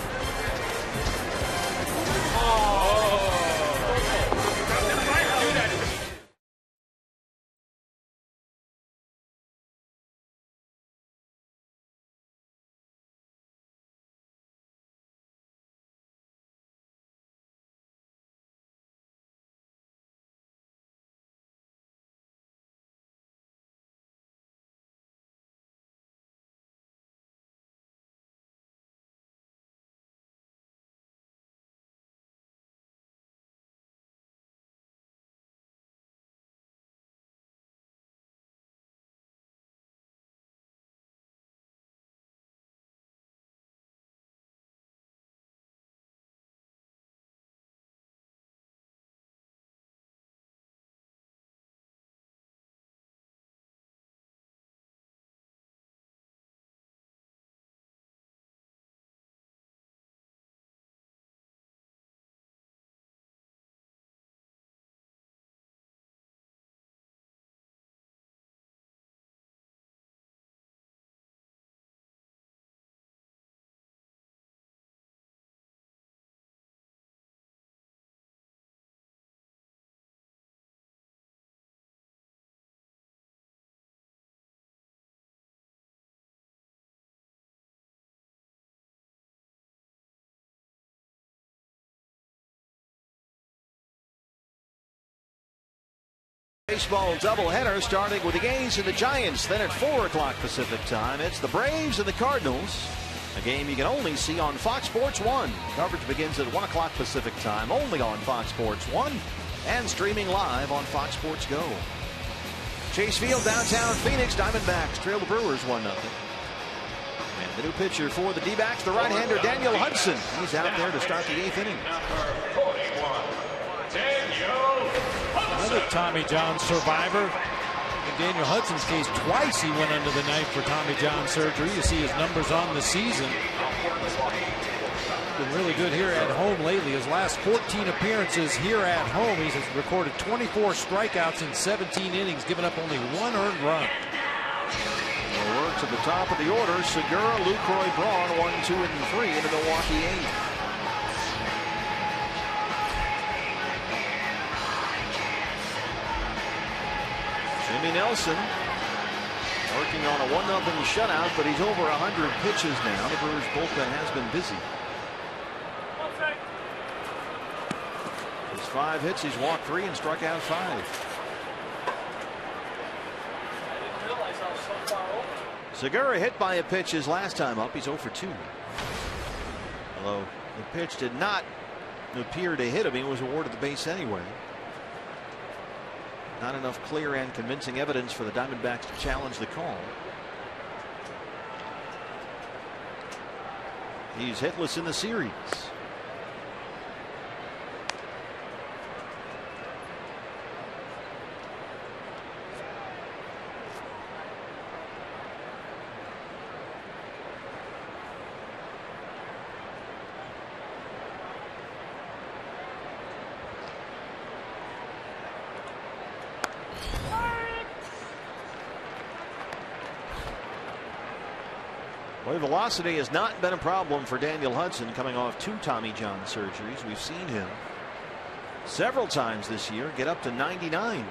Baseball doubleheader starting with the A's and the Giants. Then at 4 o'clock Pacific time, it's the Braves and the Cardinals. A game you can only see on Fox Sports 1. Coverage begins at 1 o'clock Pacific time, only on Fox Sports 1, and streaming live on Fox Sports Go. Chase Field, downtown Phoenix. Diamondbacks trail the Brewers 1-0. And the new pitcher for the D-backs, the right-hander Daniel Hudson. He's out there to start the 8th inning. Another Tommy John survivor. In Daniel Hudson's case, twice he went under the knife for Tommy John surgery. You see his numbers on the season. Been really good here at home lately. His last 14 appearances here at home, he's recorded 24 strikeouts in 17 innings, giving up only 1 earned run. We'll work to the top of the order. Segura, Lucroy, Braun, 1, 2, and 3 in the Milwaukee 8th. Jimmy Nelson working on a 1-0 shutout, but he's over 100 pitches now. The Brewers bullpen has been busy. His 5 hits, he's walked 3 and struck out 5. Segura hit by a pitch his last time up. He's 0 for 2. Although the pitch did not appear to hit him, he was awarded the base anyway. Not enough clear and convincing evidence for the Diamondbacks to challenge the call. He's hitless in the series. Well, velocity has not been a problem for Daniel Hudson, coming off 2 Tommy John surgeries. We've seen him several times this year get up to 99.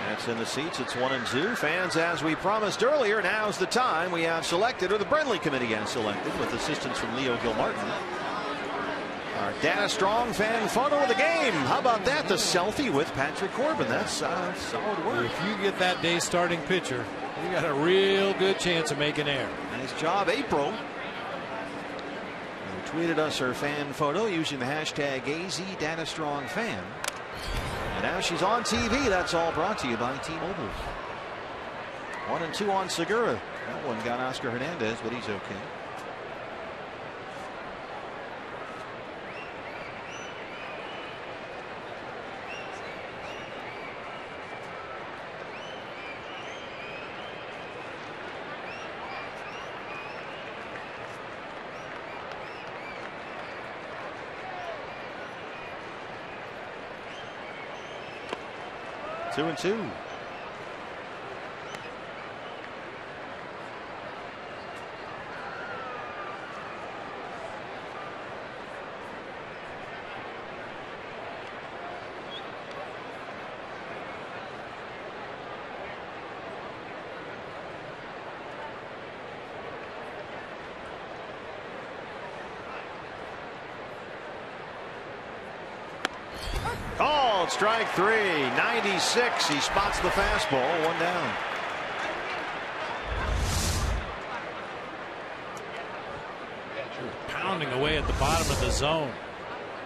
That's in the seats. It's 1 and 2. Fans, as we promised earlier, now's the time. We have selected, or the Brenly Committee has selected, with assistance from Leo Gilmartin, our Dana Strong fan photo of the game. How about that? The selfie with Patrick Corbin. That's solid work. If you get that day's starting pitcher, you got a real good chance of making air. Nice job, April. Who tweeted us her fan photo using the hashtag #AZDanaStrongFan. And now she's on TV. That's all brought to you by T-Mobile. 1 and 2 on Segura. That one got Oscar Hernandez, but he's okay. Two and 2. Called strike 3. 96. He spots the fastball. 1 down. Pounding away at the bottom of the zone.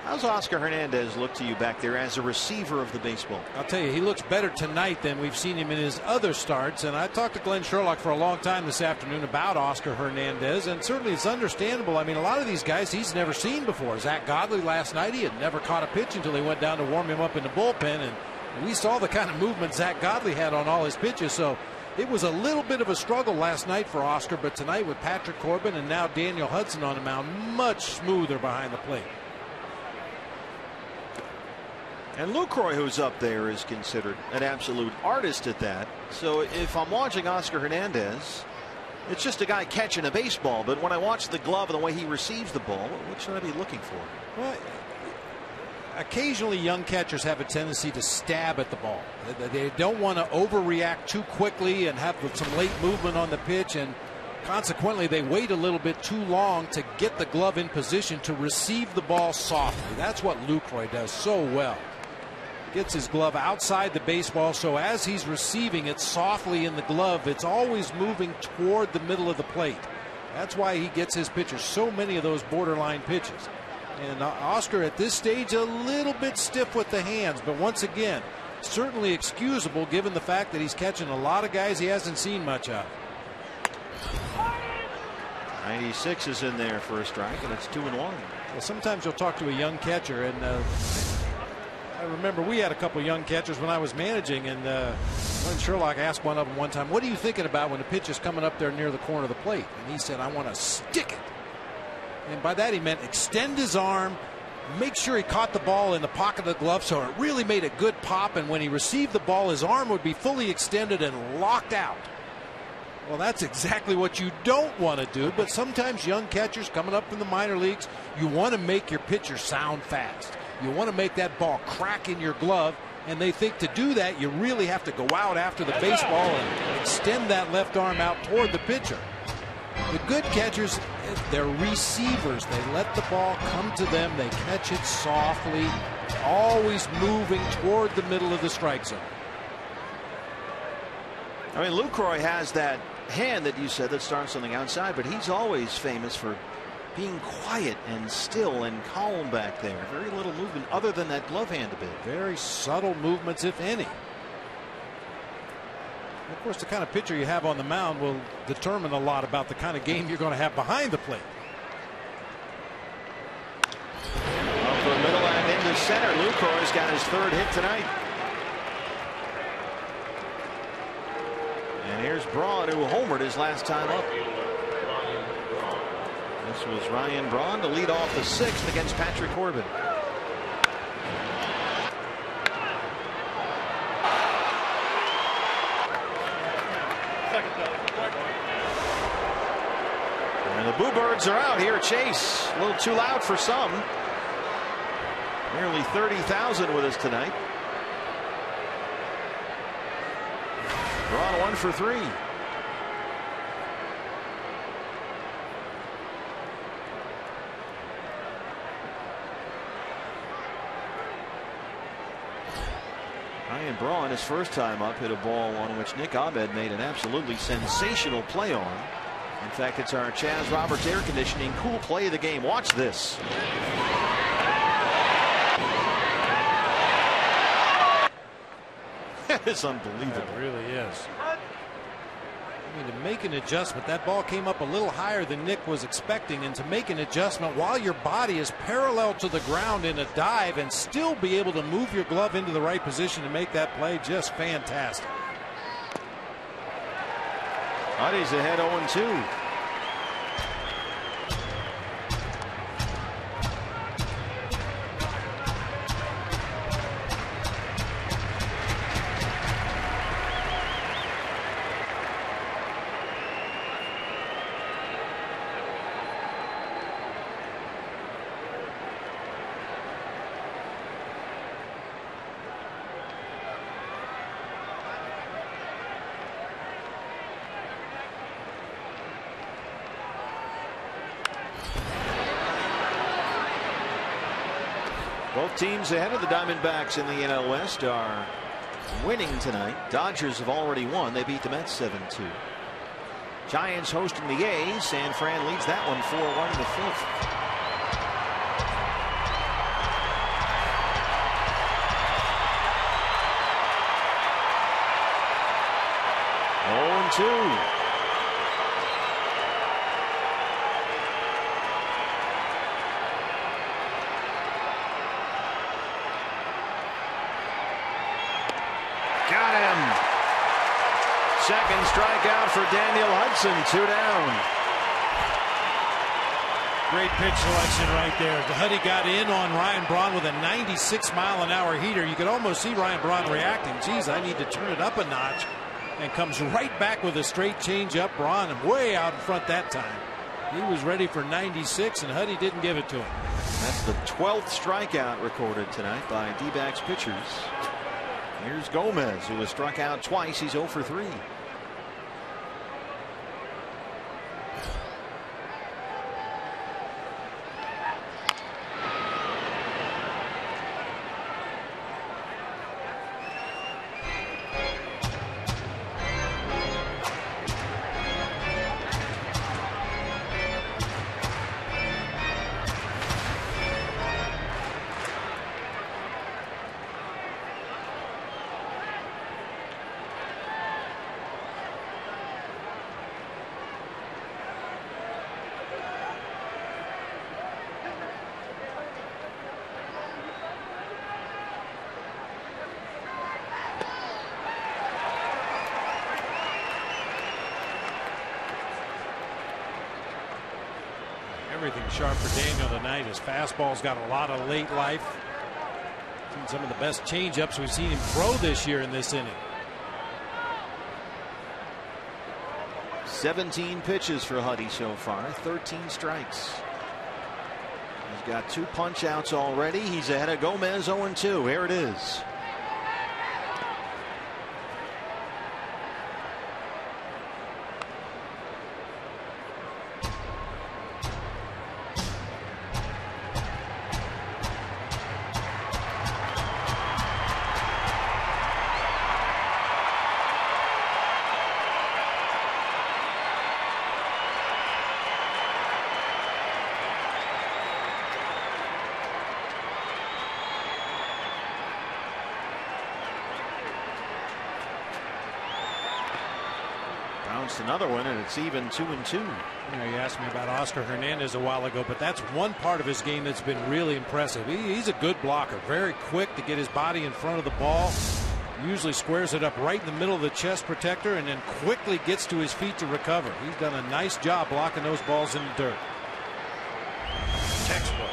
How's Oscar Hernandez look to you back there as a receiver of the baseball? I'll tell you, he looks better tonight than we've seen him in his other starts. And I talked to Glenn Sherlock for a long time this afternoon about Oscar Hernandez, and certainly it's understandable. I mean, a lot of these guys he's never seen before. Zach Godley last night, he had never caught a pitch until he went down to warm him up in the bullpen, and we saw the kind of movement Zach Godley had on all his pitches. So it was a little bit of a struggle last night for Oscar, but tonight with Patrick Corbin and now Daniel Hudson on the mound, much smoother behind the plate. And Lucroy, who's up there, is considered an absolute artist at that. So if I'm watching Oscar Hernandez, it's just a guy catching a baseball. But when I watch the glove and the way he receives the ball, what should I be looking for? Well, occasionally young catchers have a tendency to stab at the ball. They don't want to overreact too quickly and have some late movement on the pitch, and consequently they wait a little bit too long to get the glove in position to receive the ball softly. That's what Lucroy does so well. Gets his glove outside the baseball, so as he's receiving it softly in the glove, it's always moving toward the middle of the plate. That's why he gets his pitchers so many of those borderline pitches. And Oscar at this stage a little bit stiff with the hands, but once again certainly excusable given the fact that he's catching a lot of guys he hasn't seen much of. 96 is in there for a strike, and it's 2-1. Well, sometimes you'll talk to a young catcher and I remember we had a couple young catchers when I was managing, and Glenn Sherlock asked one of them one time, "What are you thinking about when the pitch is coming up there near the corner of the plate?" And he said, "I want to stick it." And by that he meant extend his arm, make sure he caught the ball in the pocket of the glove so it really made a good pop, and when he received the ball his arm would be fully extended and locked out. Well, that's exactly what you don't want to do, but sometimes young catchers coming up in the minor leagues, you want to make your pitcher sound fast. You want to make that ball crack in your glove, and they think to do that you really have to go out after the baseball and extend that left arm out toward the pitcher. The good catchers, they're receivers. They let the ball come to them. They catch it softly, always moving toward the middle of the strike zone. I mean, Lucroy has that hand that you said that starts on the outside, but he's always famous for being quiet and still and calm back there. Very little movement other than that glove hand a bit. Very subtle movements, if any. Of course, the kind of pitcher you have on the mound will determine a lot about the kind of game you're going to have behind the plate. Up the middle and into center. Lucroy's got his third hit tonight. And here's Braun, who homered his last time up. This was Ryan Braun to lead off the sixth against Patrick Corbin. And the Boo Birds are out here. Chase, a little too loud for some. Nearly 30,000 with us tonight. Braun 1 for 3. Ryan Braun, his first time up, hit a ball on which Nick Abed made an absolutely sensational play on. In fact, it's our Chaz Roberts air conditioning cool play of the game. Watch this. It's unbelievable. It really is. I mean, to make an adjustment, that ball came up a little higher than Nick was expecting, and to make an adjustment while your body is parallel to the ground in a dive and still be able to move your glove into the right position to make that play, just fantastic. Huddy's ahead 0-2. Both teams ahead of the Diamondbacks in the NL West are winning tonight. Dodgers have already won. They beat the Mets 7-2. Giants hosting the A's. San Fran leads that one 4-1 in the fifth. Oh, 2. Second strikeout for Daniel Hudson. 2 down. Great pitch selection right there. The Huddy got in on Ryan Braun with a 96-mile-an-hour heater. You could almost see Ryan Braun reacting. Geez, I need to turn it up a notch. And comes right back with a straight changeup. Braun way out in front that time. He was ready for 96, and Huddy didn't give it to him. That's the 12th strikeout recorded tonight by D-backs pitchers. Here's Gomez, who has struck out twice. He's 0 for 3. Everything sharp for Daniel tonight. His fastball's got a lot of late life. Seen some of the best changeups we've seen him throw this year in this inning. 17 pitches for Huddy so far, 13 strikes. He's got 2 punch outs already. He's ahead of Gomez 0-2. Here it is. Another one, and it's even 2-2. You know, you asked me about Oscar Hernandez a while ago, but that's one part of his game that's been really impressive. He's a good blocker, very quick to get his body in front of the ball. Usually squares it up right in the middle of the chest protector and then quickly gets to his feet to recover. He's done a nice job blocking those balls in the dirt. Textbook.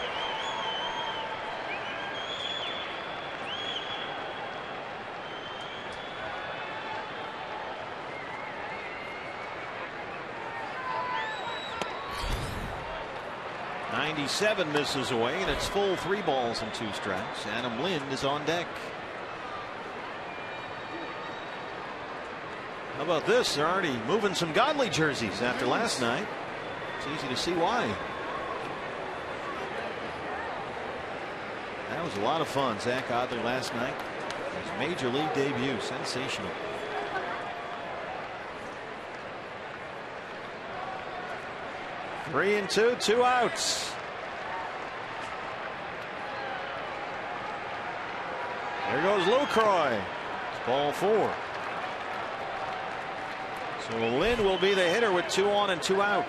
'97 misses away, and it's full 3 balls and 2 strikes. Adam Lind is on deck. How about this? They're already moving some Godley jerseys after last night. It's easy to see why. That was a lot of fun. Zach Godley last night. His major league debut. Sensational. Three and two outs. There goes Lucroy. It's ball 4. So Lynn will be the hitter with 2 on and 2 out.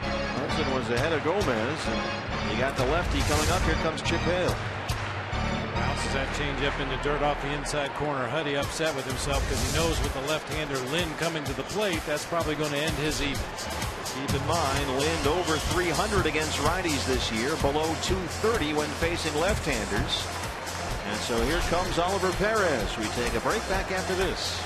Hudson was ahead of Gomez, and you got the lefty coming up. Here comes Chip Hale. Bounces that changeup in the dirt off the inside corner. Huddy upset with himself because he knows with the left-hander Lynn coming to the plate, that's probably going to end his evening. Keep in mind, Lind over 300 against righties this year, below 230 when facing left-handers. And so here comes Oliver Perez. We take a break. Back after this.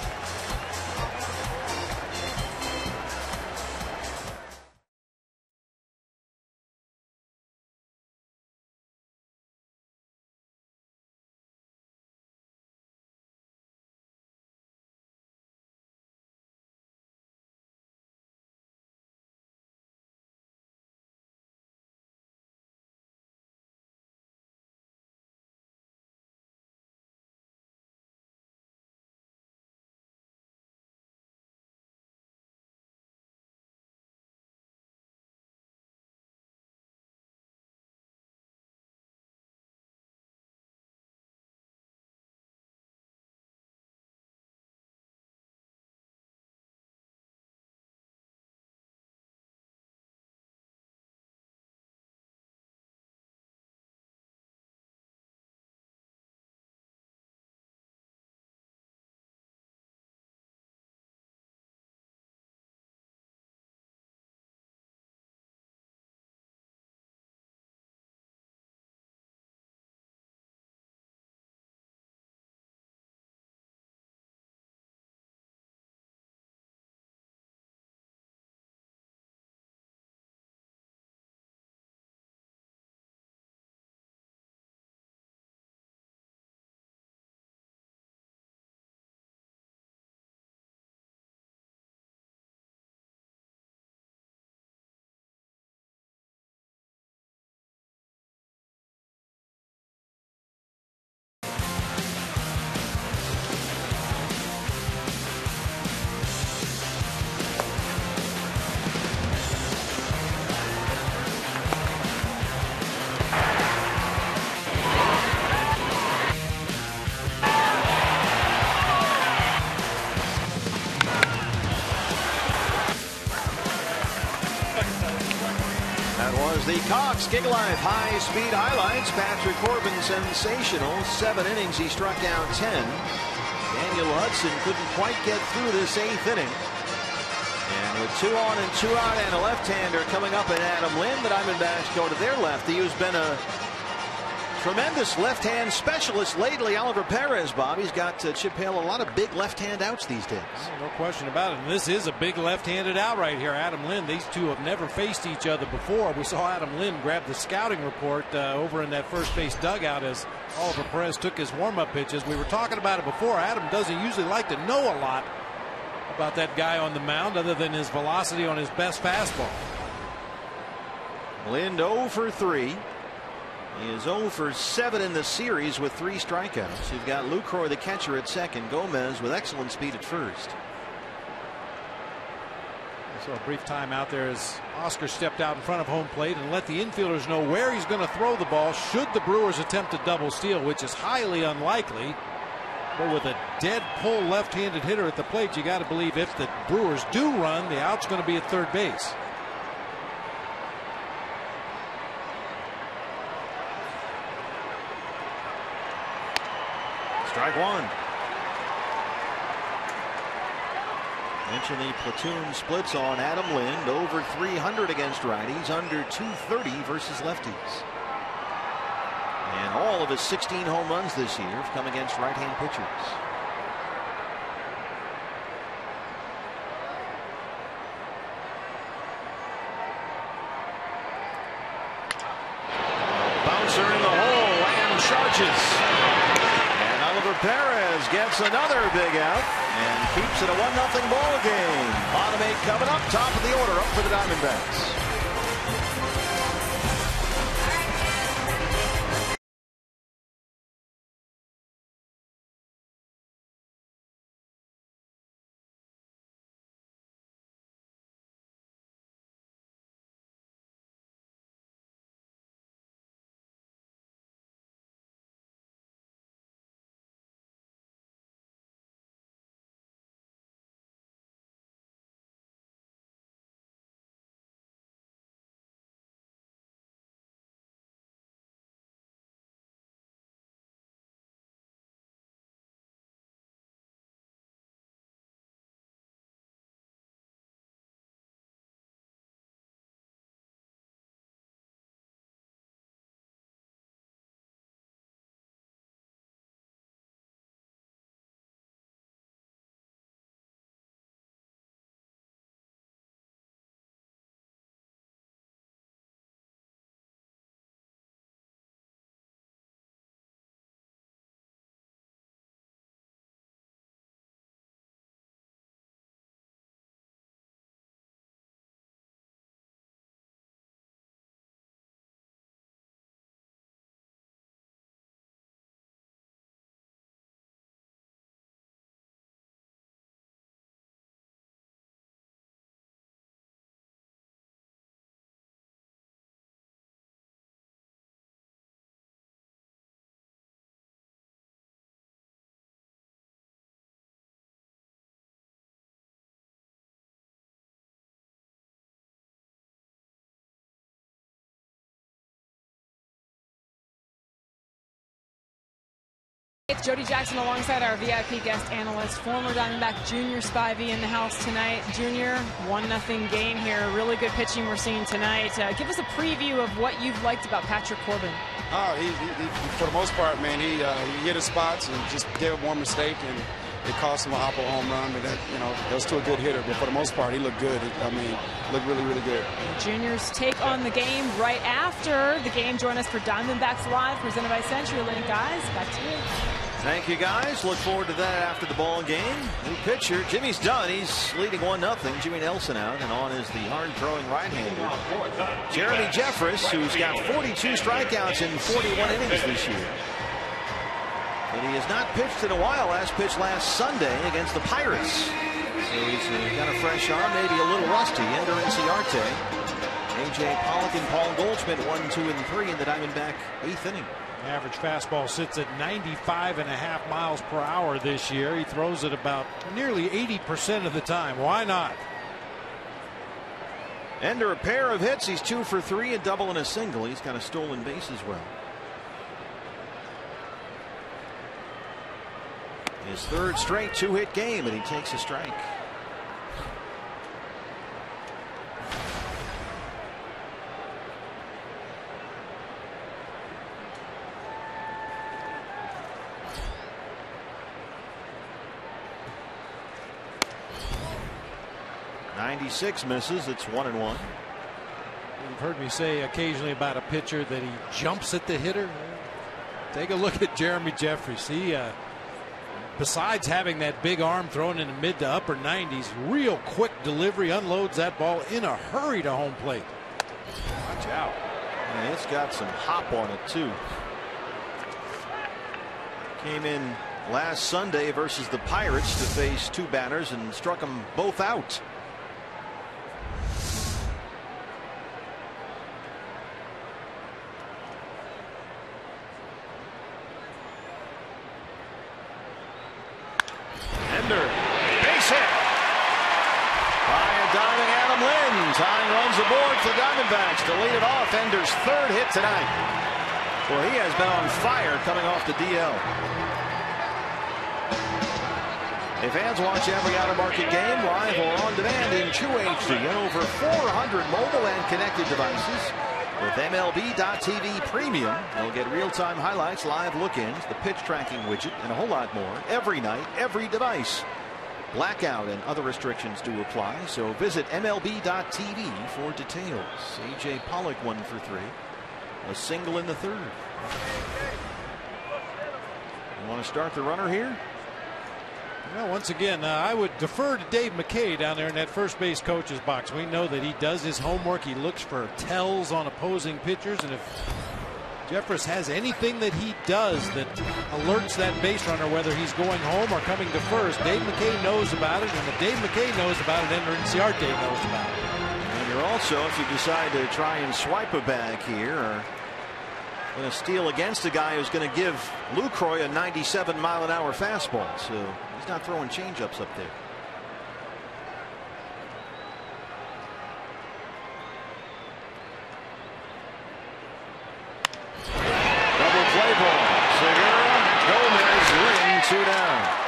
The Cox Gig Life high-speed highlights. Patrick Corbin sensational. 7 innings. He struck down 10. Daniel Hudson couldn't quite get through this 8th inning. And And with 2 on and 2 out and a left-hander coming up in Adam Lynn, the Diamondbacks go to their lefty, who's been a tremendous left-hand specialist lately, Oliver Perez. Bob, he's got Chip Hale a lot of big left-hand outs these days. No question about it. And this is a big left-handed out right here. Adam Lynn. These two have never faced each other before. We saw Adam Lynn grab the scouting report over in that first base dugout as Oliver Perez took his warm-up pitches. We were talking about it before. Adam doesn't usually like to know a lot about that guy on the mound other than his velocity on his best fastball. Lynn 0 for 3. He is 0 for 7 in the series with 3 strikeouts. You've got Lucroy, the catcher, at second. Gomez with excellent speed at first. So a brief time out there as Oscar stepped out in front of home plate and let the infielders know where he's going to throw the ball should the Brewers attempt a double steal, which is highly unlikely. But with a dead pull left-handed hitter at the plate, you got to believe if the Brewers do run, the out's going to be at third base. Strike 1. Mention the platoon splits on Adam Lynn. Over 300 against righties, under 230 versus lefties. And all of his 16 home runs this year have come against right-hand pitchers. Bouncer in the hole, Lamb charges. Perez gets another big out and keeps it a 1-0 ball game. Bottom 8 coming up, top of the order up for the Diamondbacks. It's Jody Jackson alongside our VIP guest analyst, former Diamondback Junior Spivey in the house tonight. Junior, 1-0 game here. Really good pitching we're seeing tonight. Give us a preview of what you've liked about Patrick Corbin. Oh, he for the most part, man, he hit his spots and just gave up one mistake, and it cost him a home run. But that was to a good hitter. But for the most part, he looked good. Looked really, really good. Juniors take on the game right after the game. Join us for Diamondbacks Live, presented by CenturyLink. Guys, back to you. Thank you, guys. Look forward to that after the ball game. New pitcher, Jimmy's done. He's leading 1-0. Jimmy Nelson out, and on is the hard-throwing right-hander, Jeremy Jeffress, who's got 42 strikeouts in 41 innings this year. But he has not pitched in a while. Last pitch last Sunday against the Pirates. So he's got a fresh arm, maybe a little rusty. Ender Inciarte, A.J. Pollock, and Paul Goldschmidt 1, 2, and 3 in the Diamondback 8th inning. Average fastball sits at 95.5 miles per hour this year. He throws it about nearly 80% of the time. Why not? Ender, a pair of hits. He's 2 for 3, a double and a single. He's got a stolen base as well. His third straight 2-hit game, and he takes a strike. 96 misses. It's 1-1. You've heard me say occasionally about a pitcher that he jumps at the hitter. Take a look at Jeremy Jeffress. He, besides having that big arm thrown in the mid to upper 90s, real quick delivery, unloads that ball in a hurry to home plate. Watch out. And it's got some hop on it too. Came in last Sunday versus the Pirates to face two batters and struck them both out. Base hit by a diving Adam Lynn. Tying runs aboard for the Diamondbacks to lead it off. Ender's third hit tonight. Well, he has been on fire coming off the DL. If fans watch every out-of-market game live or on demand in True HD and over 400 mobile and connected devices. With MLB.TV Premium, you'll get real-time highlights, live look-ins, the pitch tracking widget, and a whole lot more every night, every device. Blackout and other restrictions do apply, so visit MLB.TV for details. A.J. Pollock 1 for 3. A single in the third. You want to start the runner here? Well, once again, I would defer to Dave McKay down there in that first base coach's box. We know that he does his homework. He looks for tells on opposing pitchers, and if Jeffress has anything that he does that alerts that base runner whether he's going home or coming to first, Dave McKay knows about it, and if Dave McKay knows about it, Ender Inciarte knows about it. And you're also, if you decide to try and swipe a bag here, or going to steal against a guy who's going to give Lucroy a 97-mile-an-hour fastball, so he's not throwing changeups up there. Double play ball. Segura, Gomez, Lynn, 2 down.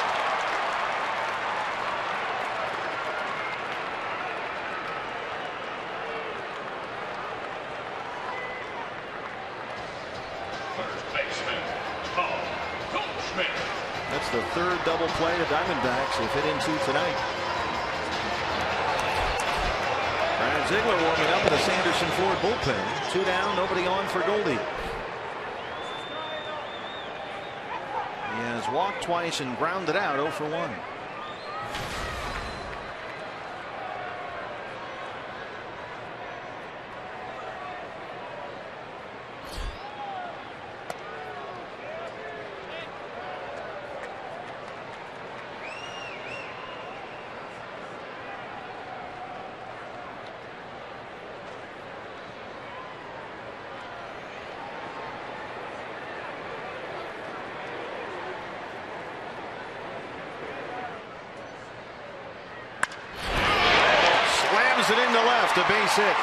That's the third double play the Diamondbacks have hit into tonight. Brad Ziegler warming up in the Sanderson Ford bullpen. 2 down, nobody on for Goldie. He has walked twice and grounded out 0 for 1. It into left, a base hit.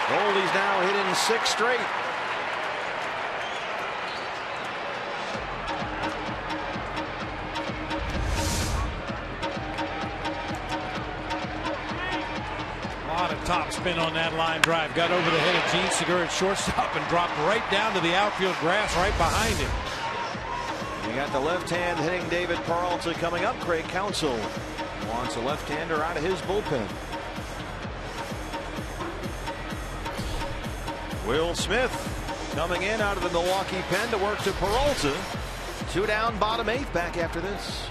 Goldie's now hit in 6 straight. A lot of top spin on that line drive. Got over the head of Gene Segura at shortstop and dropped right down to the outfield grass right behind him. You got the left hand hitting David Peralta coming up. Craig Counsell wants a left-hander out of his bullpen. Will Smith coming in out of the Milwaukee pen to work to Peralta. 2 down, bottom 8th, back after this.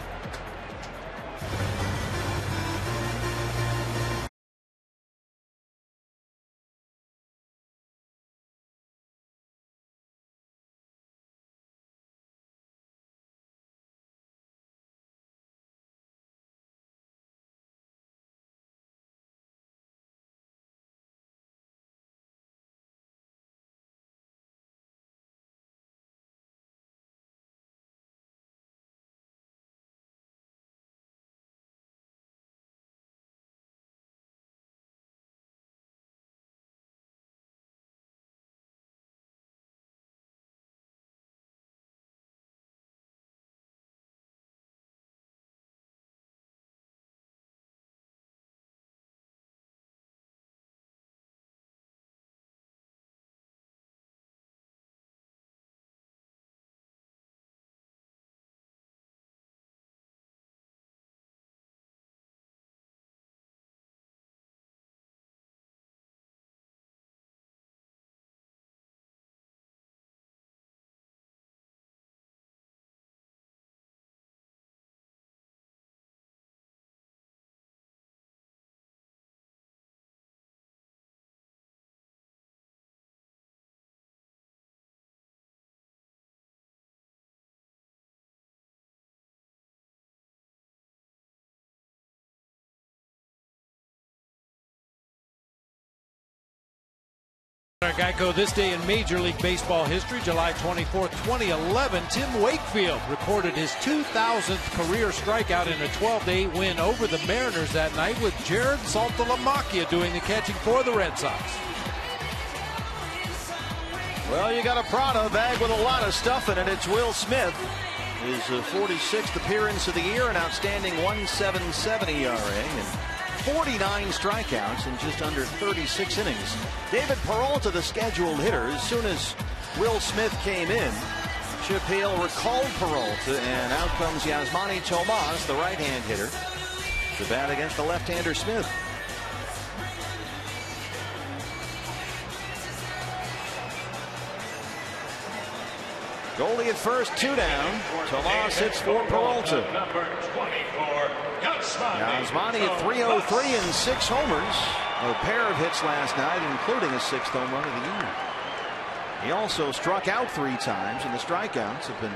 Geico, this day in Major League Baseball history, July 24th, 2011, Tim Wakefield recorded his 2,000th career strikeout in a 12-8 win over the Mariners that night, with Jared Saltalamacchia doing the catching for the Red Sox. Well, you got a Prada bag with a lot of stuff in it. It's Will Smith. His 46th appearance of the year, an outstanding 1.77 ERA, and 49 strikeouts in just under 36 innings. David Peralta, the scheduled hitter. As soon as Will Smith came in, Chip Hale recalled Peralta, and out comes Yasmani Tomas, the right-hand hitter, to bat against the left-hander Smith. Goldie at first, 2 down. Tomas hits for Peralta. Yasmani at 303 and 6 homers. A pair of hits last night, including a 6th home run of the year. He also struck out 3 times, and the strikeouts have been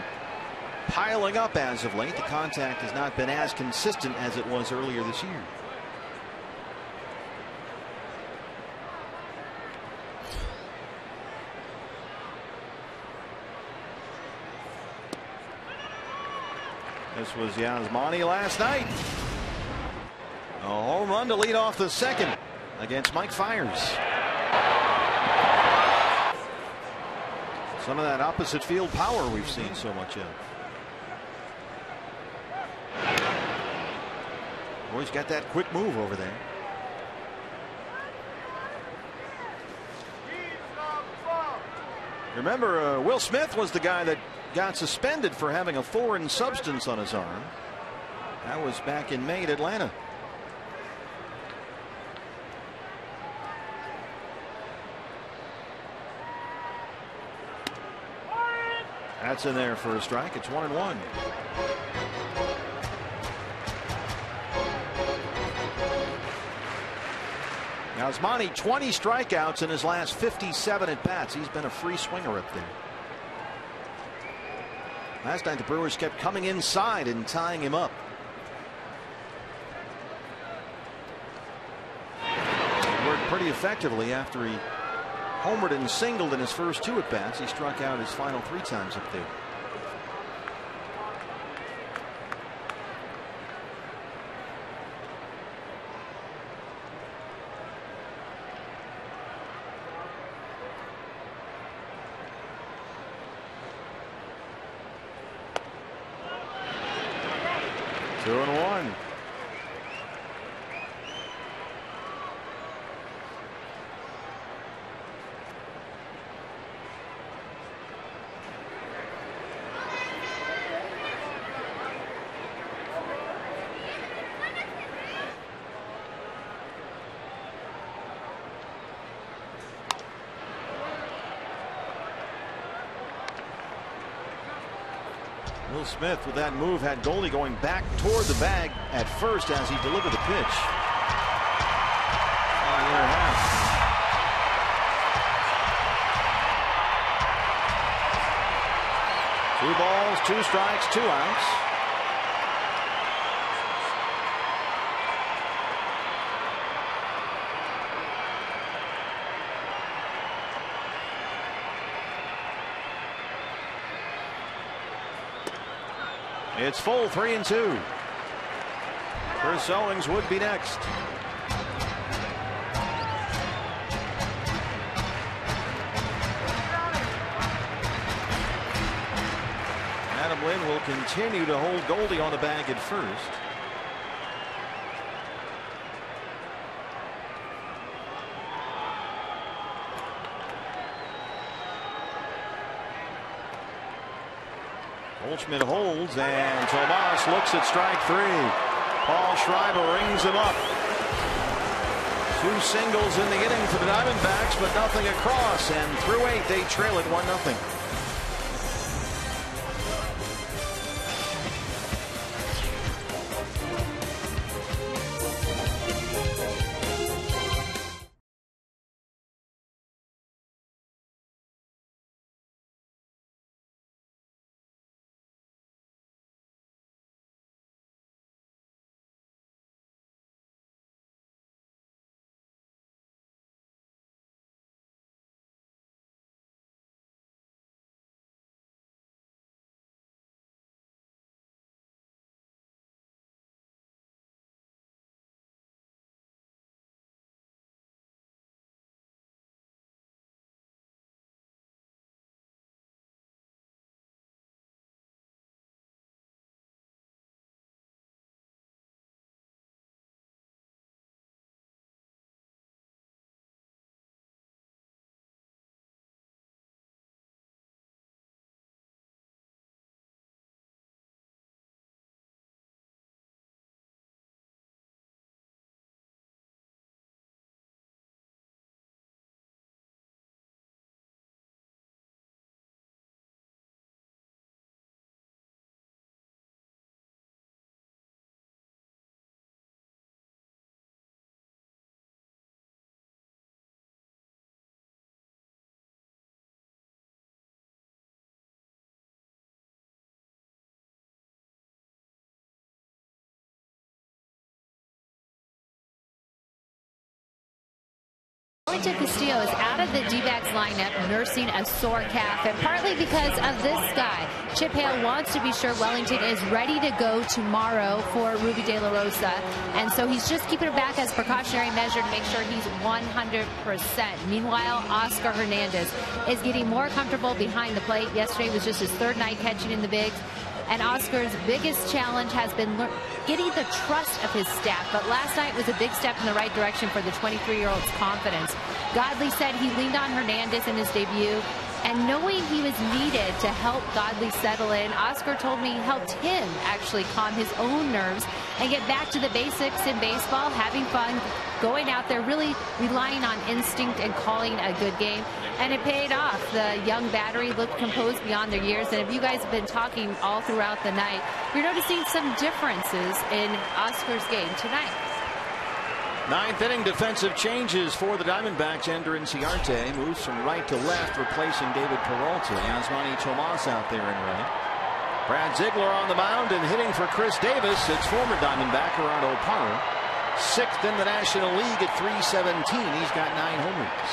piling up as of late. The contact has not been as consistent as it was earlier this year. This was Yasmani last night. A home run to lead off the second against Mike Fiers. Some of that opposite field power we've seen so much of. Always got that quick move over there. Remember, Will Smith was the guy that got suspended for having a foreign substance on his arm. That was back in May at Atlanta. That's in there for a strike. It's 1-1. Yasmani, 20 strikeouts in his last 57 at bats. He's been a free swinger up there. Last night the Brewers kept coming inside and tying him up. It worked pretty effectively after he homered and singled in his first 2 at bats. He struck out his final 3 times up there. Two and one. Will Smith with that move had Goldie going back toward the bag at first as he delivered the pitch. Inner half. Two balls, 2 strikes, 2 outs. It's full, 3-2. Chris Owings would be next. Adam Lynn will continue to hold Goldie on the bag at first. Goldschmidt holds, and Tomas looks at strike 3. Paul Schreiber rings him up. 2 singles in the inning for the Diamondbacks, but nothing across, and through 8 they trail it 1-0. Nick Castillo is out of the D-backs lineup nursing a sore calf, and partly because of this guy. Chip Hale wants to be sure Wellington is ready to go tomorrow for Ruby De La Rosa, and so he's just keeping it back as a precautionary measure to make sure he's 100%. Meanwhile, Oscar Hernandez is getting more comfortable behind the plate. Yesterday was just his third night catching in the bigs. And Oscar's biggest challenge has been getting the trust of his staff. But last night was a big step in the right direction for the 23-year-old's confidence. Godley said he leaned on Hernandez in his debut. And knowing he was needed to help Godley settle in, Oscar told me helped him actually calm his own nerves and get back to the basics in baseball, having fun, going out there, really relying on instinct and calling a good game. And it paid off. The young battery looked composed beyond their years. And if you guys have been talking all throughout the night, you're noticing some differences in Oscar's game tonight. Ninth inning defensive changes for the Diamondbacks. Ender Inciarte moves from right to left, replacing David Peralta. Yasmani Tomas out there in right. Brad Ziegler on the mound and hitting for Chris Davis. It's former Diamondback Gerardo Parra. Sixth in the National League at .317. He's got 9 homers.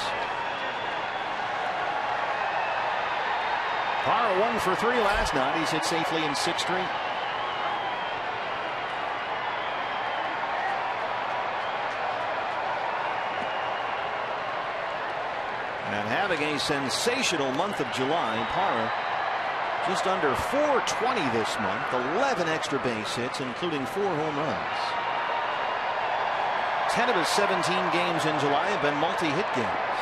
Parra 1 for 3 last night. He's hit safely in 6 straight. And having a sensational month of July, Parra just under .420 this month, 11 extra base hits, including 4 home runs. 10 of his 17 games in July have been multi-hit games.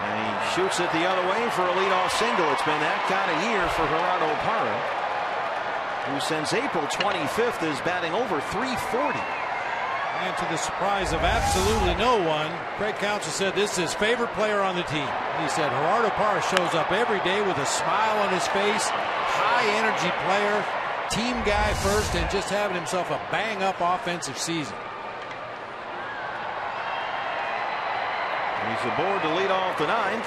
And he shoots it the other way for a leadoff single. It's been that kind of year for Gerardo Parra, who since April 25th is batting over .340. And to the surprise of absolutely no one, Craig Counsell said this is his favorite player on the team. He said Gerardo Parra shows up every day with a smile on his face, high energy player, team guy first, and just having himself a bang up offensive season. He's aboard to lead off the ninth.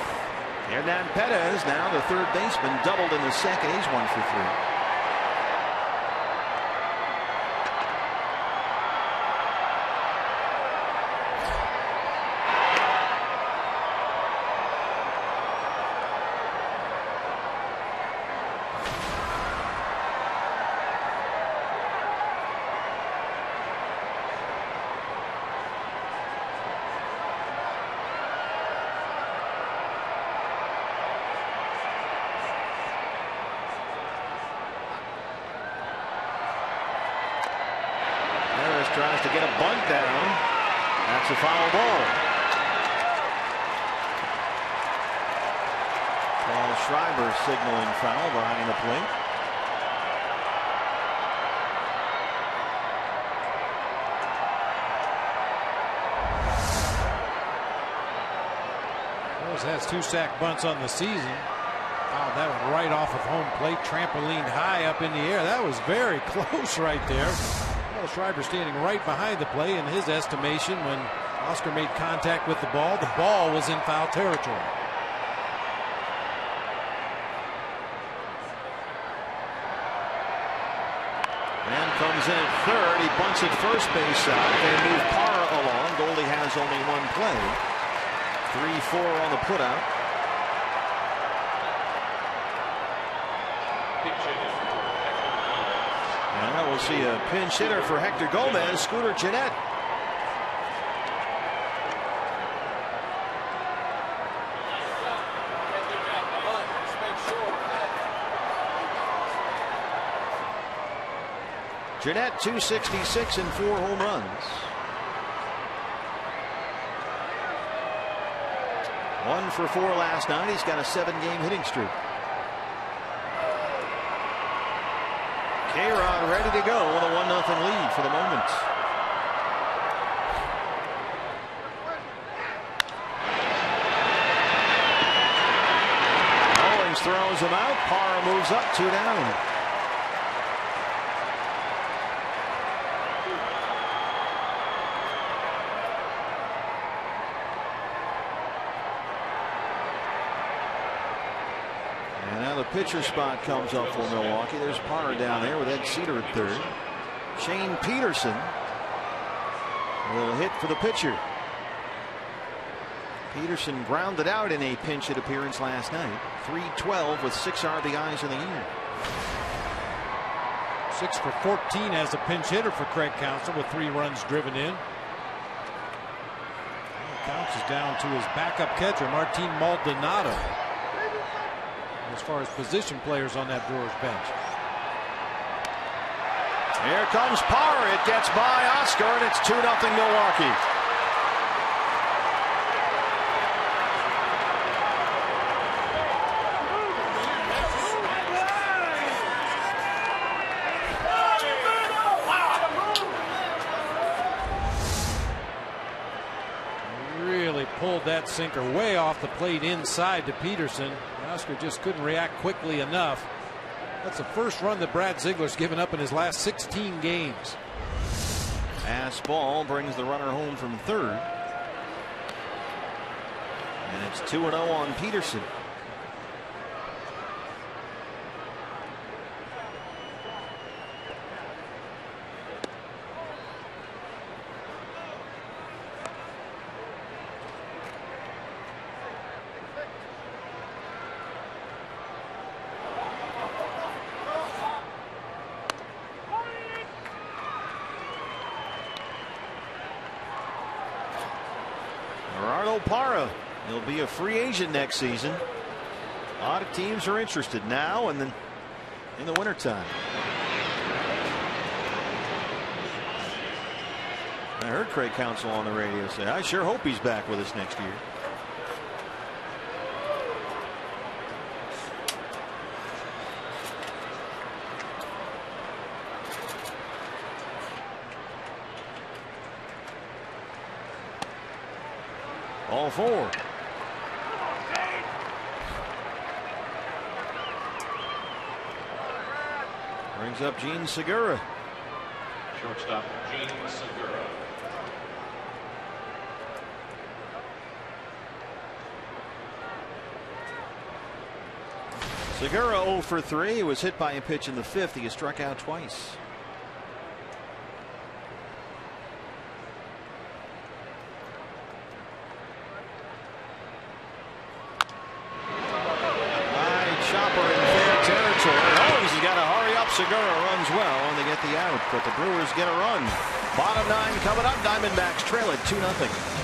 Hernan Perez, now the third baseman, doubled in the second. He's 1 for 3. Tries to get a bunt down. That's a foul ball. Paul Schreiber signaling foul behind the plate. Rose has 2 sack bunts on the season. Oh, that went right off of home plate, trampolined high up in the air. That was very close right there. Paul Schreiber standing right behind the play. In his estimation, when Oscar made contact with the ball was in foul territory. And comes in at third. He bunts at first base side. They move Parra along. Goldie has only 1 play. 3-4 on the putout. Now we'll see a pinch hitter for Hector Gomez, Scooter Gennett. Gennett 266 and 4 home runs. 1 for 4 last night. He's got a 7-game hitting streak. K-Rod ready to go with a 1-0 lead for the moment. Owings throws him out. Parra moves up, 2 down. The pitcher spot comes up for Milwaukee. There's Parra down there with Ed Cedar at third. Shane Peterson will hit for the pitcher. Peterson grounded out in a pinch hit appearance last night. 312 with 6 RBIs in the year. 6 for 14 as a pinch hitter for Craig Counsell with 3 runs driven in. Counts is down to his backup catcher, Martin Maldonado, as far as position players on that Brewers bench. Here comes Parr. It gets by Oscar, and it's 2-0 Milwaukee. Pulled that sinker way off the plate inside to Peterson. Oscar just couldn't react quickly enough. That's the first run that Brad Ziegler's given up in his last 16 games. Pass ball brings the runner home from third. And it's 2-0 on Peterson. Parra, he'll be a free agent next season. A lot of teams are interested now and then in the wintertime. I heard Craig Counsell on the radio say, I sure hope he's back with us next year. All 4. Brings up Gene Segura. Shortstop Gene Segura. Segura 0 for 3. He was hit by a pitch in the 5th. He has struck out twice. Segura runs well and they get the out, but the Brewers get a run. Bottom 9 coming up. Diamondbacks trail it 2-0.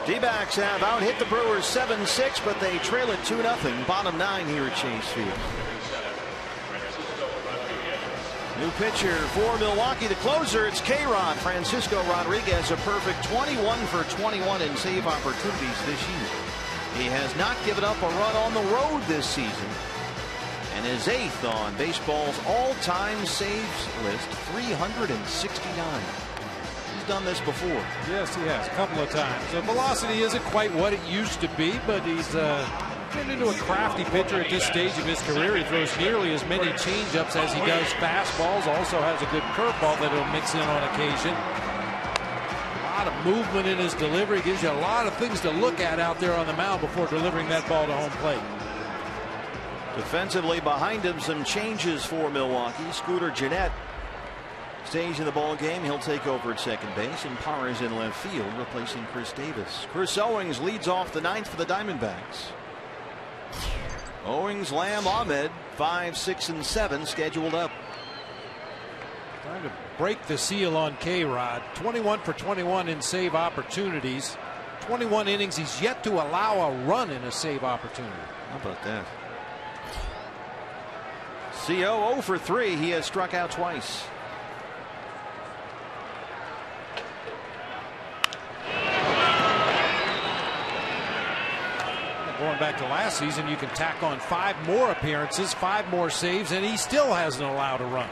D-backs have out-hit the Brewers 7-6, but they trail it 2-0. Bottom 9 here at Chase Field. New pitcher for Milwaukee, the closer, it's K-Rod. Francisco Rodriguez, a perfect 21 for 21 in save opportunities this year. He has not given up a run on the road this season, and is 8th on baseball's all-time saves list, 369. He's done this before. Yes, he has, a couple of times. The velocity isn't quite what it used to be, but he's turned into a crafty pitcher at this stage of his career. He throws nearly as many changeups as he does fastballs. Also has a good curveball that he'll mix in on occasion. A lot of movement in his delivery. Gives you a lot of things to look at out there on the mound before delivering that ball to home plate. Defensively behind him, some changes for Milwaukee. Scooter Gennett stays in the ball game. He'll take over at second base, and Parr is in left field, replacing Chris Davis. Chris Owings leads off the ninth for the Diamondbacks. Owings, Lamb, Ahmed, 5, 6, and 7 scheduled up. Trying to break the seal on K-Rod. 21 for 21 in save opportunities. 21 innings. He's yet to allow a run in a save opportunity. How about that? CO 0 for 3. He has struck out twice. Going back to last season, you can tack on 5 more appearances, 5 more saves, and he still hasn't allowed a run.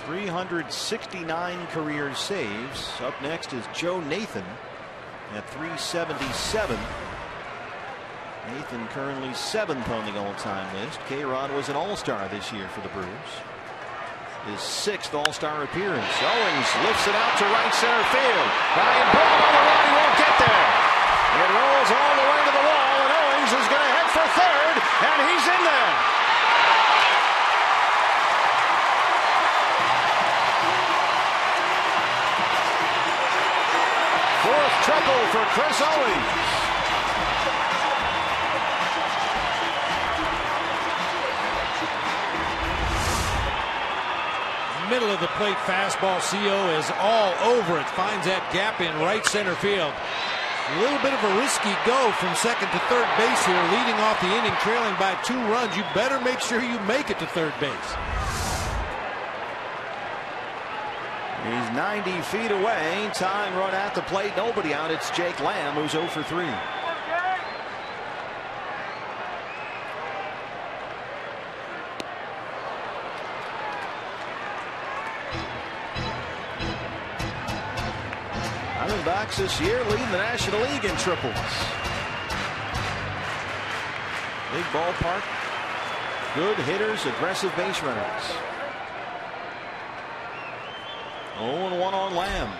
369 career saves. Up next is Joe Nathan at 377. Nathan currently 7th on the all-time list. K-Rod was an all-star this year for the Brewers. His 6th all-star appearance. Owings lifts it out to right center field. Brian Bourne on the run. He won't get there. It rolls all the way to the wall, and Owings is going to head for third, and he's in there. Fourth triple for Chris Owings. Middle of the plate fastball. CO is all over it. Finds that gap in right center field. A little bit of a risky go from second to third base here, leading off the inning, trailing by 2 runs. You better make sure you make it to third base. He's 90 feet away. Tying run at the plate. Nobody out. It's Jake Lamb, who's 0 for 3. Diamondbacks this year leading the National League in triples. Big ballpark, good hitters, aggressive base runners. 0-1 on Lamb.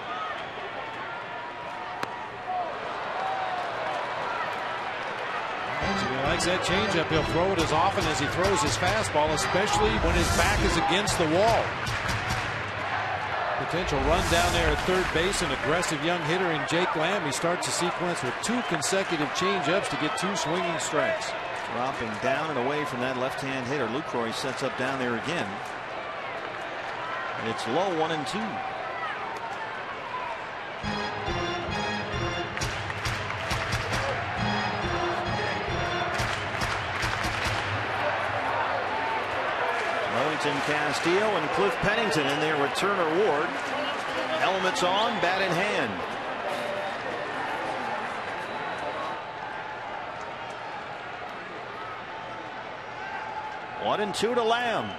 He likes that changeup. He'll throw it as often as he throws his fastball, especially when his back is against the wall. Potential run down there at third base. An aggressive young hitter in Jake Lamb. He starts the sequence with 2 consecutive changeups to get 2 swinging strikes. Dropping down and away from that left-hand hitter. Lucroy sets up down there again. And it's low, 1-2. Wellington Castillo and Cliff Pennington in their returner ward. Helmets on, bat in hand. One and 2 to Lamb.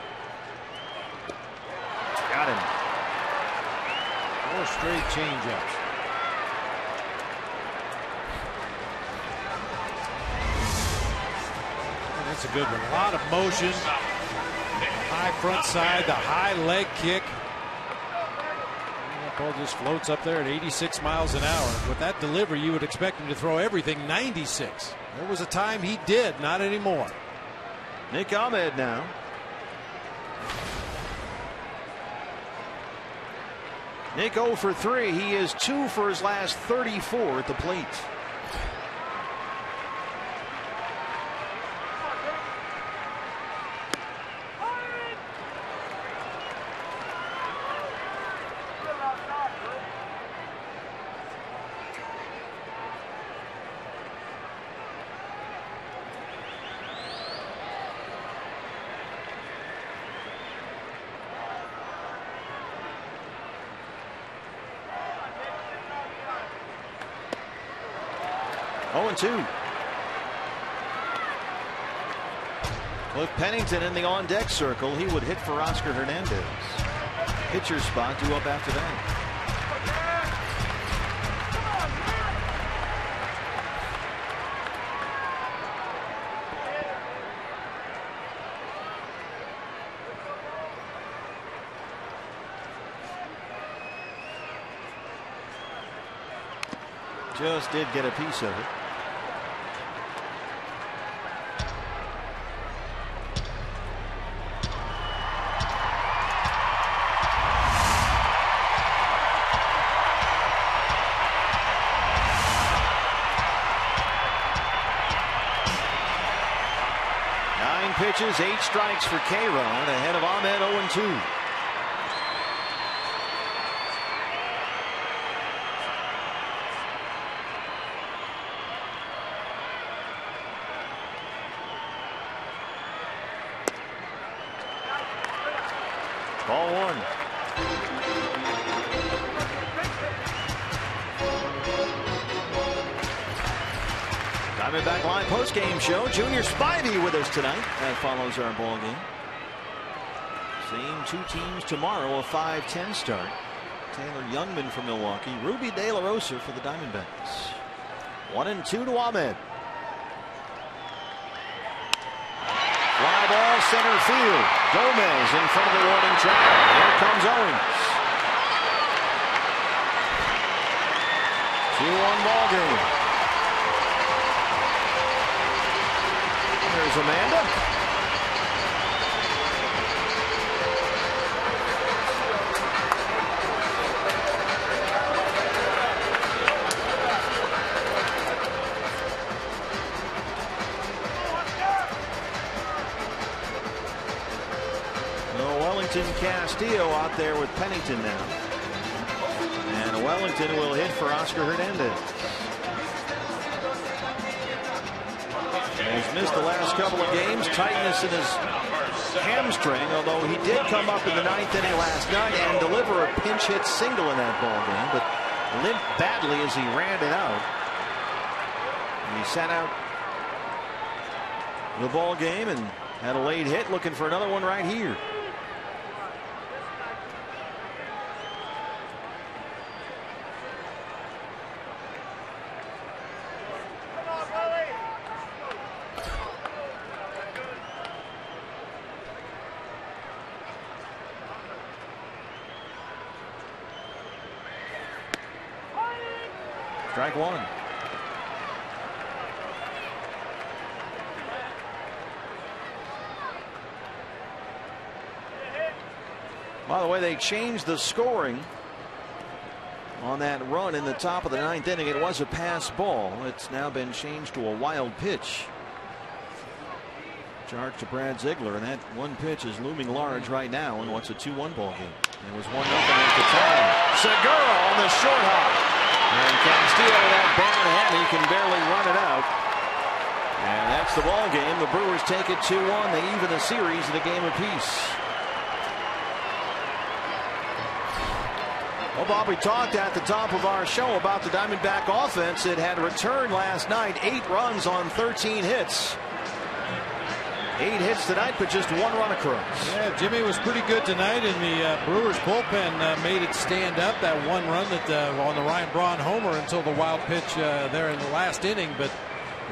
Got him. 4 straight changeups. That's a good one. A lot of motion. High front side, the high leg kick. That ball just floats up there at 86 miles an hour. With that delivery, you would expect him to throw everything 96. There was a time he did, not anymore. Nick Ahmed now. Nick 0 for 3. He is 2 for his last 34 at the plate. Oh, and 2. Cliff Pennington in the on-deck circle. He would hit for Oscar Hernandez. Pitcher spot due up after that. Just did get a piece of it. Pitches, 8 strikes for K-Rod, ahead of Ahmed 0-2. Ball 1. Diamondback Live post-game show. Junior Spivey with us tonight. That follows our ball game. Same 2 teams tomorrow, a 5-10 start. Taylor Youngman from Milwaukee. Ruby De La Rosa for the Diamondbacks. 1-2 to Ahmed. Fly ball center field. Gomez in front of the warning track. Here comes Owens. 2-1 ball game. There's Amanda. Wellington Castillo out there with Pennington now. And Wellington will hit for Oscar Hernandez. He's missed the last couple of games. Tightness in his hamstring, although he did come up in the 9th inning last night and deliver a pinch hit single in that ball game, but limped badly as he ran it out. And he sat out the ball game and had a late hit, looking for another one right here. Strike 1. By the way, they changed the scoring on that run in the top of the 9th inning. It was a pass ball. It's now been changed to a wild pitch. Charge to Brad Ziegler, and that one pitch is looming large right now in what's a 2-1 ball game. It was 1-0 at the time. Segura on the short hop. And Castillo, that bad hand, he can barely run it out. And that's the ball game. The Brewers take it 2-1. They even the series at a game apiece. Well, Bob, we talked at the top of our show about the Diamondback offense. It had returned last night, 8 runs on 13 hits. 8 hits tonight, but just 1 run across. Yeah, Jimmy was pretty good tonight, and the Brewers bullpen made it stand up. That 1 run that on the Ryan Braun homer until the wild pitch there in the last inning. But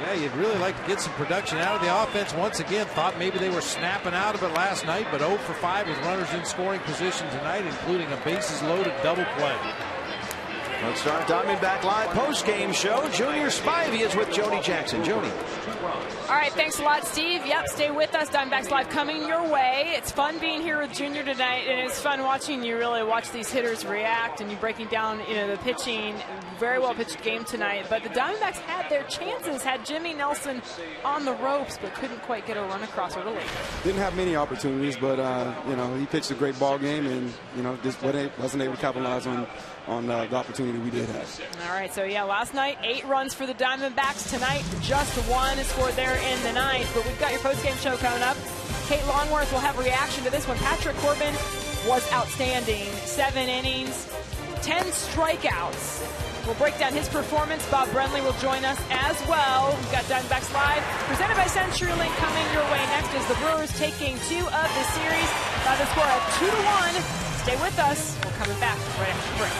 yeah, you'd really like to get some production out of the offense. Once again, thought maybe they were snapping out of it last night, but 0 for 5 with runners in scoring position tonight, including a bases loaded double play. Let's start Diamondback Live post-game show. Junior Spivey is with Jody Jackson. Jody. All right, thanks a lot, Steve. Yep, stay with us. Diamondbacks Live coming your way. It's fun being here with Junior tonight, and it's fun watching you really watch these hitters react and you breaking down, the pitching. Very well pitched game tonight, but the Diamondbacks had their chances, had Jimmy Nelson on the ropes, but couldn't quite get a run across early. Didn't have many opportunities, but he pitched a great ball game, and just wasn't able to capitalize on the opportunity we did have. All right, so yeah, last night 8 runs for the Diamondbacks. Tonight just 1 is scored there in the 9th. But we've got your post-game show coming up. Kate Longworth will have a reaction to this one. Patrick Corbin was outstanding. 7 innings, 10 strikeouts. We'll break down his performance. Bob Brenly will join us as well. We've got Diamondbacks Live, presented by CenturyLink, coming your way next as the Brewers taking 2 of the series by the score of 2-1. Stay with us. We're coming back right after the break.